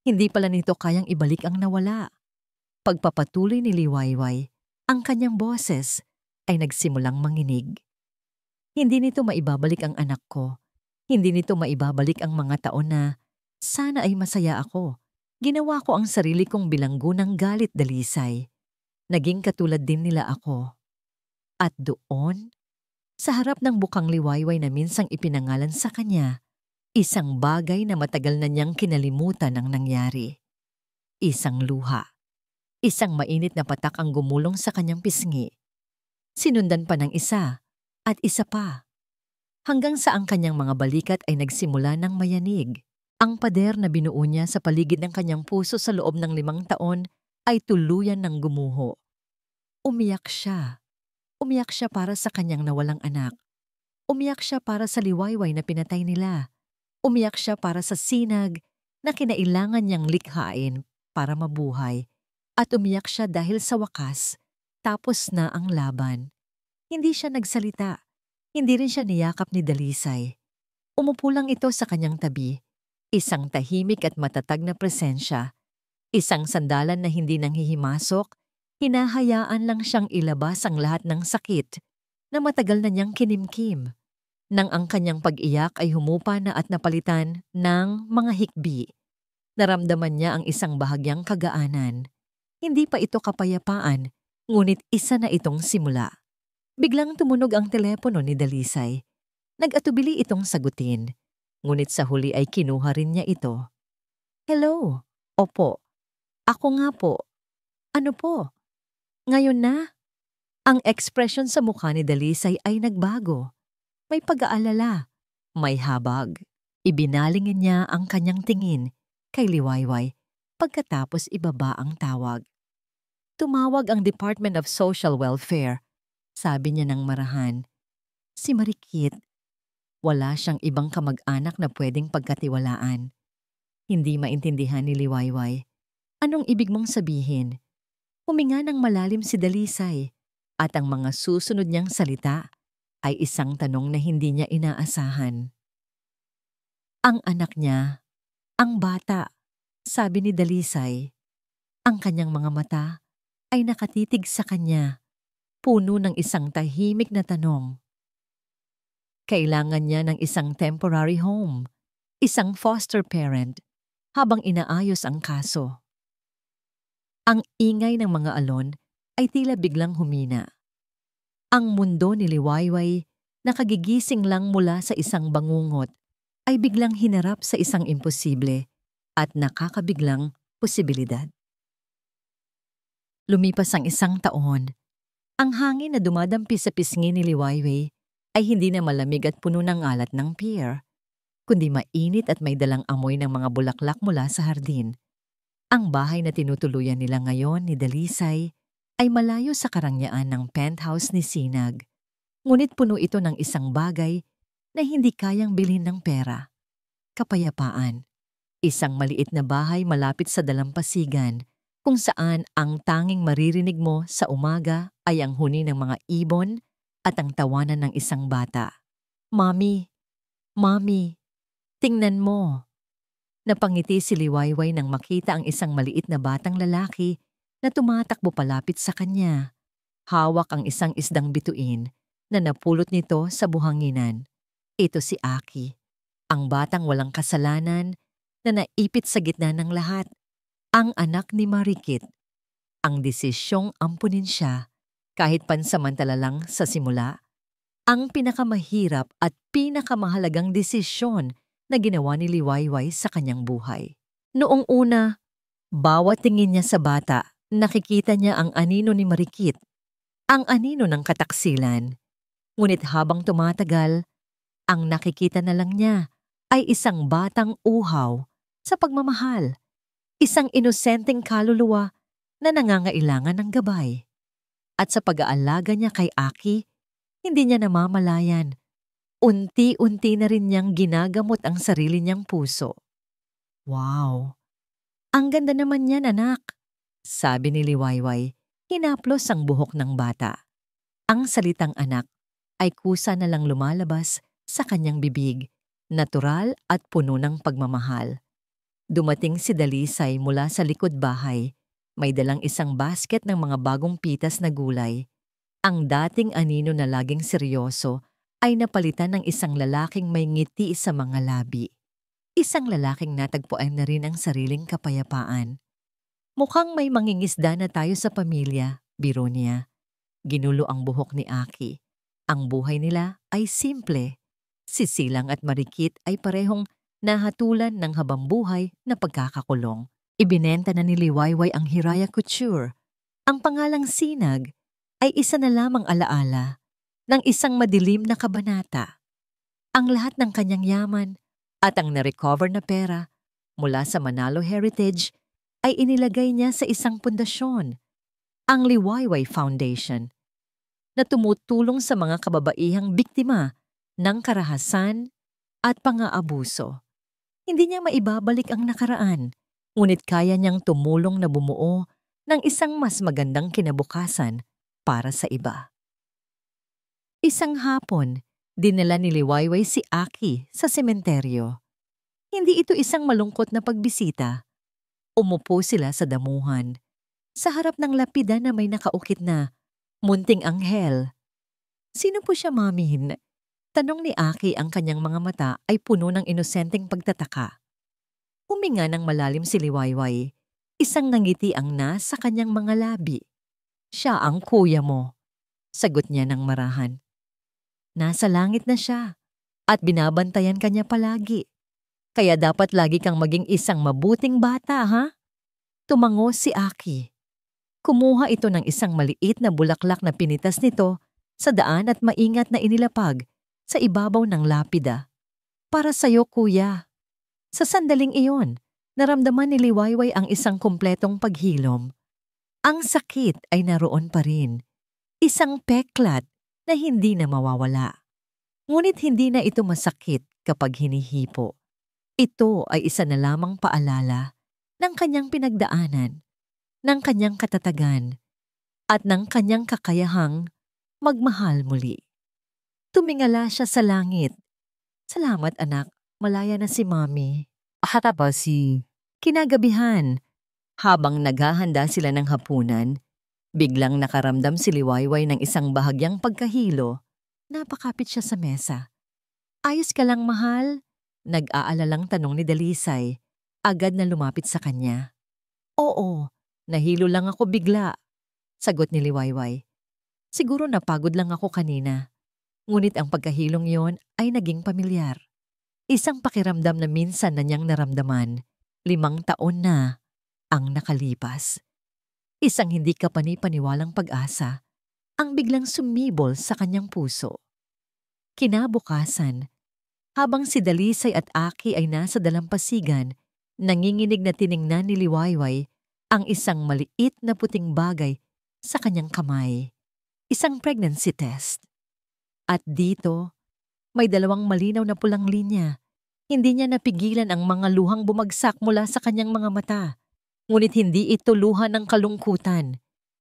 hindi pala nito kayang ibalik ang nawala. Pagpapatuloy ni Liwayway, ang kanyang boses ay nagsimulang manginig. Hindi nito maibabalik ang anak ko. Hindi nito maibabalik ang mga taon na sana ay masaya ako. Ginawa ko ang sarili kong bilanggo ng galit, Dalisay. Naging katulad din nila ako. At doon, sa harap ng bukang Liwayway na minsang ipinangalan sa kanya, isang bagay na matagal na niyang kinalimutan ang nangyari. Isang luha. Isang mainit na patak ang gumulong sa kanyang pisngi. Sinundan pa ng isa at isa pa. Hanggang sa ang kanyang mga balikat ay nagsimula ng mayanig. Ang pader na binuo niya sa paligid ng kanyang puso sa loob ng 5 taon ay tuluyan ng gumuho. Umiyak siya. Umiyak siya para sa kanyang nawalang anak. Umiyak siya para sa Liwayway na pinatay nila. Umiyak siya para sa sinag na kinailangan niyang likhain para mabuhay. At umiyak siya dahil sa wakas, tapos na ang laban. Hindi siya nagsalita. Hindi rin siya niyakap ni Dalisay. Umupo lang ito sa kanyang tabi. Isang tahimik at matatag na presensya. Isang sandalan na hindi nanghihimasok, hinahayaan lang siyang ilabas ang lahat ng sakit na matagal na niyang kinimkim. Nang ang kanyang pag-iyak ay humupa na at napalitan ng mga hikbi. Naramdaman niya ang isang bahagyang kagaanan. Hindi pa ito kapayapaan, ngunit isa na itong simula. Biglang tumunog ang telepono ni Dalisay. Nag-atubili itong sagutin. Ngunit sa huli ay kinuha rin niya ito. Hello? Opo. Ako nga po. Ano po? Ngayon na? Ang ekspresyon sa mukha ni Dalisay ay nagbago. May pag-aalala. May habag. Ibinalingin niya ang kanyang tingin kay Liwayway pagkatapos ibaba ang tawag. Tumawag ang Department of Social Welfare, sabi niya ng marahan. Si Marikit, wala siyang ibang kamag-anak na pwedeng pagkatiwalaan. Hindi maintindihan ni Liwayway. Anong ibig mong sabihin? Huminga ng malalim si Dalisay at ang mga susunod niyang salita ay isang tanong na hindi niya inaasahan. Ang anak niya, ang bata, sabi ni Dalisay. Ang kanyang mga mata ay nakatitig sa kanya, puno ng isang tahimik na tanong. Kailangan niya ng isang temporary home, isang foster parent, habang inaayos ang kaso. Ang ingay ng mga alon ay tila biglang humina. Ang mundo ni Liwayway na kagigising lang mula sa isang bangungot ay biglang hinarap sa isang imposible at nakakabiglang posibilidad. Lumipas ang isang taon. Ang hangin na dumadampi sa pisngi ni Liwayway ay hindi na malamig at puno ng alat ng pier, kundi mainit at may dalang amoy ng mga bulaklak mula sa hardin. Ang bahay na tinutuluyan nila ngayon ni Dalisay ay malayo sa karangyaan ng penthouse ni Sinag, ngunit puno ito ng isang bagay na hindi kayang bilhin ng pera. Kapayapaan. Isang maliit na bahay malapit sa dalampasigan kung saan ang tanging maririnig mo sa umaga ay ang huni ng mga ibon at ang tawanan ng isang bata. Mami, Mami, tingnan mo. Napangiti si Liwayway nang makita ang isang maliit na batang lalaki na tumatakbo palapit sa kanya. Hawak ang isang isdang bituin na napulot nito sa buhanginan. Ito si Aki, ang batang walang kasalanan na naipit sa gitna ng lahat. Ang anak ni Marikit. Ang desisyong ampunin siya kahit pansamantala lang sa simula. Ang pinakamahirap at pinakamahalagang desisyon na ginawa ni Liwayway sa kanyang buhay. Noong una, bawat tingin niya sa bata, nakikita niya ang anino ni Marikit, ang anino ng kataksilan. Ngunit habang tumatagal, ang nakikita na lang niya ay isang batang uhaw sa pagmamahal, isang inosenteng kaluluwa na nangangailangan ng gabay. At sa pag-aalaga niya kay Aki, hindi niya namamalayan. Unti-unti na rin niyang ginagamot ang sarili niyang puso. Wow! Ang ganda naman niyan, anak, sabi ni Liwayway, hinaplos ang buhok ng bata. Ang salitang anak ay kusa na lang lumalabas sa kanyang bibig, natural at puno ng pagmamahal. Dumating si Dalisay mula sa likod bahay, may dalang isang basket ng mga bagong pitas na gulay. Ang dating anino na laging seryoso ay napalitan ng isang lalaking may ngiti sa mga labi. Isang lalaking natagpuan na rin ang sariling kapayapaan. Mukhang may mangingisda na tayo sa pamilya, biro niya. Ginulo ang buhok ni Aki. Ang buhay nila ay simple. Si Silang at Marikit ay parehong nahatulan ng habambuhay na pagkakakulong. Ibinenta na ni Liwayway ang Hiraya Couture. Ang pangalang Sinag ay isa na lamang alaala ng isang madilim na kabanata. Ang lahat ng kanyang yaman at ang na-recover na pera mula sa Manalo Heritage ay inilagay niya sa isang pundasyon, ang Liwayway Foundation, na tumutulong sa mga kababaihang biktima ng karahasan at pang-aabuso. Hindi niya maibabalik ang nakaraan, ngunit kaya niyang tumulong na bumuo ng isang mas magandang kinabukasan para sa iba. Isang hapon, dinala ni Liwayway si Aki sa sementeryo. Hindi ito isang malungkot na pagbisita. Umupo sila sa damuhan, sa harap ng lapida na may nakaukit na munting anghel. Sino po siya, Mami? Tanong ni Aki, ang kanyang mga mata ay puno ng inosenteng pagtataka. Huminga ng malalim si Liwayway. Isang ngiti ang nasa kanyang mga labi. Siya ang kuya mo, sagot niya ng marahan. Nasa langit na siya at binabantayan kanya palagi. Kaya dapat lagi kang maging isang mabuting bata, ha? Tumango si Aki. Kumuha ito ng isang maliit na bulaklak na pinitas nito sa daan at maingat na inilapag sa ibabaw ng lapida. Para sa'yo, kuya. Sa sandaling iyon, naramdaman ni Liwayway ang isang kumpletong paghilom. Ang sakit ay naroon pa rin. Isang peklat na hindi na mawawala. Ngunit hindi na ito masakit kapag hinihipo. Ito ay isa na lamang paalala ng kanyang pinagdaanan, ng kanyang katatagan, at ng kanyang kakayahang magmahal muli. Tumingala siya sa langit. Salamat anak, malaya na si Mami. Hatabasi. Kinagabihan, habang naghahanda sila ng hapunan, biglang nakaramdam si Liwayway ng isang bahagyang pagkahilo. Napakapit siya sa mesa. Ayos ka lang, mahal? Nag-aalalang tanong ni Dalisay. Agad na lumapit sa kanya. Oo, nahilo lang ako bigla, sagot ni Liwayway. Siguro napagod lang ako kanina. Ngunit ang pagkahilong yon ay naging pamilyar. Isang pakiramdam na minsan na niyang naramdaman, 5 taon na ang nakalipas. Isang hindi kapani-paniwalang pag-asa ang biglang sumibol sa kanyang puso. Kinabukasan, habang si Dalisay at Aki ay nasa dalampasigan, nanginginig na tiningnan ni Liwayway ang isang maliit na puting bagay sa kanyang kamay. Isang pregnancy test. At dito, may 2 malinaw na pulang linya. Hindi niya napigilan ang mga luhang bumagsak mula sa kanyang mga mata. Ngunit hindi ito luha ng kalungkutan.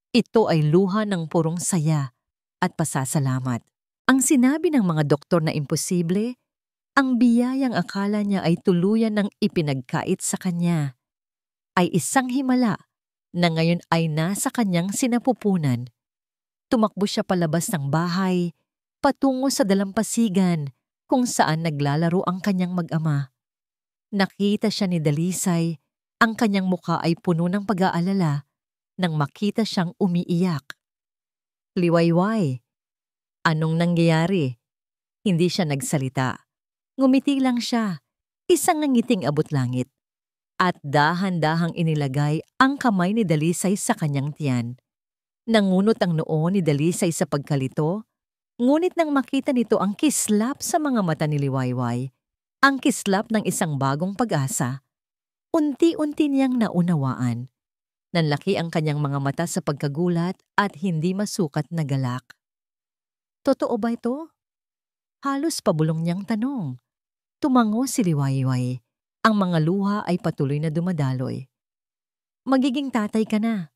Ito ay luha ng purong saya at pasasalamat. Ang sinabi ng mga doktor na imposible, ang biyayang akala niya ay tuluyan ng ipinagkait sa kanya, ay isang himala na ngayon ay nasa kanyang sinapupunan. Tumakbo siya palabas ng bahay, patungo sa dalampasigan kung saan naglalaro ang kanyang mag-ama. Nakita siya ni Dalisay, ang kanyang muka ay puno ng pag-aalala nang makita siyang umiiyak. Liwayway, anong nangyayari? Hindi siya nagsalita. Ngumiti lang siya, isang ngiting abot langit. At dahan-dahang inilagay ang kamay ni Dalisay sa kanyang tiyan. Nangunot ang noo ni Dalisay sa pagkalito, ngunit nang makita nito ang kislap sa mga mata ni Liwayway, ang kislap ng isang bagong pag-asa, unti-unti niyang naunawaan. Nanlaki ang kanyang mga mata sa pagkagulat at hindi masukat na galak. Totoo ba ito? Halos pabulong niyang tanong. Tumango si Liwayway. Ang mga luha ay patuloy na dumadaloy. Magiging tatay ka na.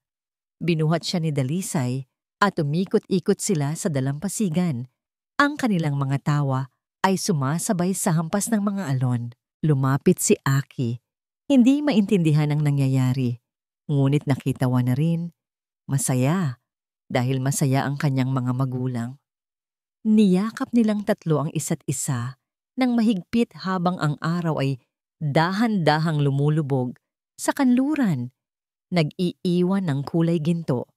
Binuhat siya ni Dalisay at umikot-ikot sila sa dalampasigan. Ang kanilang mga tawa ay sumasabay sa hampas ng mga alon. Lumapit si Aki. Hindi maintindihan ang nangyayari. Ngunit nakitawa na rin. Masaya, dahil masaya ang kanyang mga magulang. Niyakap nilang tatlo ang isa't isa nang mahigpit habang ang araw ay dahan-dahang lumulubog sa kanluran, nag-iiwan ng kulay ginto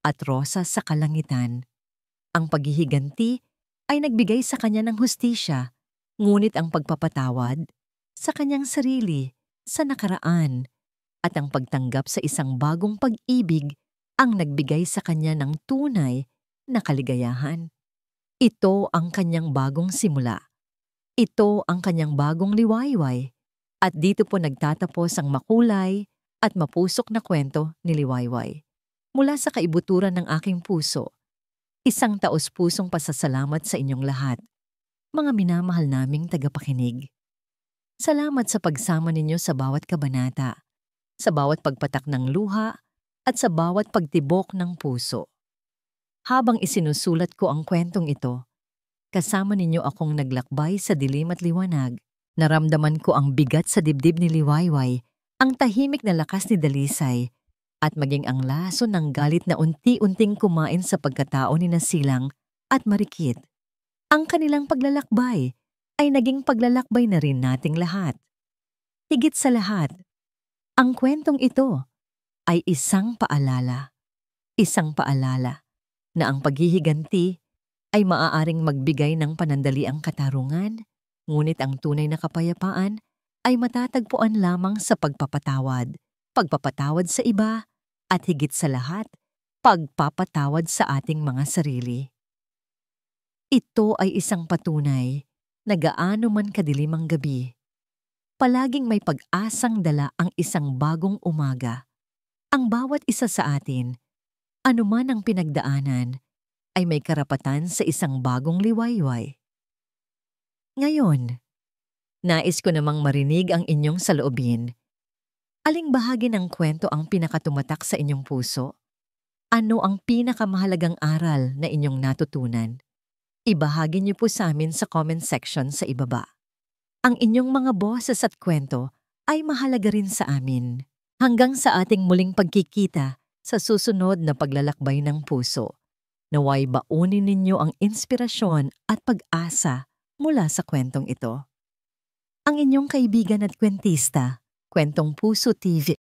at rosa sa kalangitan. Ang paghihiganti ay nagbigay sa kanya ng hustisya, ngunit ang pagpapatawad sa kanyang sarili, sa nakaraan, at ang pagtanggap sa isang bagong pag-ibig ang nagbigay sa kanya ng tunay na kaligayahan. Ito ang kanyang bagong simula. Ito ang kanyang bagong Liwayway. At dito po nagtatapos ang makulay at mapusok na kwento ni Liwayway. Mula sa kaibuturan ng aking puso, isang taos-pusong pasasalamat sa inyong lahat, mga minamahal naming tagapakinig. Salamat sa pagsama ninyo sa bawat kabanata, sa bawat pagpatak ng luha, at sa bawat pagtibok ng puso. Habang isinusulat ko ang kwentong ito, kasama ninyo akong naglakbay sa dilim at liwanag. Naramdaman ko ang bigat sa dibdib ni Liwayway, ang tahimik na lakas ni Dalisay, at maging ang laso ng galit na unti-unting kumain sa pagkatao ni Nasilang at Marikit. Ang kanilang paglalakbay ay naging paglalakbay na rin nating lahat. Higit sa lahat, ang kwentong ito ay isang paalala na ang paghihiganti ay maaaring magbigay ng panandaliang katarungan, ngunit ang tunay na kapayapaan ay matatagpuan lamang sa pagpapatawad sa iba, at higit sa lahat, pagpapatawad sa ating mga sarili. Ito ay isang patunay na gaano man kadilim ang gabi, palaging may pag-asang dala ang isang bagong umaga. Ang bawat isa sa atin, anuman ang pinagdaanan, ay may karapatan sa isang bagong liwayway. Ngayon, nais ko namang marinig ang inyong saloobin. Aling bahagi ng kwento ang pinakatumatak sa inyong puso? Ano ang pinakamahalagang aral na inyong natutunan? Ibahagi niyo po sa amin sa comment section sa ibaba. Ang inyong mga boses at kwento ay mahalaga rin sa amin. Hanggang sa ating muling pagkikita sa susunod na paglalakbay ng puso, naway baunin ninyo ang inspirasyon at pag-asa mula sa kwentong ito. Ang inyong kaibigan at kwentista, Kwentong Puso TV.